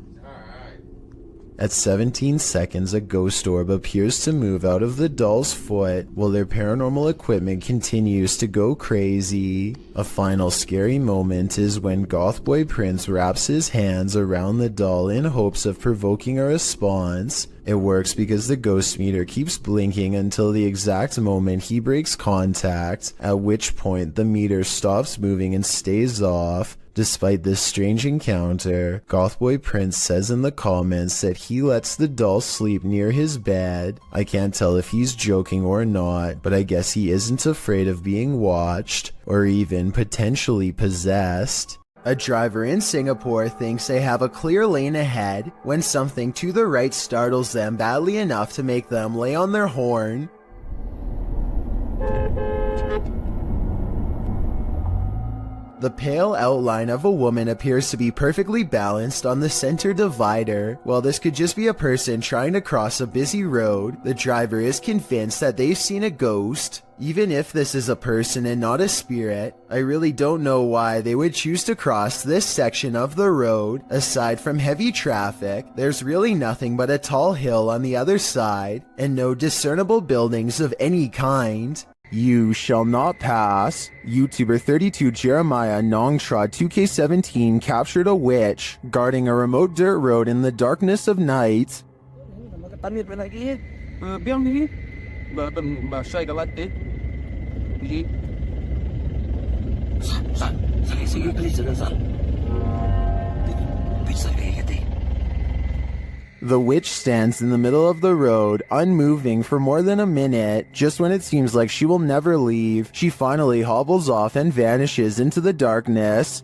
At 17 seconds, a ghost orb appears to move out of the doll's foot while their paranormal equipment continues to go crazy. A final scary moment is when Gothboy Prince wraps his hands around the doll in hopes of provoking a response. It works because the ghost meter keeps blinking until the exact moment he breaks contact, at which point the meter stops moving and stays off. Despite this strange encounter, Gothboy Prince says in the comments that he lets the doll sleep near his bed. I can't tell if he's joking or not, but I guess he isn't afraid of being watched, or even potentially possessed. A driver in Singapore thinks they have a clear lane ahead when something to the right startles them badly enough to make them lay on their horn. The pale outline of a woman appears to be perfectly balanced on the center divider. While this could just be a person trying to cross a busy road, the driver is convinced that they've seen a ghost. Even if this is a person and not a spirit, I really don't know why they would choose to cross this section of the road. Aside from heavy traffic, there's really nothing but a tall hill on the other side, and no discernible buildings of any kind. You shall not pass. YouTuber 32 Jeremiah Nongtrod 2K17 captured a witch guarding a remote dirt road in the darkness of night. The witch stands in the middle of the road, unmoving for more than a minute. Just when it seems like she will never leave, she finally hobbles off and vanishes into the darkness.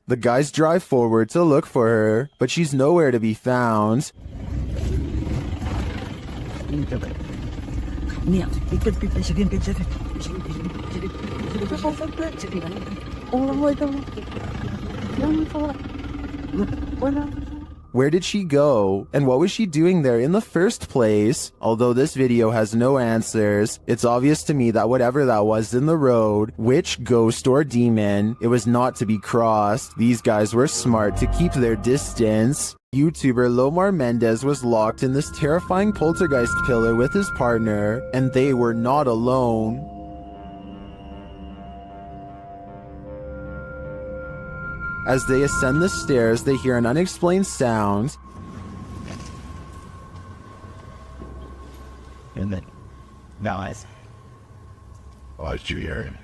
The guys drive forward to look for her, but she's nowhere to be found. Where did she go? And what was she doing there in the first place? Although this video has no answers, it's obvious to me that whatever that was in the road, witch, ghost, or demon, it was not to be crossed. These guys were smart to keep their distance. YouTuber Lomar Mendez was locked in this terrifying poltergeist pillar with his partner, and they were not alone. As they ascend the stairs, they hear an unexplained sound. And then, guys, why did you hear him?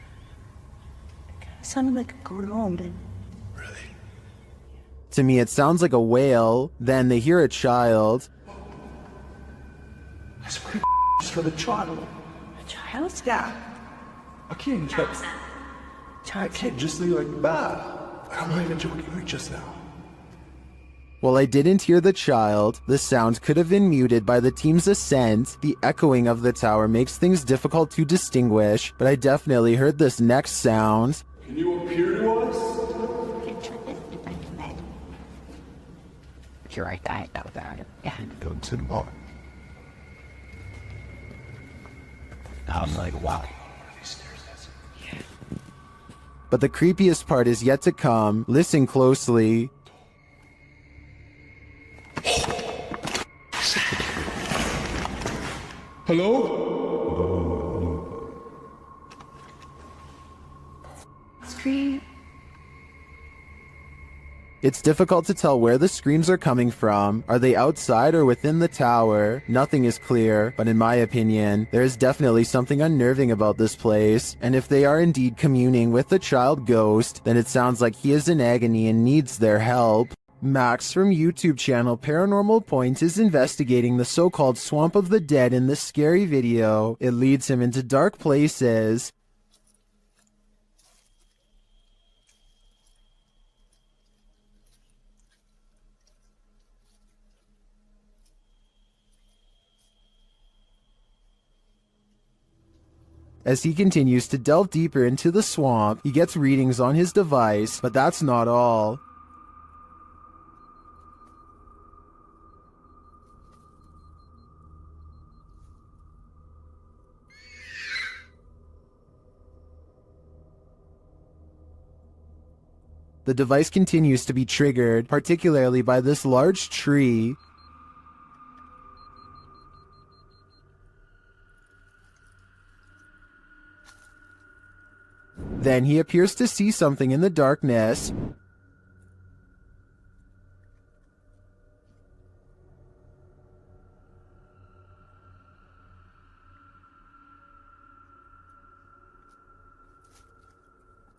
It sounded like a groan. To me, it sounds like a wail. Then they hear a child. That's pretty for the child. A child? Yeah. I can't just. I can't just leave like that. I'm not even joking like just now. While I didn't hear the child, the sound could have been muted by the team's ascent. The echoing of the tower makes things difficult to distinguish, but I definitely heard this next sound. Can you appear to us? You're right, I know that. Yeah. Go to the bar. I'm like, wow. But the creepiest part is yet to come. Listen closely. Hello? Scream. It's difficult to tell where the screams are coming from. Are they outside or within the tower? Nothing is clear, but in my opinion, there is definitely something unnerving about this place. And if they are indeed communing with the child ghost, then it sounds like he is in agony and needs their help. Max from YouTube channel Paranormal Point is investigating the so-called Swamp of the Dead in this scary video. It leads him into dark places. As he continues to delve deeper into the swamp, he gets readings on his device, but that's not all. The device continues to be triggered, particularly by this large tree. Then he appears to see something in the darkness.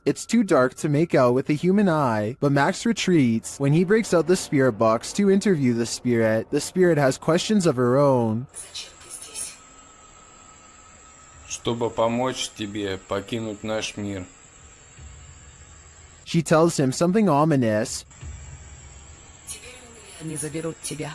It's too dark to make out with the human eye, but Max retreats. When he breaks out the spirit box to interview the spirit has questions of her own. Чтобы помочь тебе покинуть наш мир. She tells him something ominous. Они заберут тебя.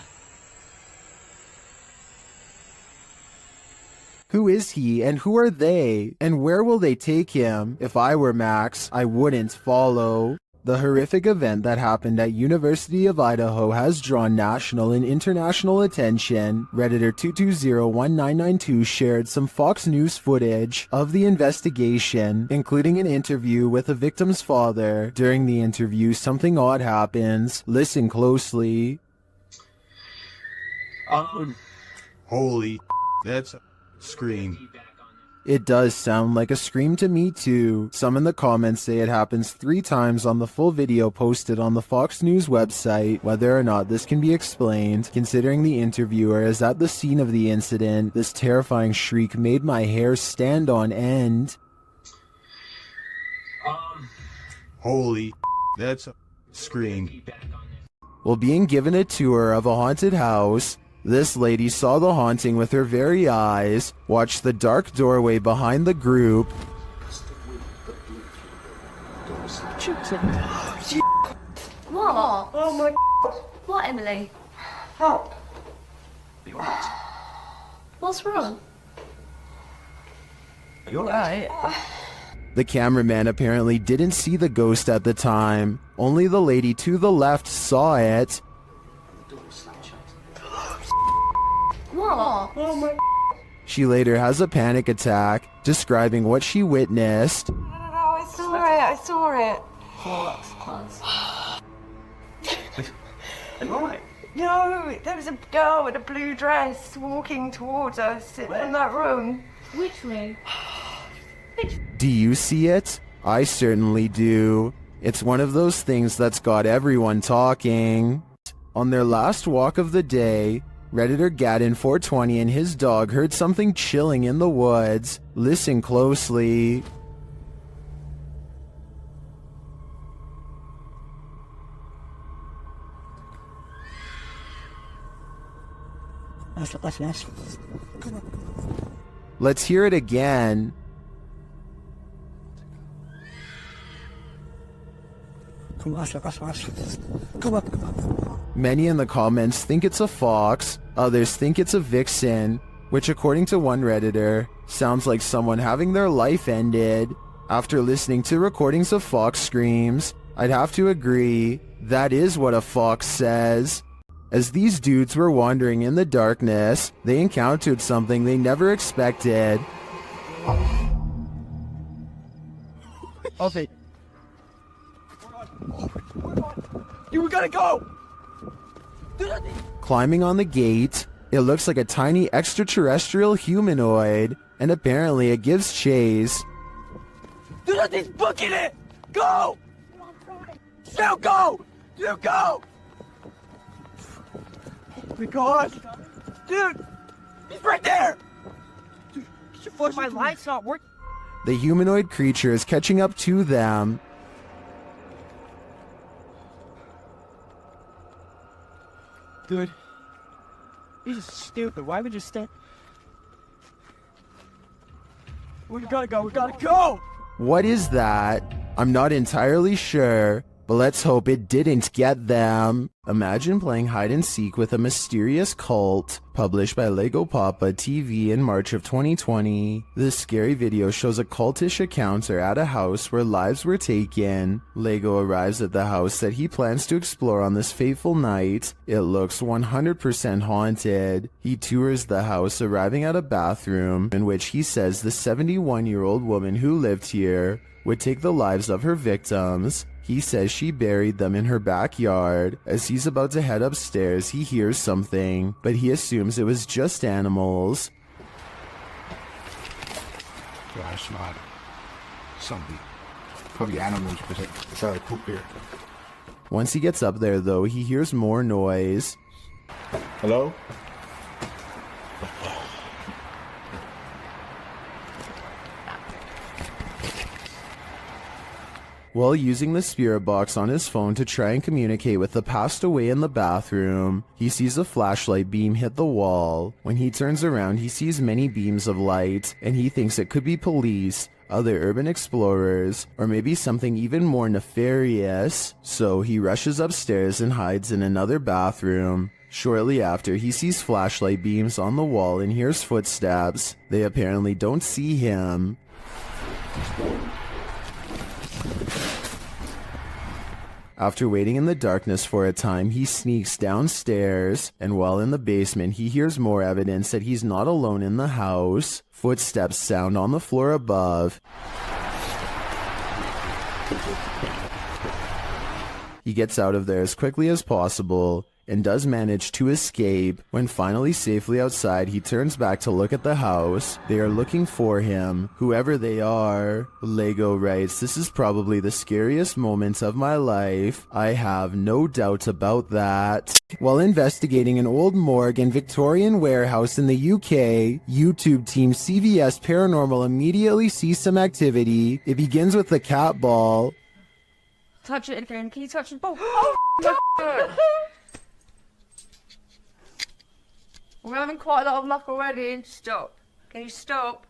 Who is he and who are they? And where will they take him? If I were Max, I wouldn't follow. The horrific event that happened at University of Idaho has drawn national and international attention. Redditor 2201992 shared some Fox News footage of the investigation, including an interview with the victim's father. During the interview, something odd happens. Listen closely. Holy, that's a scream. It does sound like a scream to me too. Some in the comments say it happens 3 times on the full video posted on the Fox News website. Whether or not this can be explained, considering the interviewer is at the scene of the incident, this terrifying shriek made my hair stand on end. Holy, that's a scream. While being given a tour of a haunted house, this lady saw the haunting with her very eyes, watched the dark doorway behind the group, What? Oh my. What, Emily? Help. What's wrong? You're right. The cameraman apparently didn't see the ghost at the time. Only the lady to the left saw it. What? Oh my. She later has a panic attack, describing what she witnessed. I saw it. No, there was a girl in a blue dress walking towards us in that room. Which room? Do you see it? I certainly do. It's one of those things that's got everyone talking. On their last walk of the day, Redditor Gaddin420 and his dog heard something chilling in the woods. Listen closely. Let's hear it again. Many in the comments think it's a fox, others think it's a vixen, which according to one Redditor, sounds like someone having their life ended. After listening to recordings of fox screams, I'd have to agree, that is what a fox says. As these dudes were wandering in the darkness, they encountered something they never expected. Okay. You gotta go! Climbing on the gate, it looks like a tiny extraterrestrial humanoid, and apparently it gives chase. Do nothing's booking it! Go! Now go! You go! Oh my god! Dude! He's right there! Dude, my light's not working. The humanoid creature is catching up to them. Dude. This is stupid. Why would you stand? We gotta go. We gotta go! What is that? I'm not entirely sure, but let's hope it didn't get them. Imagine playing hide and seek with a mysterious cult. Published by Lego Papa TV in March of 2020. This scary video shows a cultish encounter at a house where lives were taken. Lego arrives at the house that he plans to explore on this fateful night. It looks 100% haunted. He tours the house, arriving at a bathroom in which he says the 71-year-old woman who lived here would take the lives of her victims. He says she buried them in her backyard. As he's about to head upstairs, he hears something, but he assumes it was just animals. Yeah, it's not something. Probably animals, because it's how they poop here. Once he gets up there, though, he hears more noise. Hello? While using the spirit box on his phone to try and communicate with the passed away in the bathroom, he sees a flashlight beam hit the wall. When he turns around, he sees many beams of light, and he thinks it could be police, other urban explorers, or maybe something even more nefarious. So he rushes upstairs and hides in another bathroom. Shortly after, he sees flashlight beams on the wall and hears footsteps. They apparently don't see him. After waiting in the darkness for a time, he sneaks downstairs, and while in the basement, he hears more evidence that he's not alone in the house. Footsteps sound on the floor above. He gets out of there as quickly as possible and does manage to escape. When finally safely outside, he turns back to look at the house. They are looking for him, whoever they are. Lego writes, "This is probably the scariest moment of my life. I have no doubt about that." While investigating an old morgue and Victorian warehouse in the UK, YouTube team CVS Paranormal immediately sees some activity. It begins with the cat ball. Touch it again. Can you touch the ball? Oh, God. We're having quite a lot of luck already. Stop. Can you stop?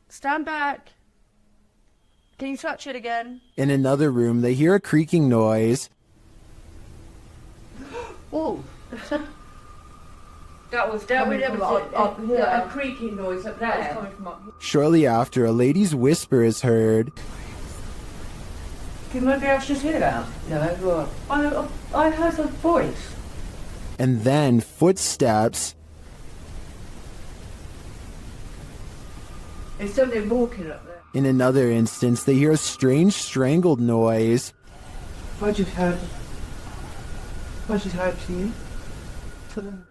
Stand back. Can you touch it again? In another room, they hear a creaking noise. Oh. That was a creaking noise up there. That was coming from up here. Shortly after, a lady's whisper is heard. Can nobody else just hear that? No, what? I heard a voice. And then footsteps. There's something walking up there. In another instance, they hear a strange strangled noise. I just heard to you.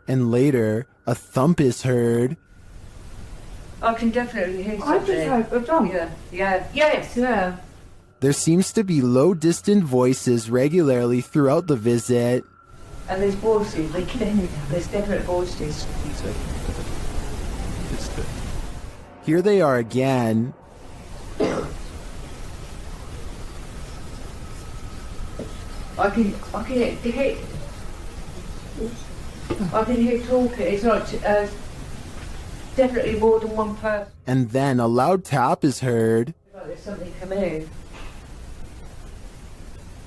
And later, a thump is heard. I can definitely hear something. I just heard a thump. Yeah. There seems to be low, distant voices regularly throughout the visit. And there's voices, there's definite voices. Here they are again. I can hear talking. It's not definitely more than one person. And then a loud tap is heard. Like there's something coming in.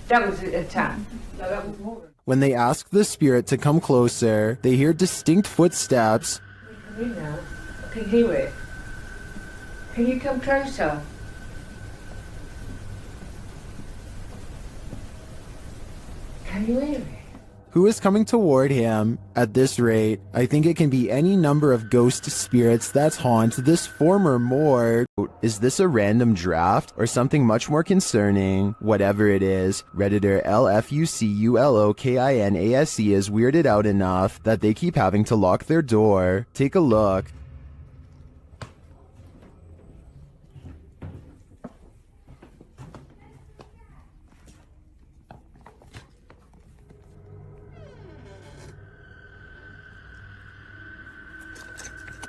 That was a tap. No, that was more. When they ask the spirit to come closer, they hear distinct footsteps. Come in now. I can hear it. Can you come closer? Can you hear it? Who is coming toward him? At this rate, I think it can be any number of ghost spirits that haunt this former morgue. Is this a random draft or something much more concerning? Whatever it is, Redditor LFUCULOKINASE is weirded out enough that they keep having to lock their door. Take a look.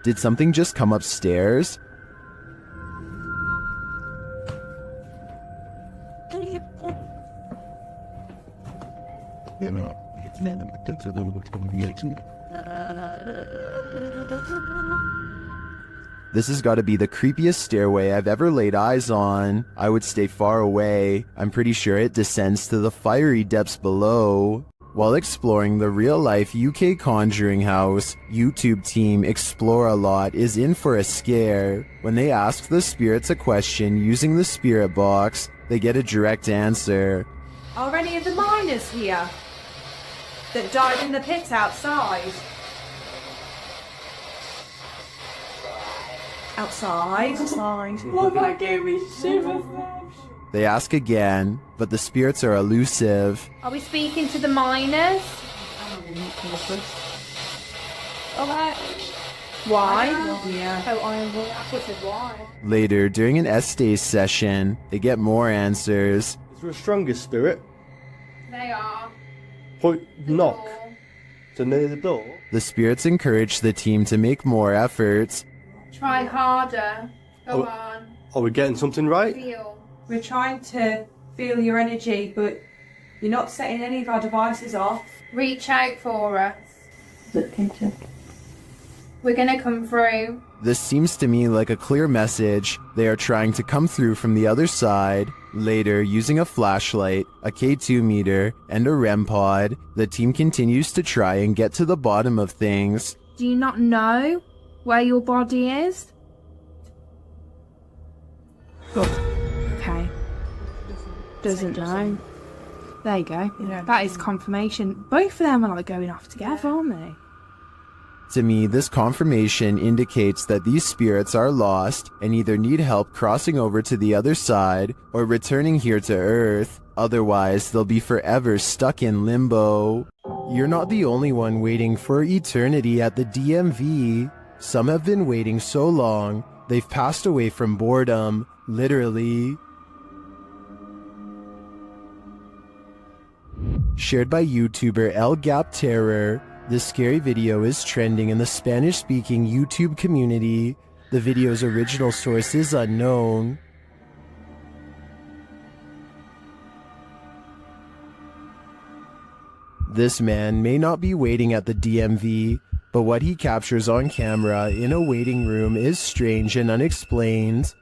Did something just come upstairs? This has got to be the creepiest stairway I've ever laid eyes on. I would stay far away. I'm pretty sure it descends to the fiery depths below. While exploring the real-life UK Conjuring House, YouTube team Explore a Lot is in for a scare. When they ask the spirits a question using the spirit box, they get a direct answer. Are any of the miners here that died in the pit outside? Outside. Oh, that gave me shivers. They ask again, but the spirits are elusive. Are we speaking to the miners? Okay. Why? Yeah. Oh, I said why. Later, during an Estes session, they get more answers. Is there a stronger spirit? They are. Point knock. So near the door. The spirits encourage the team to make more efforts. Try harder. Go on. Are we getting something right? Feel. We're trying to feel your energy, but you're not setting any of our devices off. Reach out for us. Look into. We're gonna come through. This seems to me like a clear message. They are trying to come through from the other side. Later, using a flashlight, a K2 meter, and a REM pod, the team continues to try and get to the bottom of things. Do you not know where your body is? Okay. Doesn't know. There you go. That is confirmation. Both of them are like going off together, aren't they? To me, this confirmation indicates that these spirits are lost and either need help crossing over to the other side or returning here to Earth. Otherwise, they'll be forever stuck in limbo. You're not the only one waiting for eternity at the DMV. Some have been waiting so long, they've passed away from boredom, literally. Shared by YouTuber El Gap Terror, this scary video is trending in the Spanish-speaking YouTube community. The video's original source is unknown. This man may not be waiting at the DMV, but what he captures on camera in a waiting room is strange and unexplained.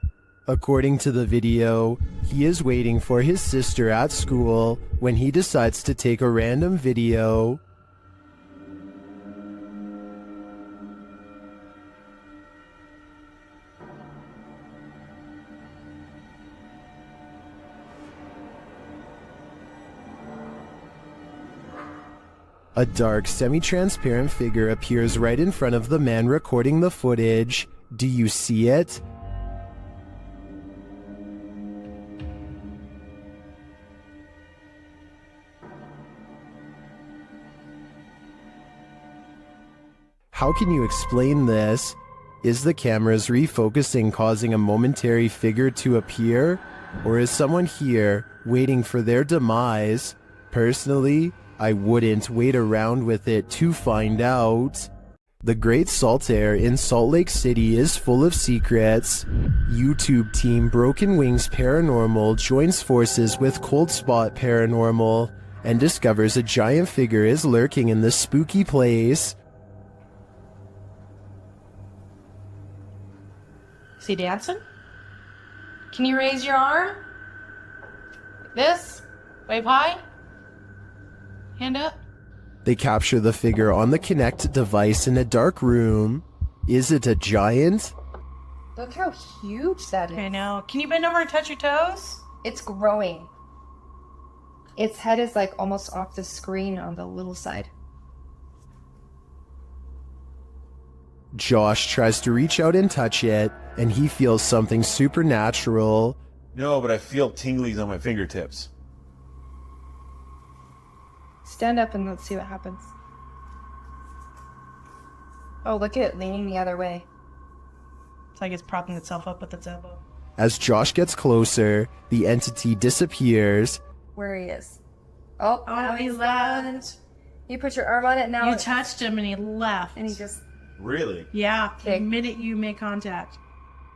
According to the video, he is waiting for his sister at school when he decides to take a random video. A dark, semi-transparent figure appears right in front of the man recording the footage. Do you see it? How can you explain this? Is the camera's refocusing causing a momentary figure to appear? Or is someone here waiting for their demise? Personally, I wouldn't wait around with it to find out. The Great Salt Air in Salt Lake City is full of secrets. YouTube team Broken Wings Paranormal joins forces with Cold Spot Paranormal and discovers a giant figure is lurking in this spooky place. Is he dancing? Can you raise your arm? Like this? Wave high? Hand up? They capture the figure on the Kinect device in a dark room. Is it a giant? Look how huge that is. I know. Can you bend over and touch your toes? It's growing. Its head is like almost off the screen on the little side. Josh tries to reach out and touch it, and he feels something supernatural. No, but I feel tinglies on my fingertips. Stand up and let's see what happens. Oh, look at it leaning the other way. It's like it's propping itself up with its elbow. As Josh gets closer, the entity disappears. Where he is. Oh, he left. You put your arm on it now. You touched him and he left. And he just... Really? Yeah, the minute you make contact.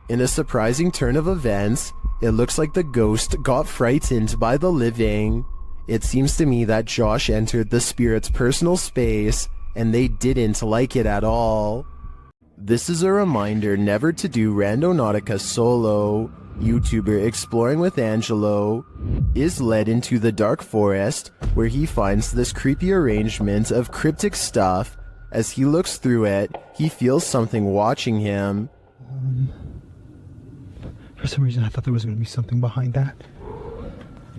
In a surprising turn of events, it looks like the ghost got frightened by the living. It seems to me that Josh entered the spirit's personal space, and they didn't like it at all. This is a reminder never to do Randonautica solo. YouTuber Exploring with Angelo is led into the dark forest, where he finds this creepy arrangement of cryptic stuff. As he looks through it, he feels something watching him. For some reason I thought there was going to be something behind that.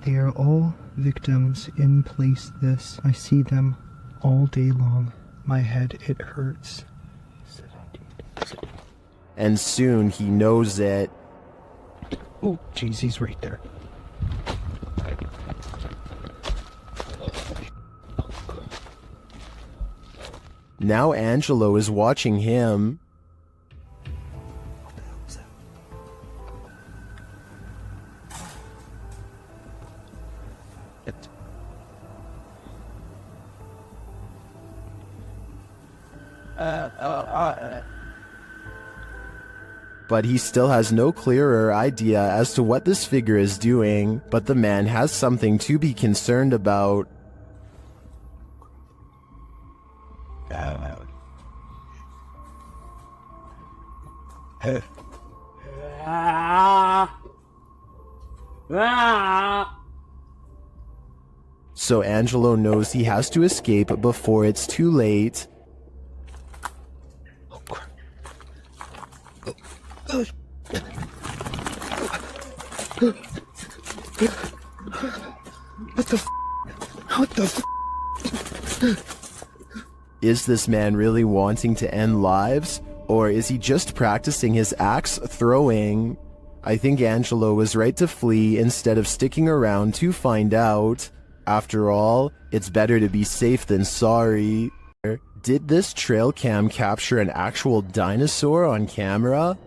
They are all victims in place this. I see them all day long. My head, it hurts. And soon he knows it. Oh, jeez, he's right there. Now Angelo is watching him. but he still has no clearer idea as to what this figure is doing, but the man has something to be concerned about. So Angelo knows he has to escape before it's too late. What the Is this man really wanting to end lives, or is he just practicing his axe throwing? I think Angelo was right to flee instead of sticking around to find out. After all, it's better to be safe than sorry. Did this trail cam capture an actual dinosaur on camera?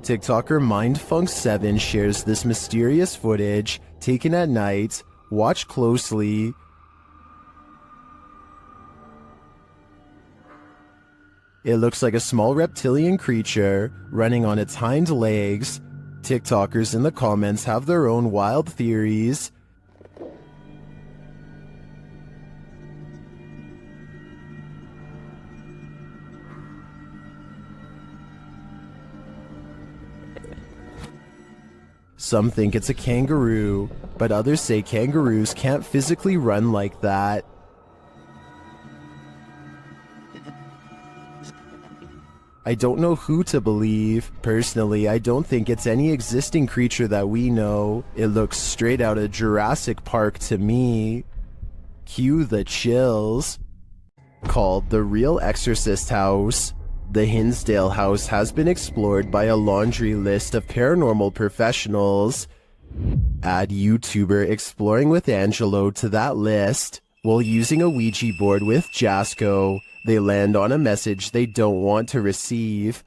TikToker Mindfunk7 shares this mysterious footage taken at night. Watch closely. It looks like a small reptilian creature running on its hind legs. TikTokers in the comments have their own wild theories. Some think it's a kangaroo, but others say kangaroos can't physically run like that. I don't know who to believe. Personally, I don't think it's any existing creature that we know. It looks straight out of Jurassic Park to me. Cue the chills. Called the Real Exorcist House, the Hinsdale house has been explored by a laundry list of paranormal professionals. Add YouTuber Exploring with Angelo to that list. While using a Ouija board with Jasco, they land on a message they don't want to receive.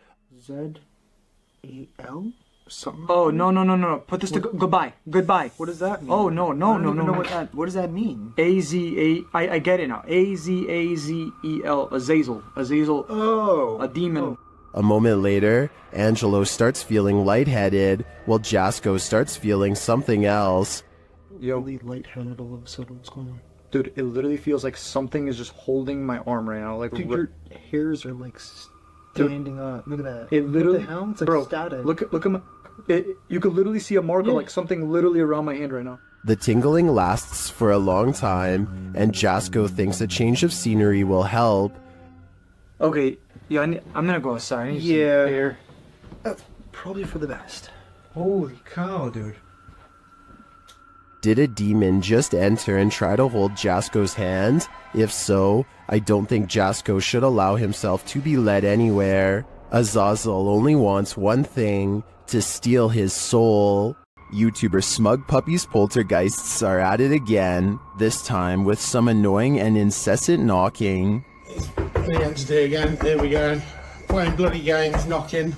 Z-A-L? Something? Oh, no. Put this to goodbye. Goodbye. What does that mean? Oh, no. I don't even know what does that mean? I get it now. A-Z-A-Z-E-L. Azazel. Azazel. Oh. A demon. A moment later, Angelo starts feeling lightheaded, while Jasco starts feeling something else. Yo. Really lightheaded all of a sudden. What's going on? Dude, it literally feels like something is just holding my arm right now. Like, dude, your hairs are like standing up. Look at that. It literally, what the hell? It's like static. Look at my. You could literally see a mark of like something literally around my hand right now. The tingling lasts for a long time, and Jasco thinks a change of scenery will help. Okay, yeah, I'm gonna go outside. I need some air. Probably for the best. Holy cow, dude. Did a demon just enter and try to hold Jasco's hand? If so, I don't think Jasco should allow himself to be led anywhere. Azazel only wants one thing, to steal his soul. YouTuber Smug Puppy's poltergeists are at it again, this time with some annoying and incessant knocking. The entity again, here we go. Playing bloody games, knocking.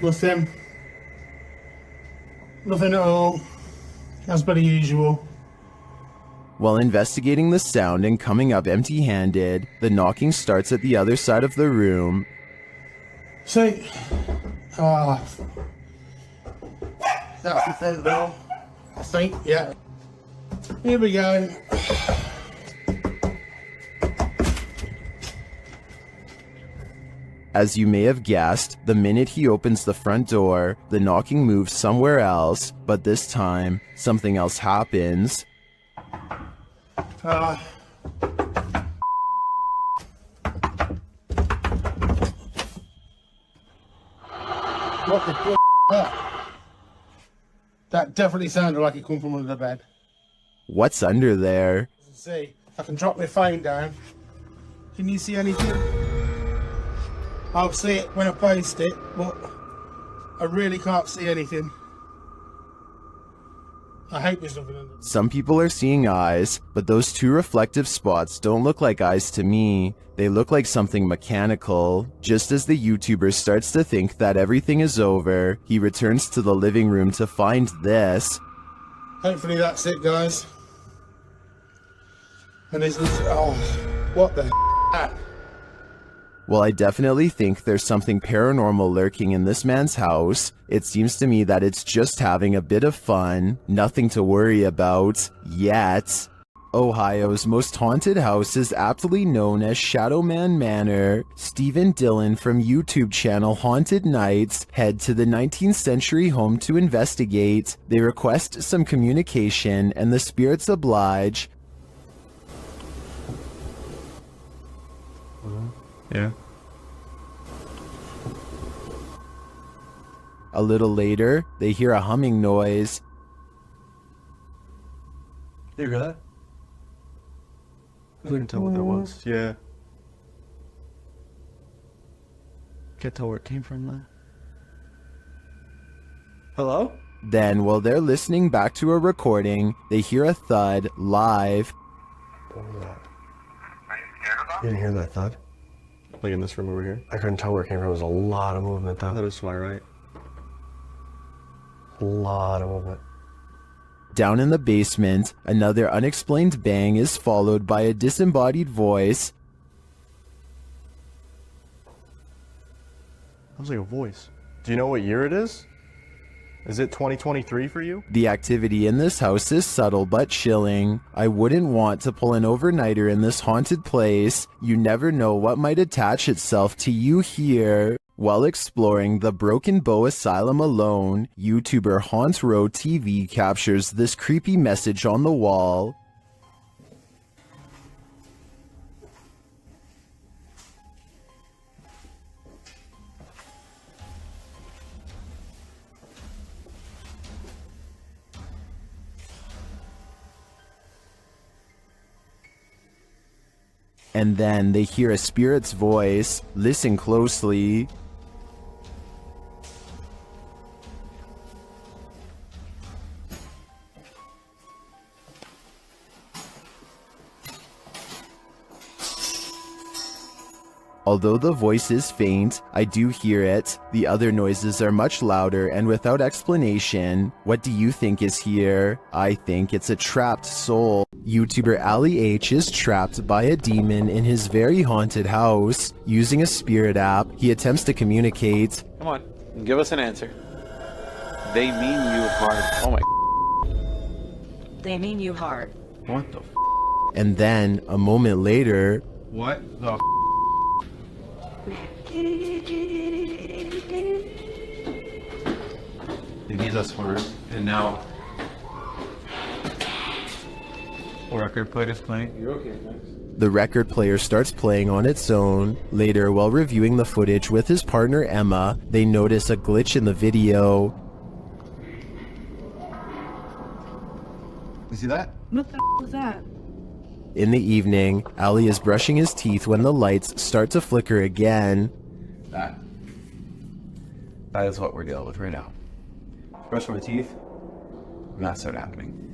Nothing. Nothing at all. As per usual. While investigating the sound and coming up empty-handed, the knocking starts at the other side of the room. See? That's the thing though. I think, yeah. Here we go. As you may have guessed, the minute he opens the front door, the knocking moves somewhere else, but this time, something else happens. What the f*** that? That definitely sounded like it come from under the bed. What's under there? See, I can drop my phone down. Can you see anything? I'll see it when I post it, but I really can't see anything. I hope there's nothing under there. Some people are seeing eyes, but those two reflective spots don't look like eyes to me. They look like something mechanical. Just as the YouTuber starts to think that everything is over, he returns to the living room to find this. Hopefully that's it, guys. And there's this, oh, what the that? While I definitely think there's something paranormal lurking in this man's house, it seems to me that it's just having a bit of fun, nothing to worry about, yet. Ohio's most haunted house is aptly known as Shadowman Manor. Stephen Dillon from YouTube channel Haunted Nights head to the 19th century home to investigate. They request some communication and the spirits oblige. Yeah. A little later, they hear a humming noise. You hear that? I couldn't tell what that was. Yeah. Can't tell where it came from though. Hello? Then, while they're listening back to a recording, they hear a thud live. You didn't hear that thud? Like in this room over here? I couldn't tell where it came from. There was a lot of movement though. That was fly, right? A lot of movement. Down in the basement, another unexplained bang is followed by a disembodied voice. Sounds like a voice. Do you know what year it is? Is it 2023 for you? The activity in this house is subtle but chilling. I wouldn't want to pull an overnighter in this haunted place. You never know what might attach itself to you here. While exploring the Broken Bow Asylum alone, YouTuber Haunt Row TV captures this creepy message on the wall. And then they hear a spirit's voice. Listen closely. Although the voice is faint, I do hear it. The other noises are much louder and without explanation. What do you think is here? I think it's a trapped soul. YouTuber Ali H is trapped by a demon in his very haunted house. Using a spirit app, he attempts to communicate. Come on, give us an answer. They mean you hard. Oh my. They mean you hard. What the? And then, a moment later, What the? They need us for it. And now... record player is playing. You're okay, thanks. the record player starts playing on its own. Later, while reviewing the footage with his partner Emma, they notice a glitch in the video. You see that? What the was that? In the evening, Ali is brushing his teeth when the lights start to flicker again. That is what we're dealing with right now. Brush my teeth? Not so happening.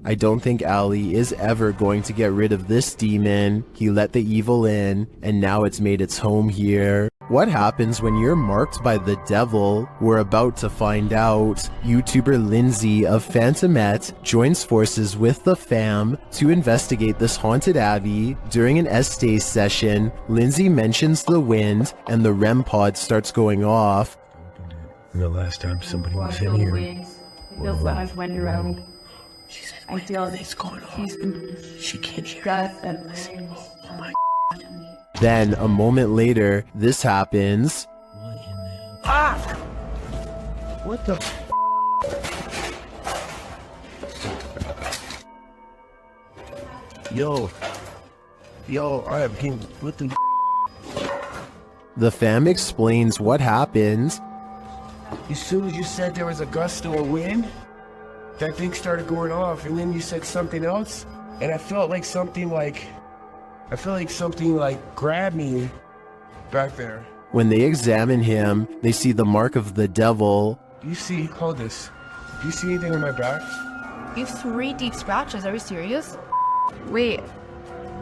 I don't think Ali is ever going to get rid of this demon. He let the evil in, and now it's made its home here. What happens when you're marked by the devil? We're about to find out. YouTuber Lindsay of Phantomette joins forces with the fam to investigate this haunted abbey. During an Estee session, Lindsay mentions the wind, and the REM pod starts going off. The last time somebody was in here. Feels like I've went around. I feel it's going on. She can't hear. Oh my. Then, a moment later, this happens. Ah! What the? Yo, alright, can what the? The fam explains what happened. As soon as you said there was a gust of wind, that thing started going off, and then you said something else, and I felt like something like grabbed me back there. When they examine him, they see the mark of the devil. Do you see, hold this, do you see anything on my back? You have 3 deep scratches, are you serious? Wait,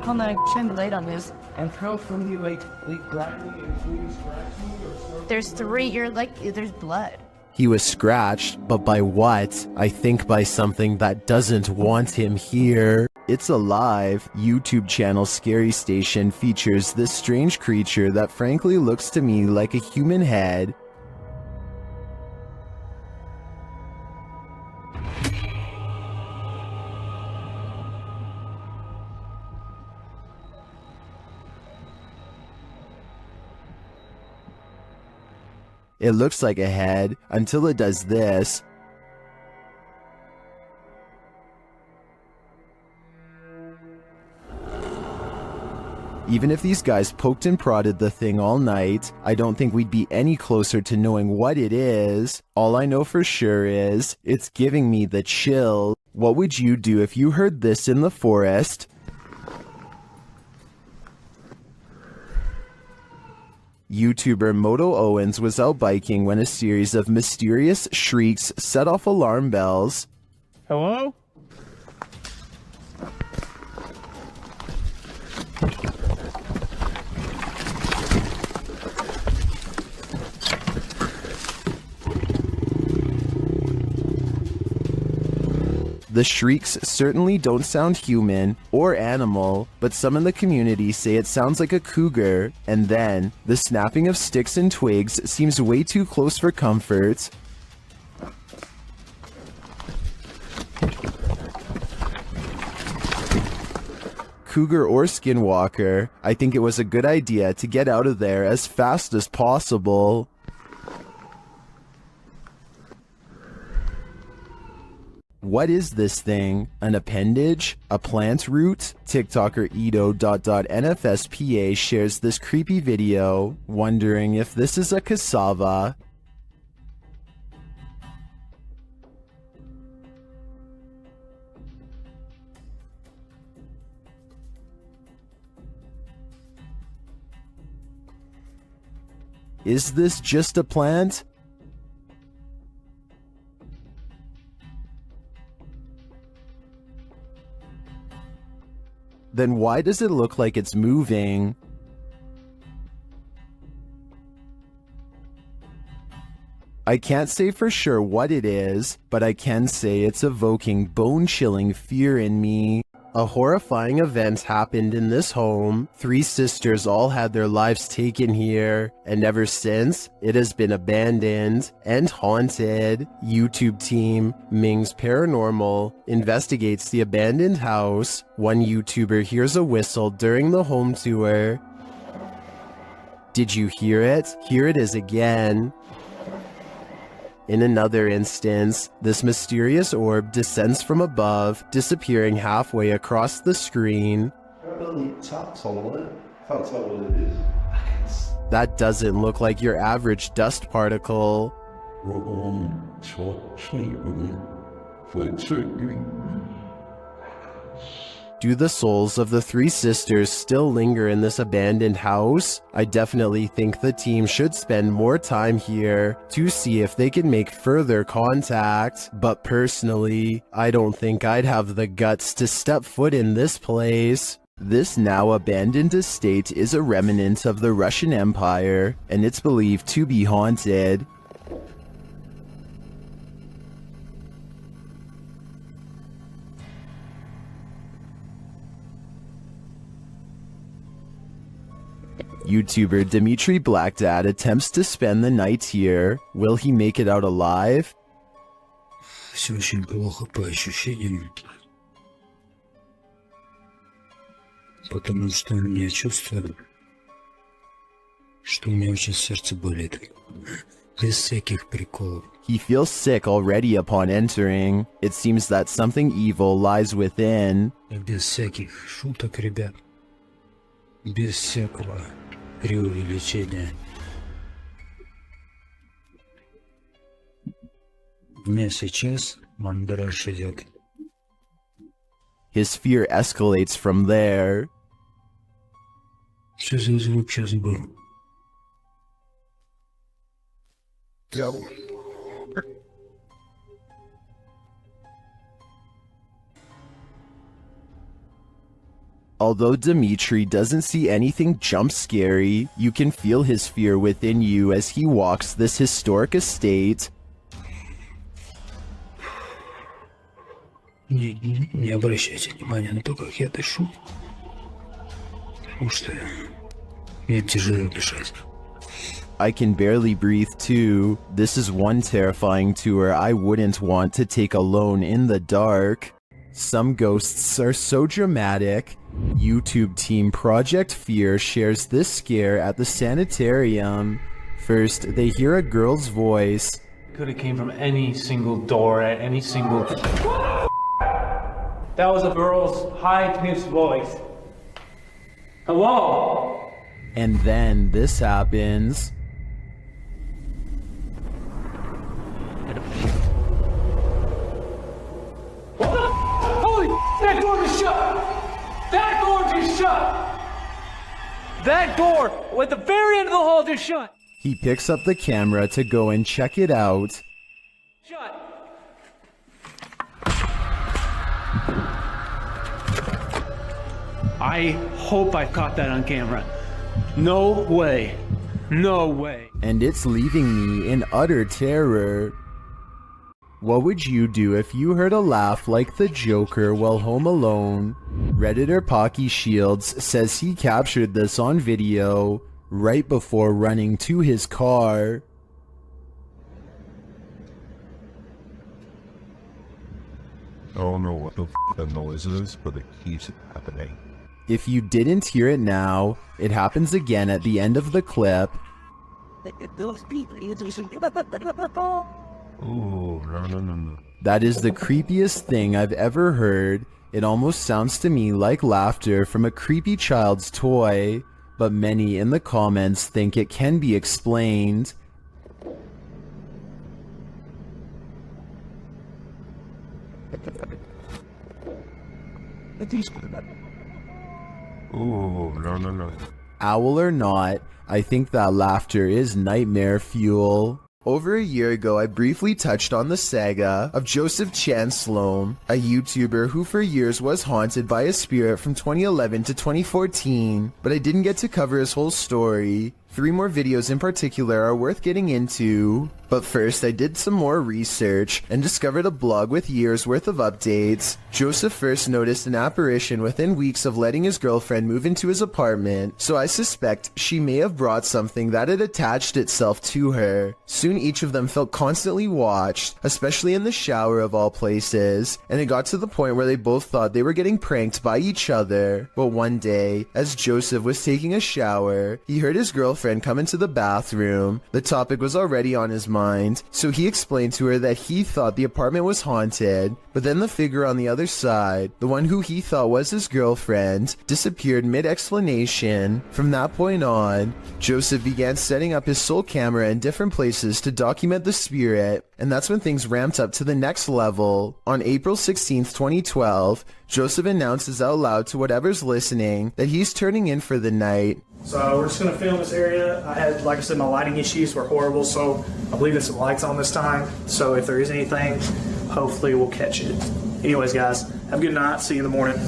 hold on, shine the light on this. And how from you like grabbed me and scratched me or something? There's 3, you're like, there's blood. He was scratched, but by what? I think by something that doesn't want him here. It's Alive YouTube channel Scary Station features this strange creature that frankly looks to me like a human head. It looks like a head until it does this. Even if these guys poked and prodded the thing all night, I don't think we'd be any closer to knowing what it is. All I know for sure is, it's giving me the chill. What would you do if you heard this in the forest? YouTuber Moto Owens was out biking when a series of mysterious shrieks set off alarm bells. Hello? The shrieks certainly don't sound human or animal, but some in the community say it sounds like a cougar, and then the snapping of sticks and twigs seems way too close for comfort. Cougar or skinwalker, I think it was a good idea to get out of there as fast as possible. What is this thing? An appendage? A plant root? TikToker Edo.NFSPA shares this creepy video, wondering if this is a cassava. Is this just a plant? Then why does it look like it's moving? I can't say for sure what it is, but I can say it's evoking bone-chilling fear in me. A horrifying event happened in this home. 3 sisters all had their lives taken here, and ever since, it has been abandoned and haunted. YouTube team Ming's Paranormal investigates the abandoned house. One YouTuber hears a whistle during the home tour. Did you hear it? Here it is again. In another instance, this mysterious orb descends from above, disappearing halfway across the screen. That doesn't look like your average dust particle. Do the souls of the 3 sisters still linger in this abandoned house? I definitely think the team should spend more time here to see if they can make further contact. But personally, I don't think I'd have the guts to step foot in this place. This now abandoned estate is a remnant of the Russian Empire, and it's believed to be haunted. YouTuber Dmitry Blackdad attempts to spend the night here. Will he make it out alive? Все очень плохо по ощущениям, потому что я чувствую, что у меня очень сердце болит. Без всяких приколов. He feels sick already upon entering. It seems that something evil lies within. Без всяких шуток, ребят. Без всякого преувеличения. У меня сейчас мандраж идет. His fear escalates from there. Что за звук сейчас был? Although Dmitry doesn't see anything jump scary, you can feel his fear within you as he walks this historic estate. Не обращайте внимания на то, как я дышу. Потому что мне тяжело дышать. I can barely breathe too. This is one terrifying tour I wouldn't want to take alone in the dark. Some ghosts are so dramatic. YouTube team Project Fear shares this scare at the sanitarium. First, they hear a girl's voice. Could have came from any single door at any single... That was a girl's high-pitched voice. Hello? And then this happens. Holy, that door is shut! That door just shut! That door at the very end of the hall just shut! He picks up the camera to go and check it out. Shut! I hope I caught that on camera. No way. No way. And it's leaving me in utter terror. What would you do if you heard a laugh like the Joker while home alone? Redditor Pocky Shields says he captured this on video right before running to his car. I don't know what the that noise is, but it keeps happening. If you didn't hear it now, it happens again at the end of the clip. Oh, no. That is the creepiest thing I've ever heard. It almost sounds to me like laughter from a creepy child's toy, but many in the comments think it can be explained. Oh, no. Owl or not, I think that laughter is nightmare fuel. Over a year ago, I briefly touched on the saga of Joseph Chan Sloan, a YouTuber who for years was haunted by a spirit from 2011 to 2014, but I didn't get to cover his whole story. 3 more videos in particular are worth getting into. But first, I did some more research and discovered a blog with years worth of updates. Joseph first noticed an apparition within weeks of letting his girlfriend move into his apartment, so I suspect she may have brought something that had attached itself to her. Soon each of them felt constantly watched, especially in the shower of all places, and it got to the point where they both thought they were getting pranked by each other. But one day, as Joseph was taking a shower, he heard his girlfriend come into the bathroom. The topic was already on his mind, so he explained to her that he thought the apartment was haunted, but then the figure on the other side, the one who he thought was his girlfriend, disappeared mid-explanation. From that point on, Joseph began setting up his sole camera in different places to document the spirit, and that's when things ramped up to the next level. On April 16th, 2012, Joseph announces out loud to whatever's listening that he's turning in for the night. So we're just going to film this area. I had, like I said, my lighting issues were horrible, so I believe there's some lights on this time. So if there is anything, hopefully we'll catch it. Anyways, guys, have a good night. See you in the morning.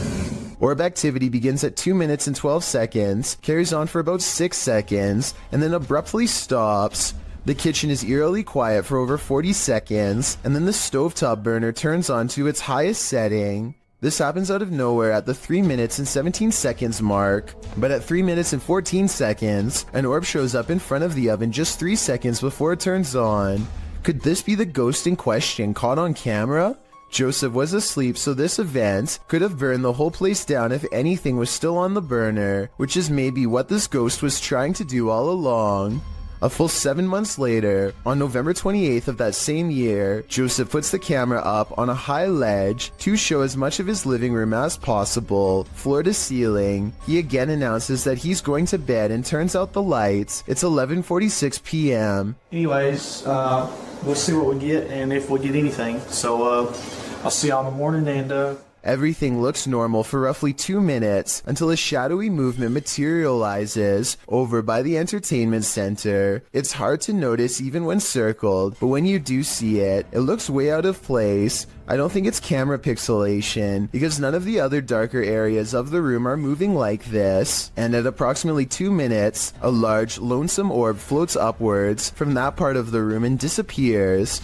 Orb activity begins at 2 minutes and 12 seconds, carries on for about 6 seconds, and then abruptly stops. The kitchen is eerily quiet for over 40 seconds, and then the stovetop burner turns on to its highest setting. This happens out of nowhere at the 3 minutes and 17 seconds mark, but at 3 minutes and 14 seconds, an orb shows up in front of the oven just 3 seconds before it turns on. Could this be the ghost in question caught on camera? Joseph was asleep, so this event could have burned the whole place down if anything was still on the burner, which is maybe what this ghost was trying to do all along. A full 7 months later, on November 28th of that same year, Joseph puts the camera up on a high ledge to show as much of his living room as possible, floor to ceiling. He again announces that he's going to bed and turns out the lights. It's 11:46 p.m. Anyways, we'll see what we get and if we get anything. So I'll see y'all in the morning and Everything looks normal for roughly 2 minutes until a shadowy movement materializes over by the entertainment center. It's hard to notice even when circled, but when you do see it, it looks way out of place. I don't think it's camera pixelation, because none of the other darker areas of the room are moving like this. And at approximately 2 minutes, a large, lonesome orb floats upwards from that part of the room and disappears.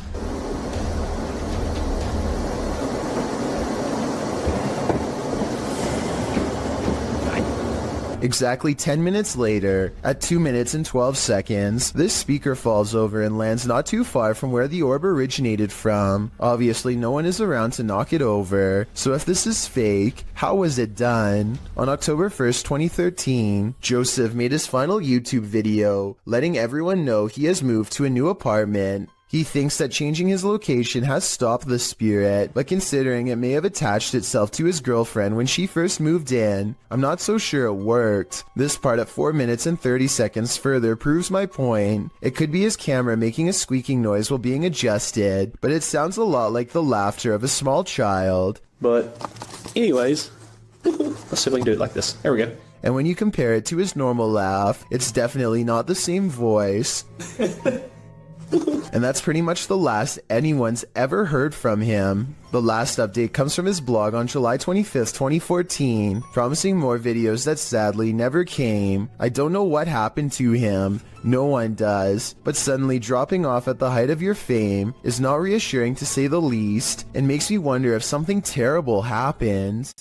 Exactly 10 minutes later, at 2 minutes and 12 seconds, this speaker falls over and lands not too far from where the orb originated from. Obviously, no one is around to knock it over, so if this is fake, how was it done? On October 1st, 2013, Joseph made his final YouTube video, letting everyone know he has moved to a new apartment. He thinks that changing his location has stopped the spirit, but considering it may have attached itself to his girlfriend when she first moved in, I'm not so sure it worked. This part at 4 minutes and 30 seconds further proves my point. It could be his camera making a squeaking noise while being adjusted, but it sounds a lot like the laughter of a small child. But anyways, let's see if we can do it like this. There we go. And when you compare it to his normal laugh, it's definitely not the same voice. And that's pretty much the last anyone's ever heard from him. The last update comes from his blog on July 25th, 2014, promising more videos that sadly never came. I don't know what happened to him, no one does, but suddenly dropping off at the height of your fame is not reassuring to say the least, and makes me wonder if something terrible happened.